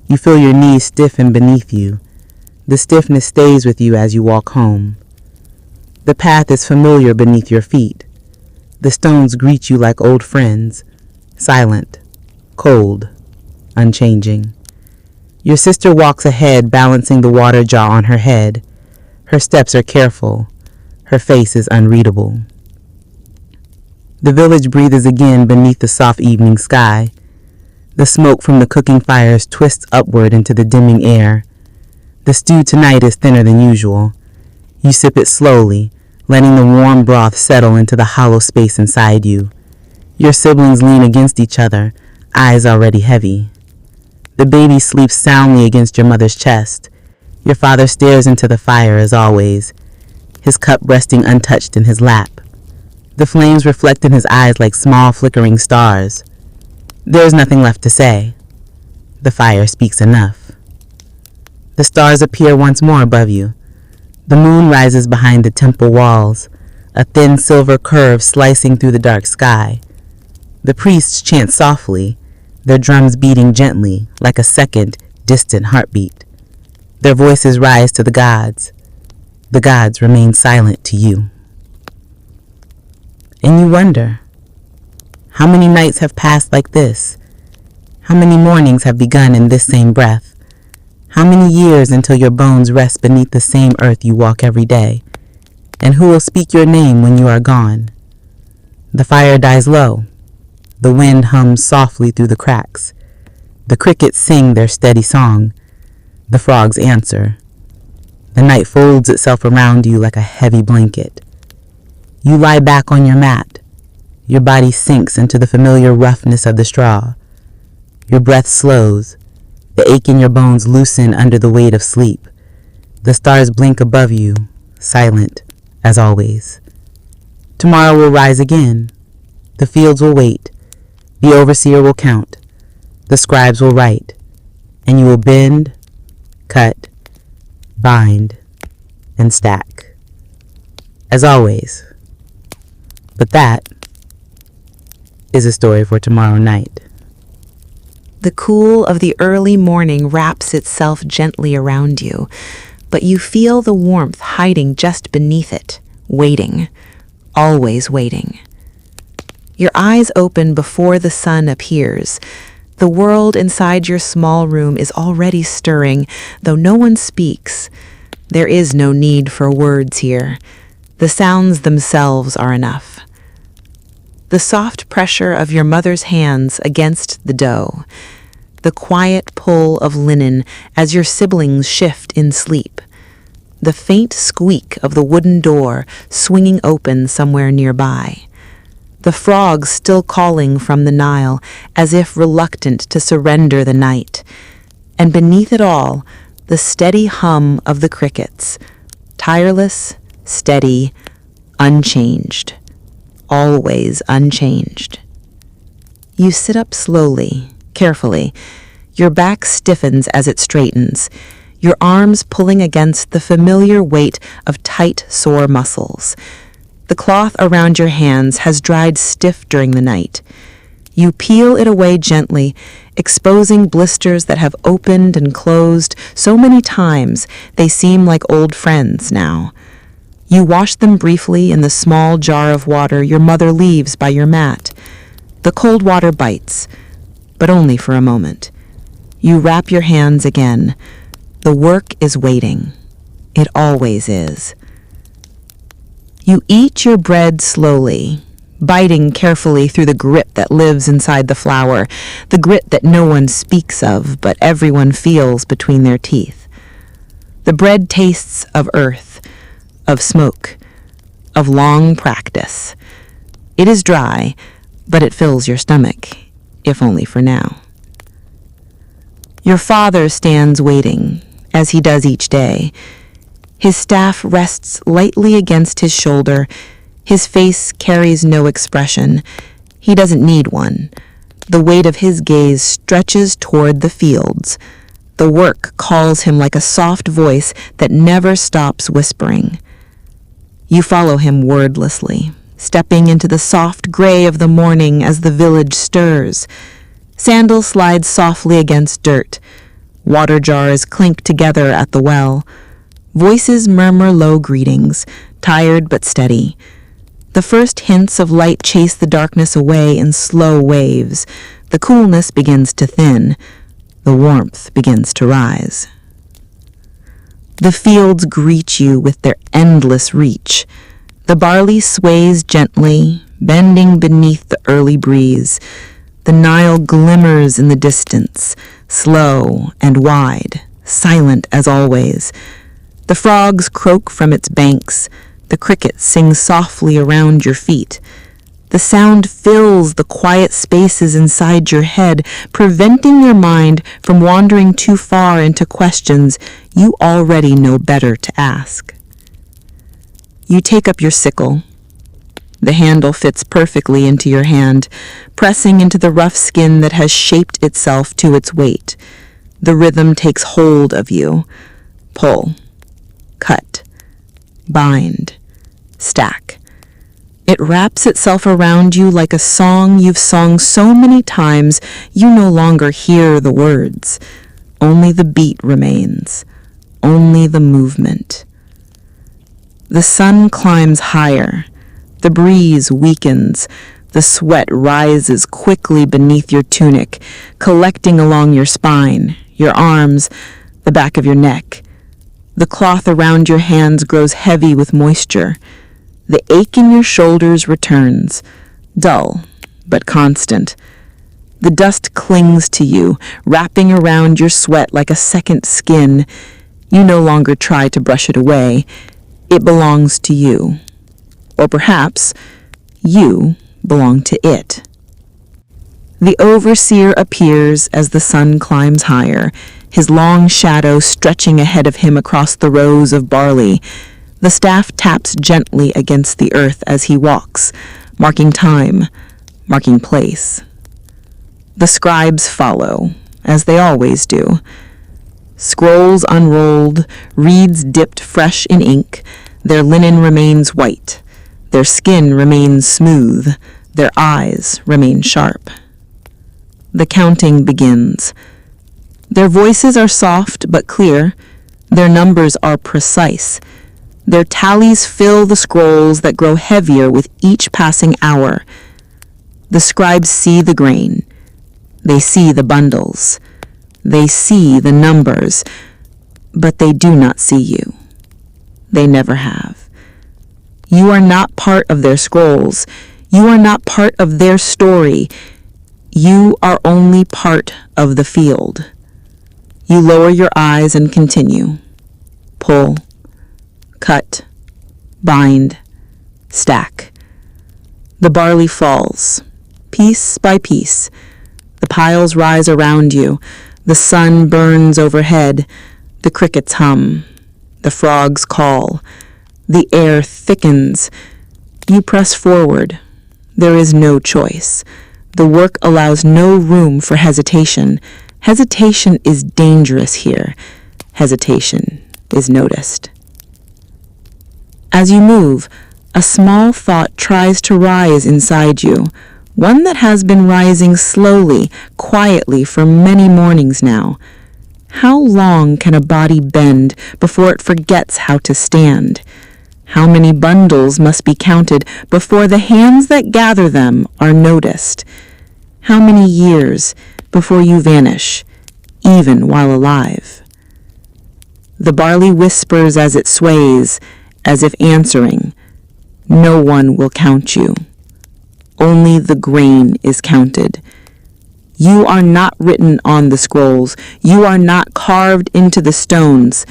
You feel your knees stiffen beneath you. The stiffness stays with you as you walk home. The path is familiar beneath your feet. The stones greet you like old friends, silent, cold, unchanging. Your sister walks ahead, balancing the water jar on her head. Her steps are careful. Her face is unreadable. The village breathes again beneath the soft evening sky. The smoke from the cooking fires twists upward into the dimming air. The stew tonight is thinner than usual. You sip it slowly, letting the warm broth settle into the hollow space inside you. Your siblings lean against each other, eyes already heavy. The baby sleeps soundly against your mother's chest. Your father stares into the fire as always, his cup resting untouched in his lap. The flames reflect in his eyes like small flickering stars. There is nothing left to say. The fire speaks enough. The stars appear once more above you. The moon rises behind the temple walls, a thin silver curve slicing through the dark sky. The priests chant softly, their drums beating gently like a second, distant heartbeat. Their voices rise to the gods. The gods remain silent to you. And you wonder, how many nights have passed like this? How many mornings have begun in this same breath? How many years until your bones rest beneath the same earth you walk every day? And who will speak your name when you are gone? The fire dies low. The wind hums softly through the cracks. The crickets sing their steady song. The frogs answer. The night folds itself around you like a heavy blanket. You lie back on your mat. Your body sinks into the familiar roughness of the straw. Your breath slows. The ache in your bones loosen under the weight of sleep. The stars blink above you, silent as always. Tomorrow will rise again. The fields will wait. The overseer will count. The scribes will write. And you will bend, cut, bind, and stack. As always. But that is a story for tomorrow night. The cool of the early morning wraps itself gently around you, but you feel the warmth hiding just beneath it, waiting, always waiting. Your eyes open before the sun appears. The world inside your small room is already stirring, though no one speaks. There is no need for words here. The sounds themselves are enough. The soft pressure of your mother's hands against the dough. The quiet pull of linen as your siblings shift in sleep. The faint squeak of the wooden door swinging open somewhere nearby. The frogs still calling from the Nile as if reluctant to surrender the night. And beneath it all, the steady hum of the crickets. Tireless, steady, unchanged. Always unchanged. You sit up slowly, carefully. Your back stiffens as it straightens, your arms pulling against the familiar weight of tight, sore muscles. The cloth around your hands has dried stiff during the night. You peel it away gently, exposing blisters that have opened and closed so many times they seem like old friends now. You wash them briefly in the small jar of water your mother leaves by your mat. The cold water bites, but only for a moment. You wrap your hands again. The work is waiting. It always is. You eat your bread slowly, biting carefully through the grit that lives inside the flour, the grit that no one speaks of, but everyone feels between their teeth. The bread tastes of earth, of smoke, of long practice. It is dry, but it fills your stomach, if only for now. Your father stands waiting, as he does each day. His staff rests lightly against his shoulder. His face carries no expression. He doesn't need one. The weight of his gaze stretches toward the fields. The work calls him like a soft voice that never stops whispering. You follow him wordlessly, stepping into the soft gray of the morning as the village stirs. Sandals slide softly against dirt. Water jars clink together at the well. Voices murmur low greetings, tired but steady. The first hints of light chase the darkness away in slow waves. The coolness begins to thin. The warmth begins to rise. The fields greet you with their endless reach. The barley sways gently, bending beneath the early breeze. The Nile glimmers in the distance, slow and wide, silent as always. The frogs croak from its banks. The crickets sing softly around your feet. The sound fills the quiet spaces inside your head, preventing your mind from wandering too far into questions you already know better to ask. You take up your sickle. The handle fits perfectly into your hand, pressing into the rough skin that has shaped itself to its weight. The rhythm takes hold of you. Pull, cut, bind, stack. It wraps itself around you like a song you've sung so many times you no longer hear the words. Only the beat remains, only the movement. The sun climbs higher. The breeze weakens. The sweat rises quickly beneath your tunic, collecting along your spine, your arms, the back of your neck. The cloth around your hands grows heavy with moisture. The ache in your shoulders returns, dull but constant. The dust clings to you, wrapping around your sweat like a second skin. You no longer try to brush it away. It belongs to you. Or perhaps you belong to it. The overseer appears as the sun climbs higher, his long shadow stretching ahead of him across the rows of barley. The staff taps gently against the earth as he walks, marking time, marking place. The scribes follow, as they always do. Scrolls unrolled, reeds dipped fresh in ink, their linen remains white, their skin remains smooth, their eyes remain sharp. The counting begins. Their voices are soft but clear, their numbers are precise. Their tallies fill the scrolls that grow heavier with each passing hour. The scribes see the grain. They see the bundles. They see the numbers, but they do not see you. They never have. You are not part of their scrolls. You are not part of their story. You are only part of the field. You lower your eyes and continue. Pull, cut, bind, stack. The barley falls, piece by piece. The piles rise around you. The sun burns overhead. The crickets hum. The frogs call. The air thickens. You press forward. There is no choice. The work allows no room for hesitation. Hesitation is dangerous here. Hesitation is noticed. As you move, a small thought tries to rise inside you, one that has been rising slowly, quietly for many mornings now. How long can a body bend before it forgets how to stand? How many bundles must be counted before the hands that gather them are noticed? How many years before you vanish, even while alive? The barley whispers as it sways, as if answering, "No one will count you. Only the grain is counted. You are not written on the scrolls. You are not carved into the stones.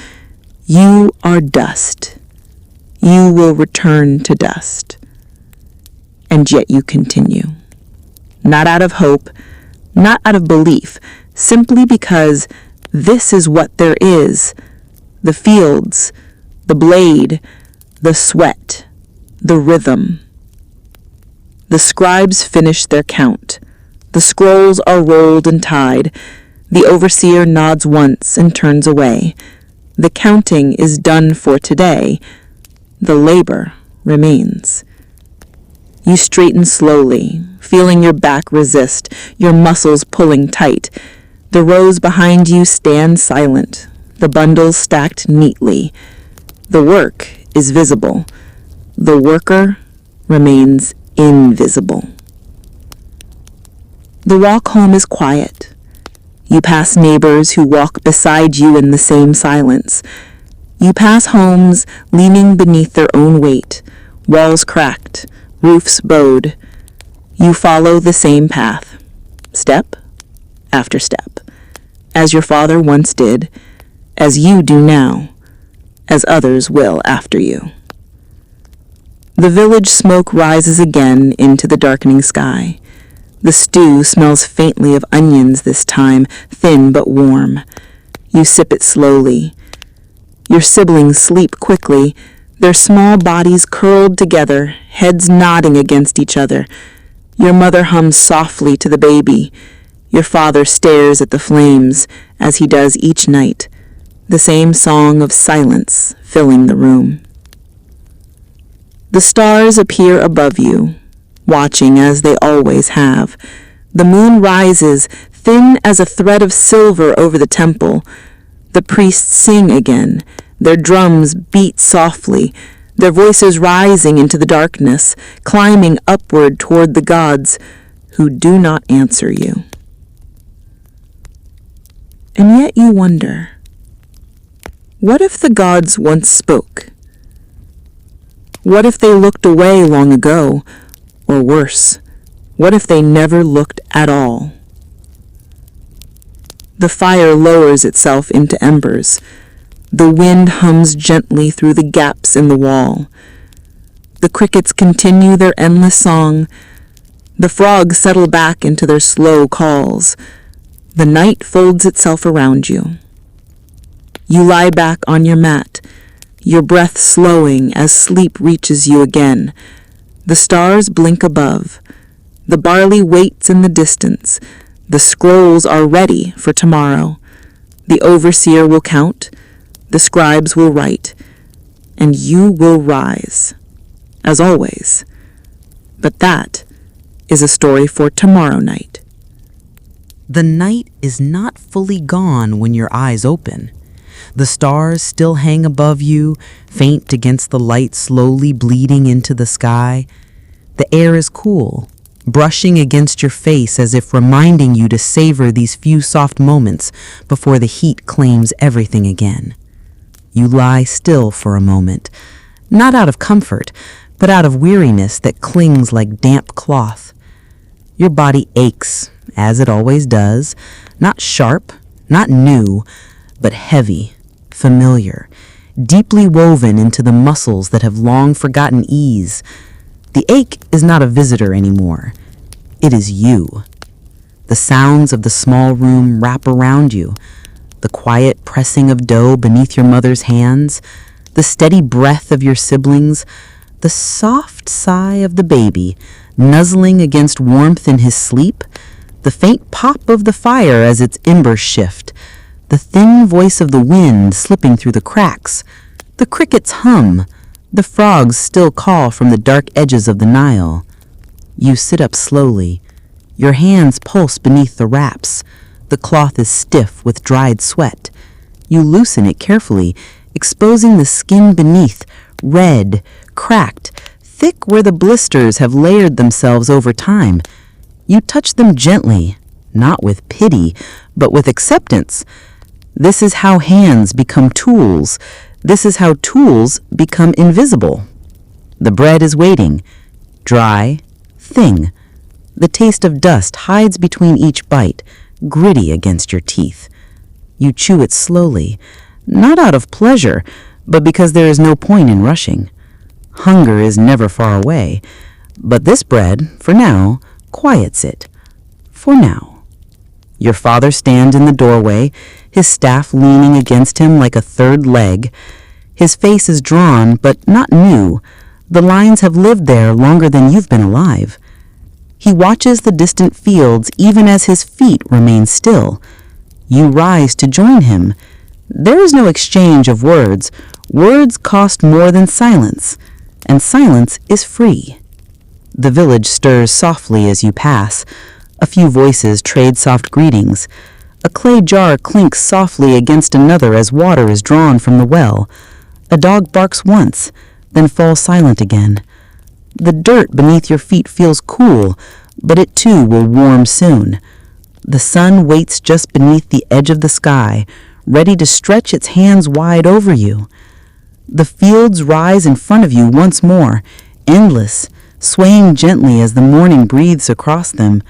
You are dust. You will return to dust." And yet you continue. Not out of hope, not out of belief, simply because this is what there is. The fields, the blade, the sweat, the rhythm. The scribes finish their count. The scrolls are rolled and tied. The overseer nods once and turns away. The counting is done for today. The labor remains. You straighten slowly, feeling your back resist, your muscles pulling tight. The rows behind you stand silent, the bundles stacked neatly. The work is visible. The worker remains invisible. The walk home is quiet. You pass neighbors who walk beside you in the same silence. You pass homes leaning beneath their own weight, walls cracked, roofs bowed. You follow the same path, step after step, as your father once did, as you do now, as others will after you. The village smoke rises again into the darkening sky. The stew smells faintly of onions this time, thin but warm. You sip it slowly. Your siblings sleep quickly, their small bodies curled together, heads nodding against each other. Your mother hums softly to the baby. Your father stares at the flames, as he does each night, the same song of silence filling the room. The stars appear above you, watching as they always have. The moon rises, thin as a thread of silver over the temple. The priests sing again. Their drums beat softly, their voices rising into the darkness, climbing upward toward the gods who do not answer you. And yet you wonder, what if the gods once spoke? What if they looked away long ago? Or worse, what if they never looked at all? The fire lowers itself into embers. The wind hums gently through the gaps in the wall. The crickets continue their endless song. The frogs settle back into their slow calls. The night folds itself around you. You lie back on your mat, your breath slowing as sleep reaches you again. The stars blink above. The barley waits in the distance. The scrolls are ready for tomorrow. The overseer will count. The scribes will write. And you will rise, as always. But that is a story for tomorrow night. The night is not fully gone when your eyes open. The stars still hang above you, faint against the light slowly bleeding into the sky. The air is cool, brushing against your face as if reminding you to savor these few soft moments before the heat claims everything again. You lie still for a moment, not out of comfort, but out of weariness that clings like damp cloth. Your body aches, as it always does, not sharp, not new, but heavy, familiar, deeply woven into the muscles that have long forgotten ease. The ache is not a visitor anymore. It is you. The sounds of the small room wrap around you, the quiet pressing of dough beneath your mother's hands, the steady breath of your siblings, the soft sigh of the baby nuzzling against warmth in his sleep, the faint pop of the fire as its embers shift, the thin voice of the wind slipping through the cracks, the crickets hum, the frogs still call from the dark edges of the Nile. You sit up slowly. Your hands pulse beneath the wraps. The cloth is stiff with dried sweat. You loosen it carefully, exposing the skin beneath, red, cracked, thick where the blisters have layered themselves over time. You touch them gently, not with pity, but with acceptance. This is how hands become tools. This is how tools become invisible. The bread is waiting, dry, thin. The taste of dust hides between each bite, gritty against your teeth. You chew it slowly, not out of pleasure, but because there is no point in rushing. Hunger is never far away, but this bread, for now, quiets it. For now. Your father stands in the doorway, his staff leaning against him like a third leg. His face is drawn, but not new. The lines have lived there longer than you've been alive. He watches the distant fields even as his feet remain still. You rise to join him. There is no exchange of words. Words cost more than silence, and silence is free. The village stirs softly as you pass. A few voices trade soft greetings. A clay jar clinks softly against another as water is drawn from the well. A dog barks once, then falls silent again. The dirt beneath your feet feels cool, but it too will warm soon. The sun waits just beneath the edge of the sky, ready to stretch its hands wide over you. The fields rise in front of you once more, endless, swaying gently as the morning breathes across them.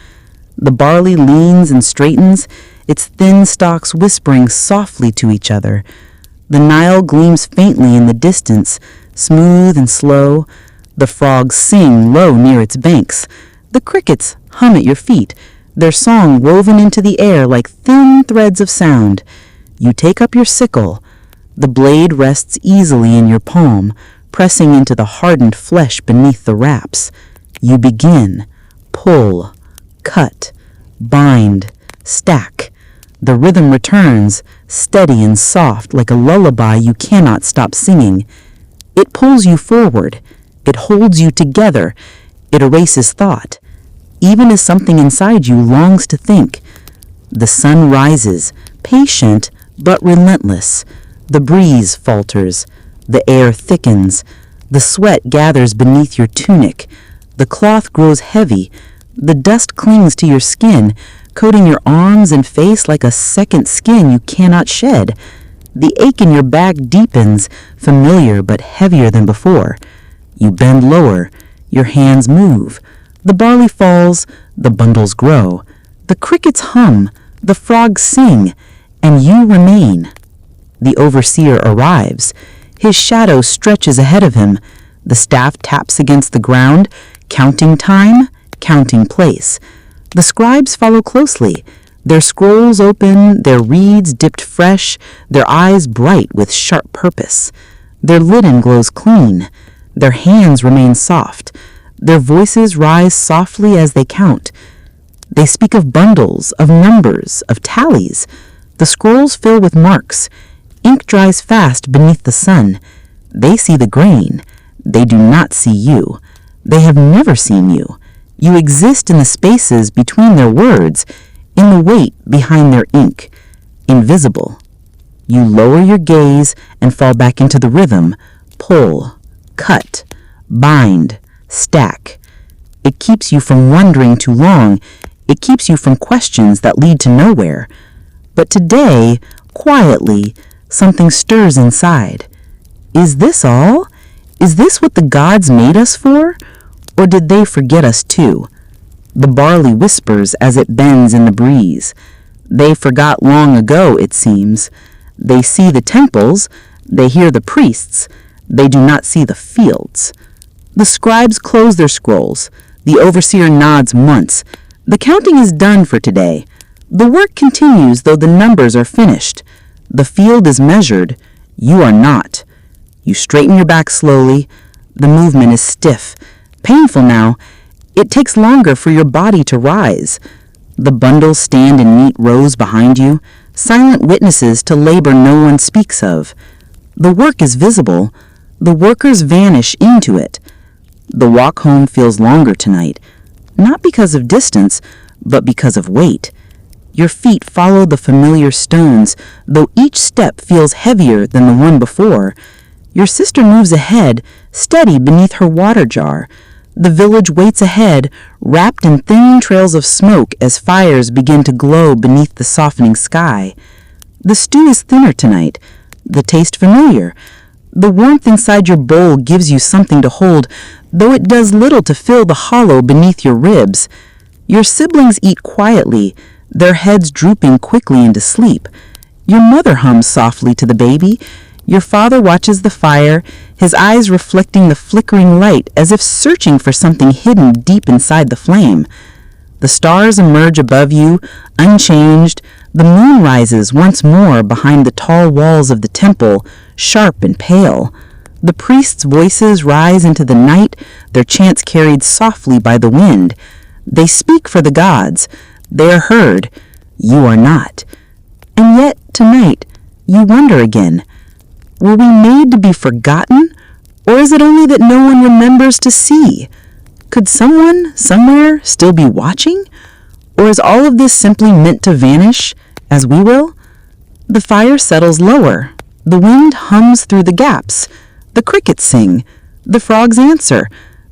The barley leans and straightens, its thin stalks whispering softly to each other. The Nile gleams faintly in the distance, smooth and slow. The frogs sing low near its banks. The crickets hum at your feet, their song woven into the air like thin threads of sound. You take up your sickle. The blade rests easily in your palm, pressing into the hardened flesh beneath the wraps. You begin. Pull, cut, bind, stack. The rhythm returns, steady and soft, like a lullaby you cannot stop singing. It pulls you forward. It holds you together. It erases thought, even as something inside you longs to think. The sun rises, patient but relentless. The breeze falters. The air thickens. The sweat gathers beneath your tunic. The cloth grows heavy. The dust clings to your skin, coating your arms and face like a second skin you cannot shed. The ache in your back deepens, familiar but heavier than before. You bend lower. Your hands move. The barley falls. The bundles grow. The crickets hum. The frogs sing. And you remain. The overseer arrives. His shadow stretches ahead of him. The staff taps against the ground, counting time, counting place. The scribes follow closely, their scrolls open, their reeds dipped fresh, their eyes bright with sharp purpose. Their linen glows clean. Their hands remain soft. Their voices rise softly as they count. They speak of bundles, of numbers, of tallies. The scrolls fill with marks. Ink dries fast beneath the sun. They see the grain. They do not see you. They have never seen you. You exist in the spaces between their words, in the weight behind their ink, invisible. You lower your gaze and fall back into the rhythm. Pull, cut, bind, stack. It keeps you from wondering too long. It keeps you from questions that lead to nowhere. But today, quietly, something stirs inside. Is this all? Is this what the gods made us for? Or did they forget us too? The barley whispers as it bends in the breeze. They forgot long ago, it seems. They see the temples. They hear the priests. They do not see the fields. The scribes close their scrolls. The overseer nods once. The counting is done for today. The work continues, though the numbers are finished. The field is measured. You are not. You straighten your back slowly. The movement is stiff. Painful now. It takes longer for your body to rise. The bundles stand in neat rows behind you, silent witnesses to labor no one speaks of. The work is visible. The workers vanish into it. The walk home feels longer tonight, not because of distance, but because of weight. Your feet follow the familiar stones, though each step feels heavier than the one before. Your sister moves ahead, steady beneath her water jar. The village waits ahead, wrapped in thin trails of smoke as fires begin to glow beneath the softening sky. The stew is thinner tonight, the taste familiar. The warmth inside your bowl gives you something to hold, though it does little to fill the hollow beneath your ribs. Your siblings eat quietly, their heads drooping quickly into sleep. Your mother hums softly to the baby. Your father watches the fire, his eyes reflecting the flickering light as if searching for something hidden deep inside the flame. The stars emerge above you, unchanged. The moon rises once more behind the tall walls of the temple, sharp and pale. The priests' voices rise into the night, their chants carried softly by the wind. They speak for the gods. They are heard. You are not. And yet, tonight, you wonder again. Were we made to be forgotten? Or is it only that no one remembers to see? Could someone, somewhere, still be watching? Or is all of this simply meant to vanish, as we will? The fire settles lower. The wind hums through the gaps. The crickets sing. The frogs answer.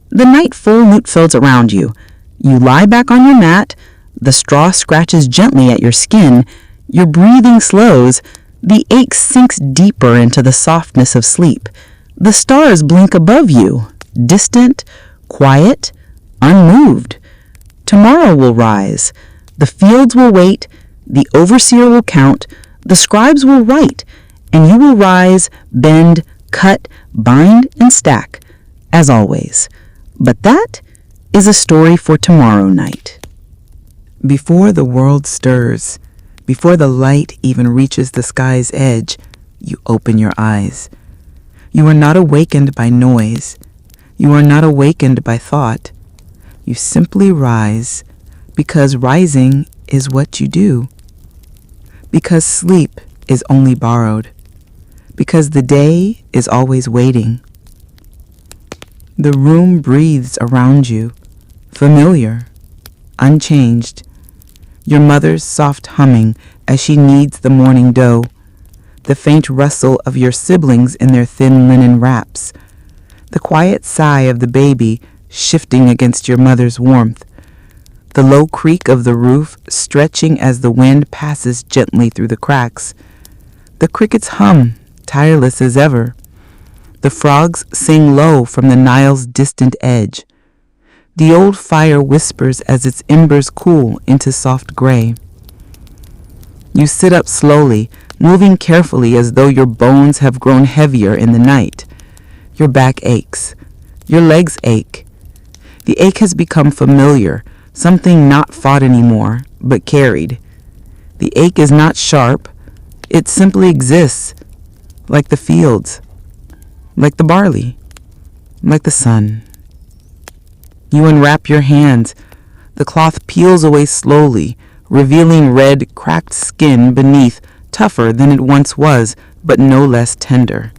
The night full lute fills around you. You lie back on your mat. The straw scratches gently at your skin. Your breathing slows. The ache sinks deeper into the softness of sleep. The stars blink above you, distant, quiet, unmoved. Tomorrow will rise. The fields will wait. The overseer will count. The scribes will write. And you will rise, bend, cut, bind, and stack. as always. But that is a story for tomorrow night. Before the world stirs, before the light even reaches the sky's edge, you open your eyes. You are not awakened by noise. You are not awakened by thought. You simply rise because rising is what you do. Because sleep is only borrowed. Because the day is always waiting. The room breathes around you, familiar, unchanged. Your mother's soft humming as she kneads the morning dough. The faint rustle of your siblings in their thin linen wraps. The quiet sigh of the baby shifting against your mother's warmth. The low creak of the roof stretching as the wind passes gently through the cracks. The crickets hum, tireless as ever. The frogs sing low from the Nile's distant edge. The old fire whispers as its embers cool into soft gray. You sit up slowly, moving carefully as though your bones have grown heavier in the night. Your back aches. Your legs ache. The ache has become familiar, something not fought anymore, but carried. The ache is not sharp. It simply exists, like the fields, like the barley, like the sun. You unwrap your hands. The cloth peels away slowly, revealing red, cracked skin beneath, tougher than it once was, but no less tender.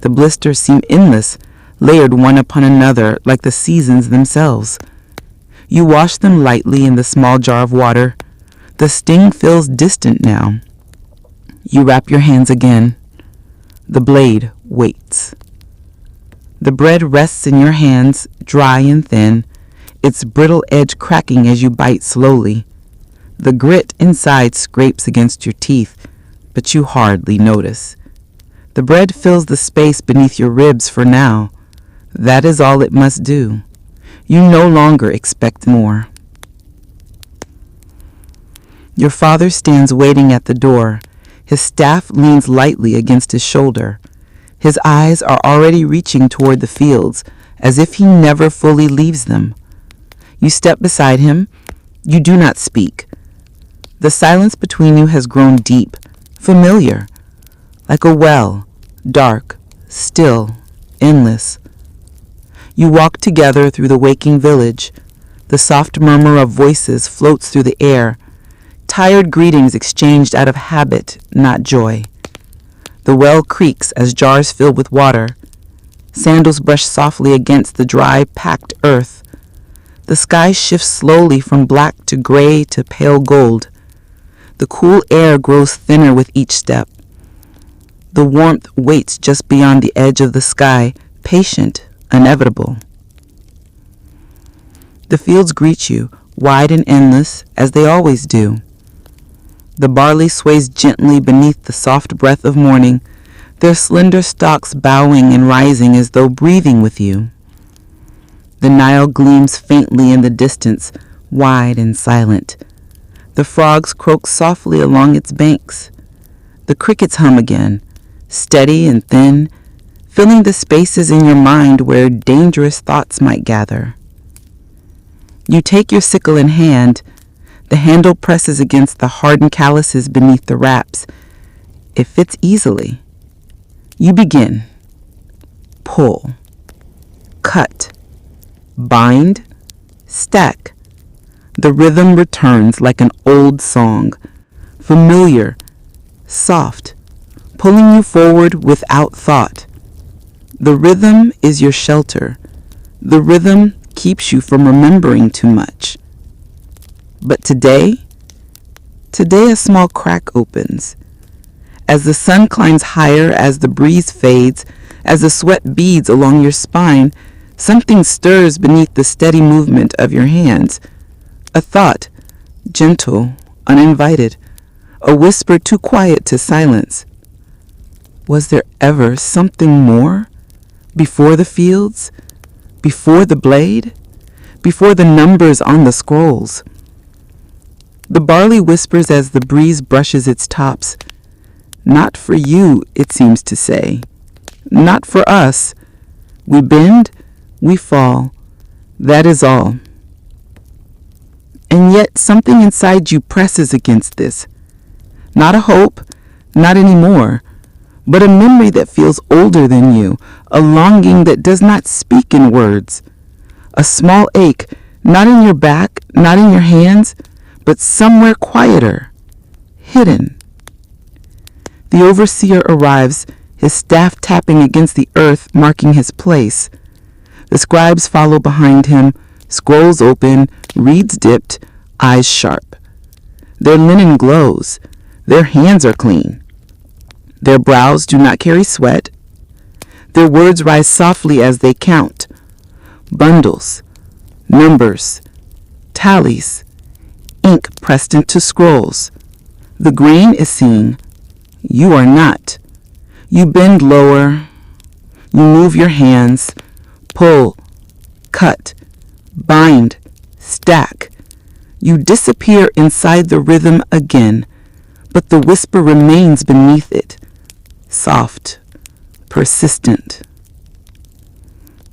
The blisters seem endless, layered one upon another like the seasons themselves. You wash them lightly in the small jar of water. The sting feels distant now. You wrap your hands again. The blade waits. The bread rests in your hands, dry and thin, its brittle edge cracking as you bite slowly. The grit inside scrapes against your teeth, but you hardly notice. The bread fills the space beneath your ribs for now. That is all it must do. You no longer expect more. Your father stands waiting at the door. His staff leans lightly against his shoulder. His eyes are already reaching toward the fields, as if he never fully leaves them. You step beside him. You do not speak. The silence between you has grown deep, familiar, like a well, dark, still, endless. You walk together through the waking village. The soft murmur of voices floats through the air, tired greetings exchanged out of habit, not joy. The well creaks as jars fill with water. Sandals brush softly against the dry, packed earth. The sky shifts slowly from black to gray to pale gold. The cool air grows thinner with each step. The warmth waits just beyond the edge of the sky, patient, inevitable. The fields greet you, wide and endless, as they always do. The barley sways gently beneath the soft breath of morning, their slender stalks bowing and rising as though breathing with you. The Nile gleams faintly in the distance, wide and silent. The frogs croak softly along its banks. The crickets hum again, steady and thin, filling the spaces in your mind where dangerous thoughts might gather. You take your sickle in hand. The handle presses against the hardened calluses beneath the wraps. It fits easily. You begin. Pull. Cut. Bind. Stack. The rhythm returns like an old song, familiar, soft, pulling you forward without thought. The rhythm is your shelter. The rhythm keeps you from remembering too much. But today a small crack opens. As the sun climbs higher, as the breeze fades, as the sweat beads along your spine, something stirs beneath the steady movement of your hands. A thought, gentle, uninvited, a whisper too quiet to silence. Was there ever something more? Before the fields? Before the blade? Before the numbers on the scrolls? The barley whispers as the breeze brushes its tops. Not for you, it seems to say. Not for us. We bend, We fall. That is all. And yet something inside you presses against this. Not a hope, not anymore, but a memory that feels older than you, a longing that does not speak in words. A small ache, not in your back, not in your hands, but somewhere quieter, hidden. The overseer arrives, his staff tapping against the earth, marking his place. The scribes follow behind him, scrolls open, reeds dipped, eyes sharp. Their linen glows. Their hands are clean. Their brows do not carry sweat. Their words rise softly as they count. Bundles, numbers, tallies, ink pressed into scrolls. The grain is seen. You are not. You bend lower. You move your hands. Pull, cut, bind, stack. You disappear inside the rhythm again, but the whisper remains beneath it, soft, persistent.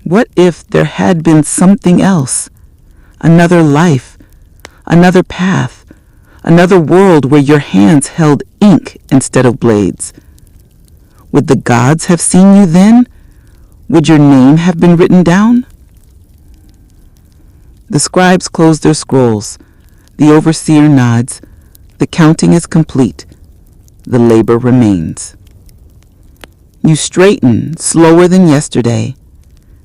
What if there had been something else, another life, another path, another world where your hands held ink instead of blades? Would the gods have seen you then? Would your name have been written down? The scribes close their scrolls. The overseer nods. The counting is complete. The labor remains. You straighten, slower than yesterday.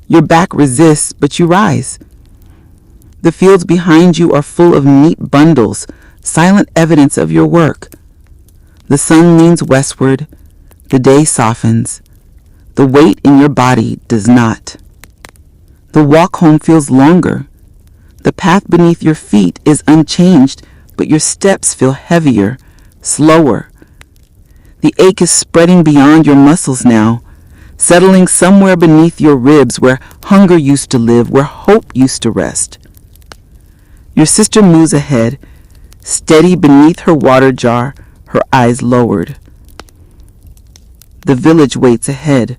Your back resists, but you rise. The fields behind you are full of neat bundles, silent evidence of your work. The sun leans westward. The day softens. The weight in your body does not. The walk home feels longer. The path beneath your feet is unchanged, but your steps feel heavier, slower. The ache is spreading beyond your muscles now, settling somewhere beneath your ribs where hunger used to live, where hope used to rest. Your sister moves ahead, steady beneath her water jar, her eyes lowered. The village waits ahead,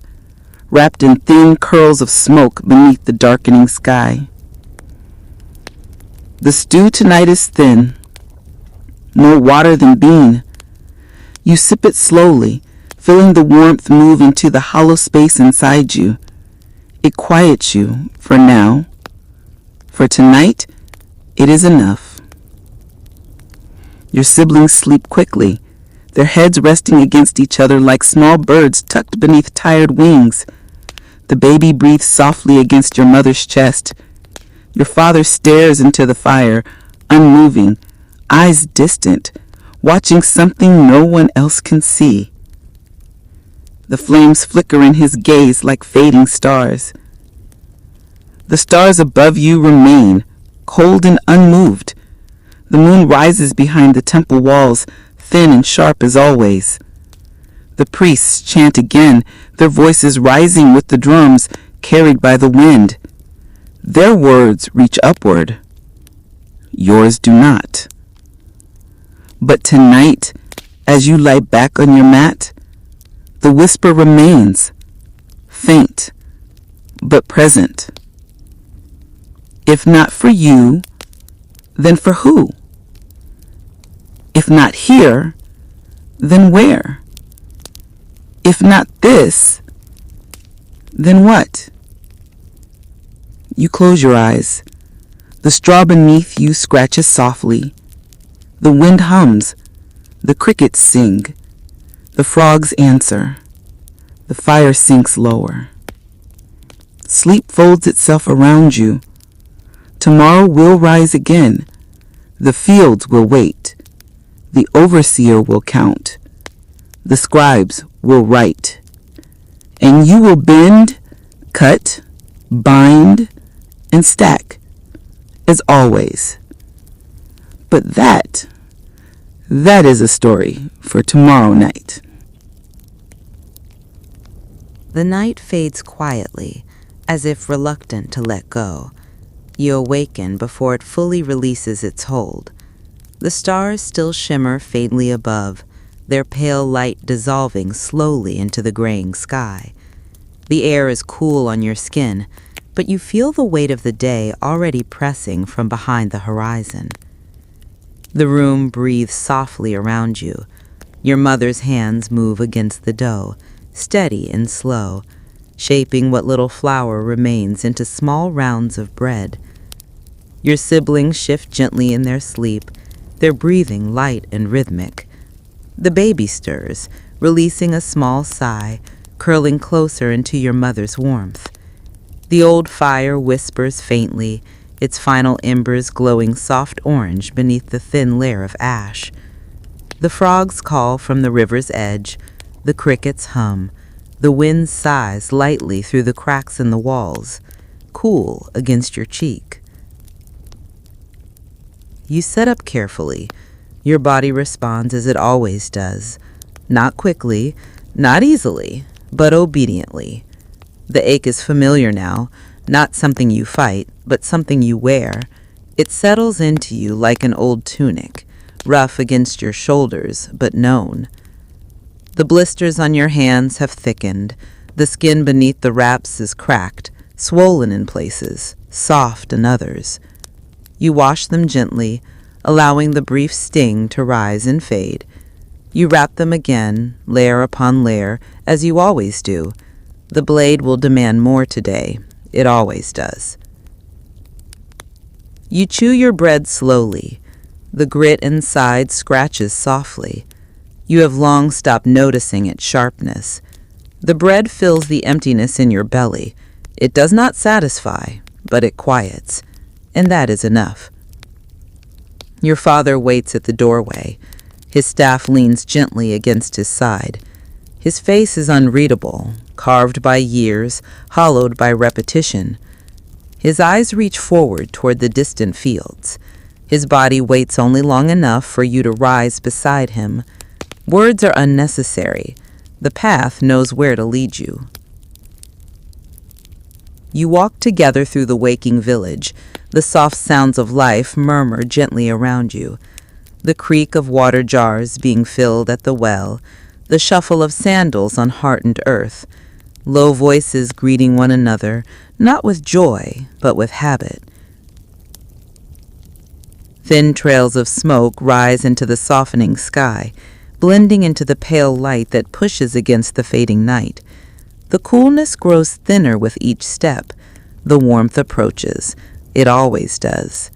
wrapped in thin curls of smoke beneath the darkening sky. The stew tonight is thin, more water than bean. You sip it slowly, feeling the warmth move into the hollow space inside you. It quiets you, for now. For tonight, it is enough. Your siblings sleep quickly, their heads resting against each other like small birds tucked beneath tired wings. The baby breathes softly against your mother's chest. Your father stares into the fire, unmoving, eyes distant, watching something no one else can see. The flames flicker in his gaze like fading stars. The stars above you remain, cold and unmoved. The moon rises behind the temple walls, thin and sharp as always. The priests chant again, their voices rising with the drums carried by the wind. Their words reach upward. Yours do not. But tonight, as you lie back on your mat, the whisper remains, faint, but present. If not for you, then for who? If not here, then where? If not this, then what? You close your eyes. The straw beneath you scratches softly. The wind hums. The crickets sing. The frogs answer. The fire sinks lower. Sleep folds itself around you. Tomorrow will rise again. The fields will wait. The overseer will count. The scribes will write. And you will bend, cut, bind, and stack, as always. But that is a story for tomorrow night. The night fades quietly, as if reluctant to let go. You awaken before it fully releases its hold. The stars still shimmer faintly above, their pale light dissolving slowly into the graying sky. The air is cool on your skin, but you feel the weight of the day already pressing from behind the horizon. The room breathes softly around you. Your mother's hands move against the dough, steady and slow, shaping what little flour remains into small rounds of bread. Your siblings shift gently in their sleep, their breathing light and rhythmic. The baby stirs, releasing a small sigh, curling closer into your mother's warmth. The old fire whispers faintly, its final embers glowing soft orange beneath the thin layer of ash. The frogs call from the river's edge, the crickets hum, the wind sighs lightly through the cracks in the walls, cool against your cheek. You set up carefully. Your body responds as it always does. Not quickly, not easily, but obediently. The ache is familiar now, not something you fight, but something you wear. It settles into you like an old tunic, rough against your shoulders, but known. The blisters on your hands have thickened. The skin beneath the wraps is cracked, swollen in places, soft in others. You wash them gently, allowing the brief sting to rise and fade. You wrap them again, layer upon layer, as you always do. The blade will demand more today. It always does. You chew your bread slowly. The grit inside scratches softly. You have long stopped noticing its sharpness. The bread fills the emptiness in your belly. It does not satisfy, but it quiets, and that is enough. Your father waits at the doorway. His staff leans gently against his side. His face is unreadable, carved by years, hollowed by repetition. His eyes reach forward toward the distant fields. His body waits only long enough for you to rise beside him. Words are unnecessary. The path knows where to lead you. You walk together through the waking village. The soft sounds of life murmur gently around you. The creak of water jars being filled at the well, the shuffle of sandals on hardened earth, low voices greeting one another, not with joy, but with habit. Thin trails of smoke rise into the softening sky, blending into the pale light that pushes against the fading night. The coolness grows thinner with each step. The warmth approaches. It always does.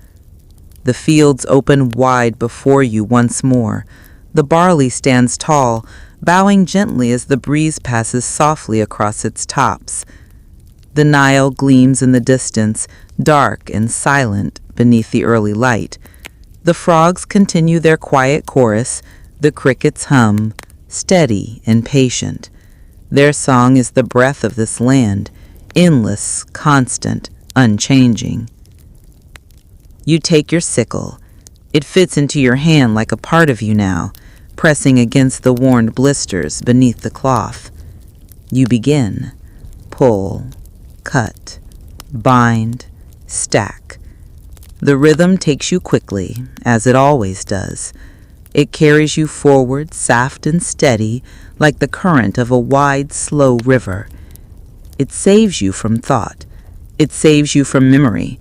The fields open wide before you once more. The barley stands tall, bowing gently as the breeze passes softly across its tops. The Nile gleams in the distance, dark and silent beneath the early light. The frogs continue their quiet chorus. The crickets hum, steady and patient. Their song is the breath of this land, endless, constant, unchanging. You take your sickle. It fits into your hand like a part of you now, pressing against the worn blisters beneath the cloth. You begin. Pull, cut, bind, stack. The rhythm takes you quickly, as it always does. It carries you forward, soft and steady, like the current of a wide, slow river. It saves you from thought. It saves you from memory.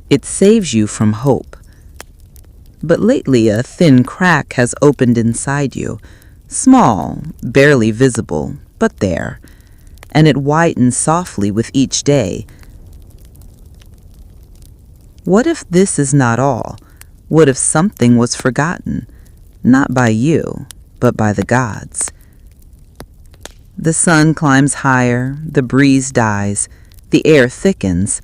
It saves you from hope. But lately a thin crack has opened inside you, small, barely visible, but there, and it widens softly with each day. What if this is not all? What if something was forgotten? Not by you, but by the gods. The sun climbs higher, the breeze dies, the air thickens.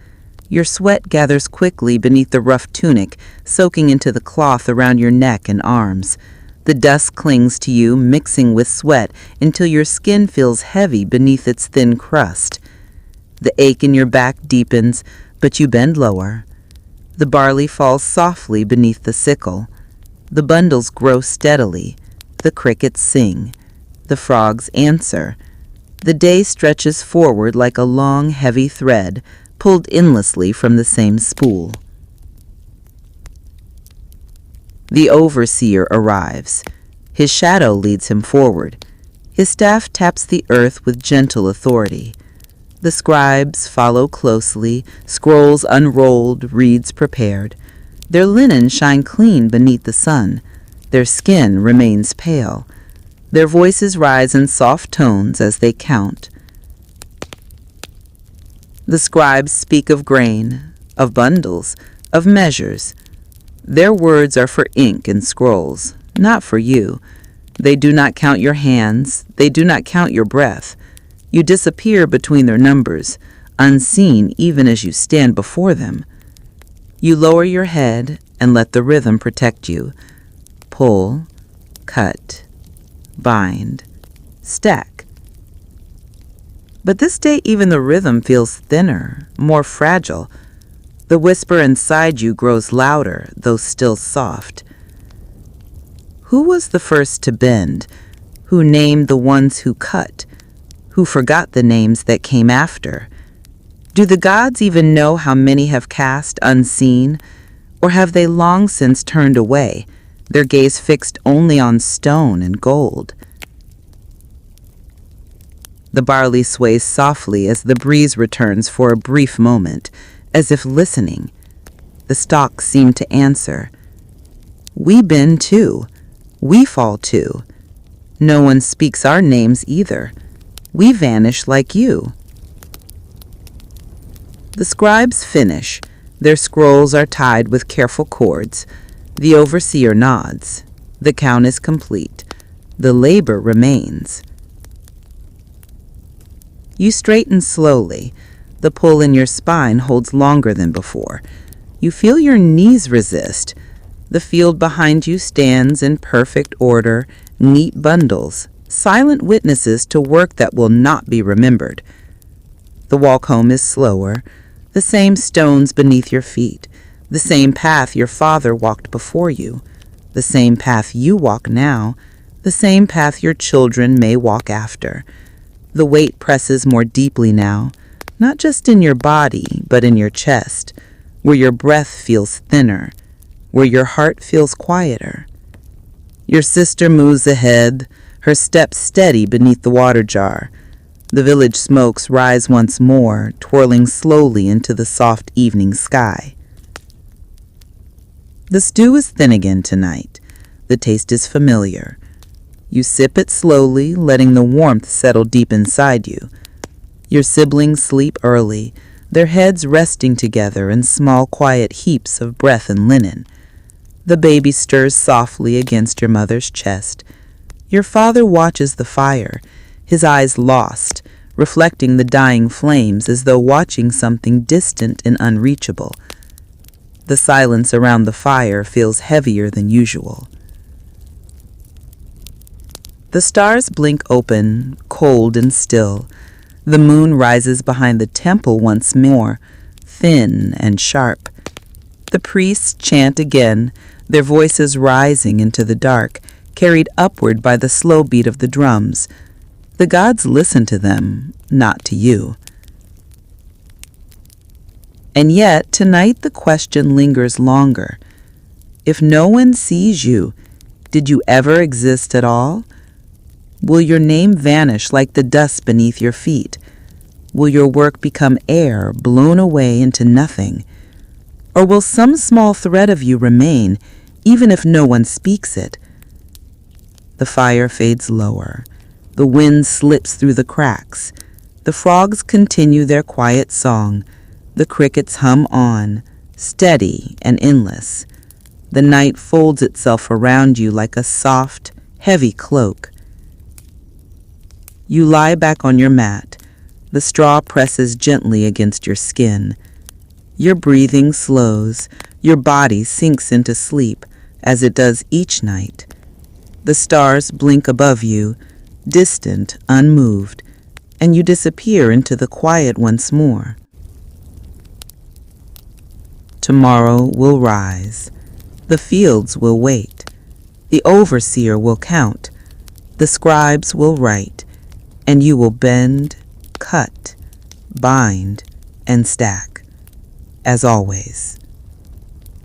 Your sweat gathers quickly beneath the rough tunic, soaking into the cloth around your neck and arms. The dust clings to you, mixing with sweat, until your skin feels heavy beneath its thin crust. The ache in your back deepens, but you bend lower. The barley falls softly beneath the sickle. The bundles grow steadily. The crickets sing. The frogs answer. The day stretches forward like a long, heavy thread, pulled endlessly from the same spool. The overseer arrives. His shadow leads him forward. His staff taps the earth with gentle authority. The scribes follow closely, scrolls unrolled, reeds prepared. Their linen shine clean beneath the sun. Their skin remains pale. Their voices rise in soft tones as they count. The scribes speak of grain, of bundles, of measures. Their words are for ink and scrolls, not for you. They do not count your hands. They do not count your breath. You disappear between their numbers, unseen even as you stand before them. You lower your head and let the rhythm protect you. Pull, cut, bind, stack. But this day even the rhythm feels thinner, more fragile. The whisper inside you grows louder, though still soft. Who was the first to bend? Who named the ones who cut? Who forgot the names that came after? Do the gods even know how many have cast unseen? Or have they long since turned away, their gaze fixed only on stone and gold? The barley sways softly as the breeze returns for a brief moment, as if listening. The stalks seem to answer. We bend too. We fall too. No one speaks our names either. We vanish like you. The scribes finish. Their scrolls are tied with careful cords. The overseer nods. The count is complete. The labor remains. You straighten slowly. The pull in your spine holds longer than before. You feel your knees resist. The field behind you stands in perfect order, neat bundles, silent witnesses to work that will not be remembered. The walk home is slower, the same stones beneath your feet, the same path your father walked before you, the same path you walk now, the same path your children may walk after. The weight presses more deeply now, not just in your body, but in your chest, where your breath feels thinner, where your heart feels quieter. Your sister moves ahead, her steps steady beneath the water jar. The village smokes rise once more, twirling slowly into the soft evening sky. The stew is thin again tonight. The taste is familiar. You sip it slowly, letting the warmth settle deep inside you. Your siblings sleep early, their heads resting together in small, quiet heaps of breath and linen. The baby stirs softly against your mother's chest. Your father watches the fire, his eyes lost, reflecting the dying flames as though watching something distant and unreachable. The silence around the fire feels heavier than usual. The stars blink open, cold and still. The moon rises behind the temple once more, thin and sharp. The priests chant again, their voices rising into the dark, carried upward by the slow beat of the drums. The gods listen to them, not to you. And yet, tonight the question lingers longer. If no one sees you, did you ever exist at all? Will your name vanish like the dust beneath your feet? Will your work become air blown away into nothing? Or will some small thread of you remain, even if no one speaks it? The fire fades lower. The wind slips through the cracks. The frogs continue their quiet song. The crickets hum on, steady and endless. The night folds itself around you like a soft, heavy cloak. You lie back on your mat. The straw presses gently against your skin. Your breathing slows. Your body sinks into sleep, as it does each night. The stars blink above you, distant, unmoved, and you disappear into the quiet once more. Tomorrow will rise. The fields will wait. The overseer will count. The scribes will write. And you will bend, cut, bind, and stack, as always.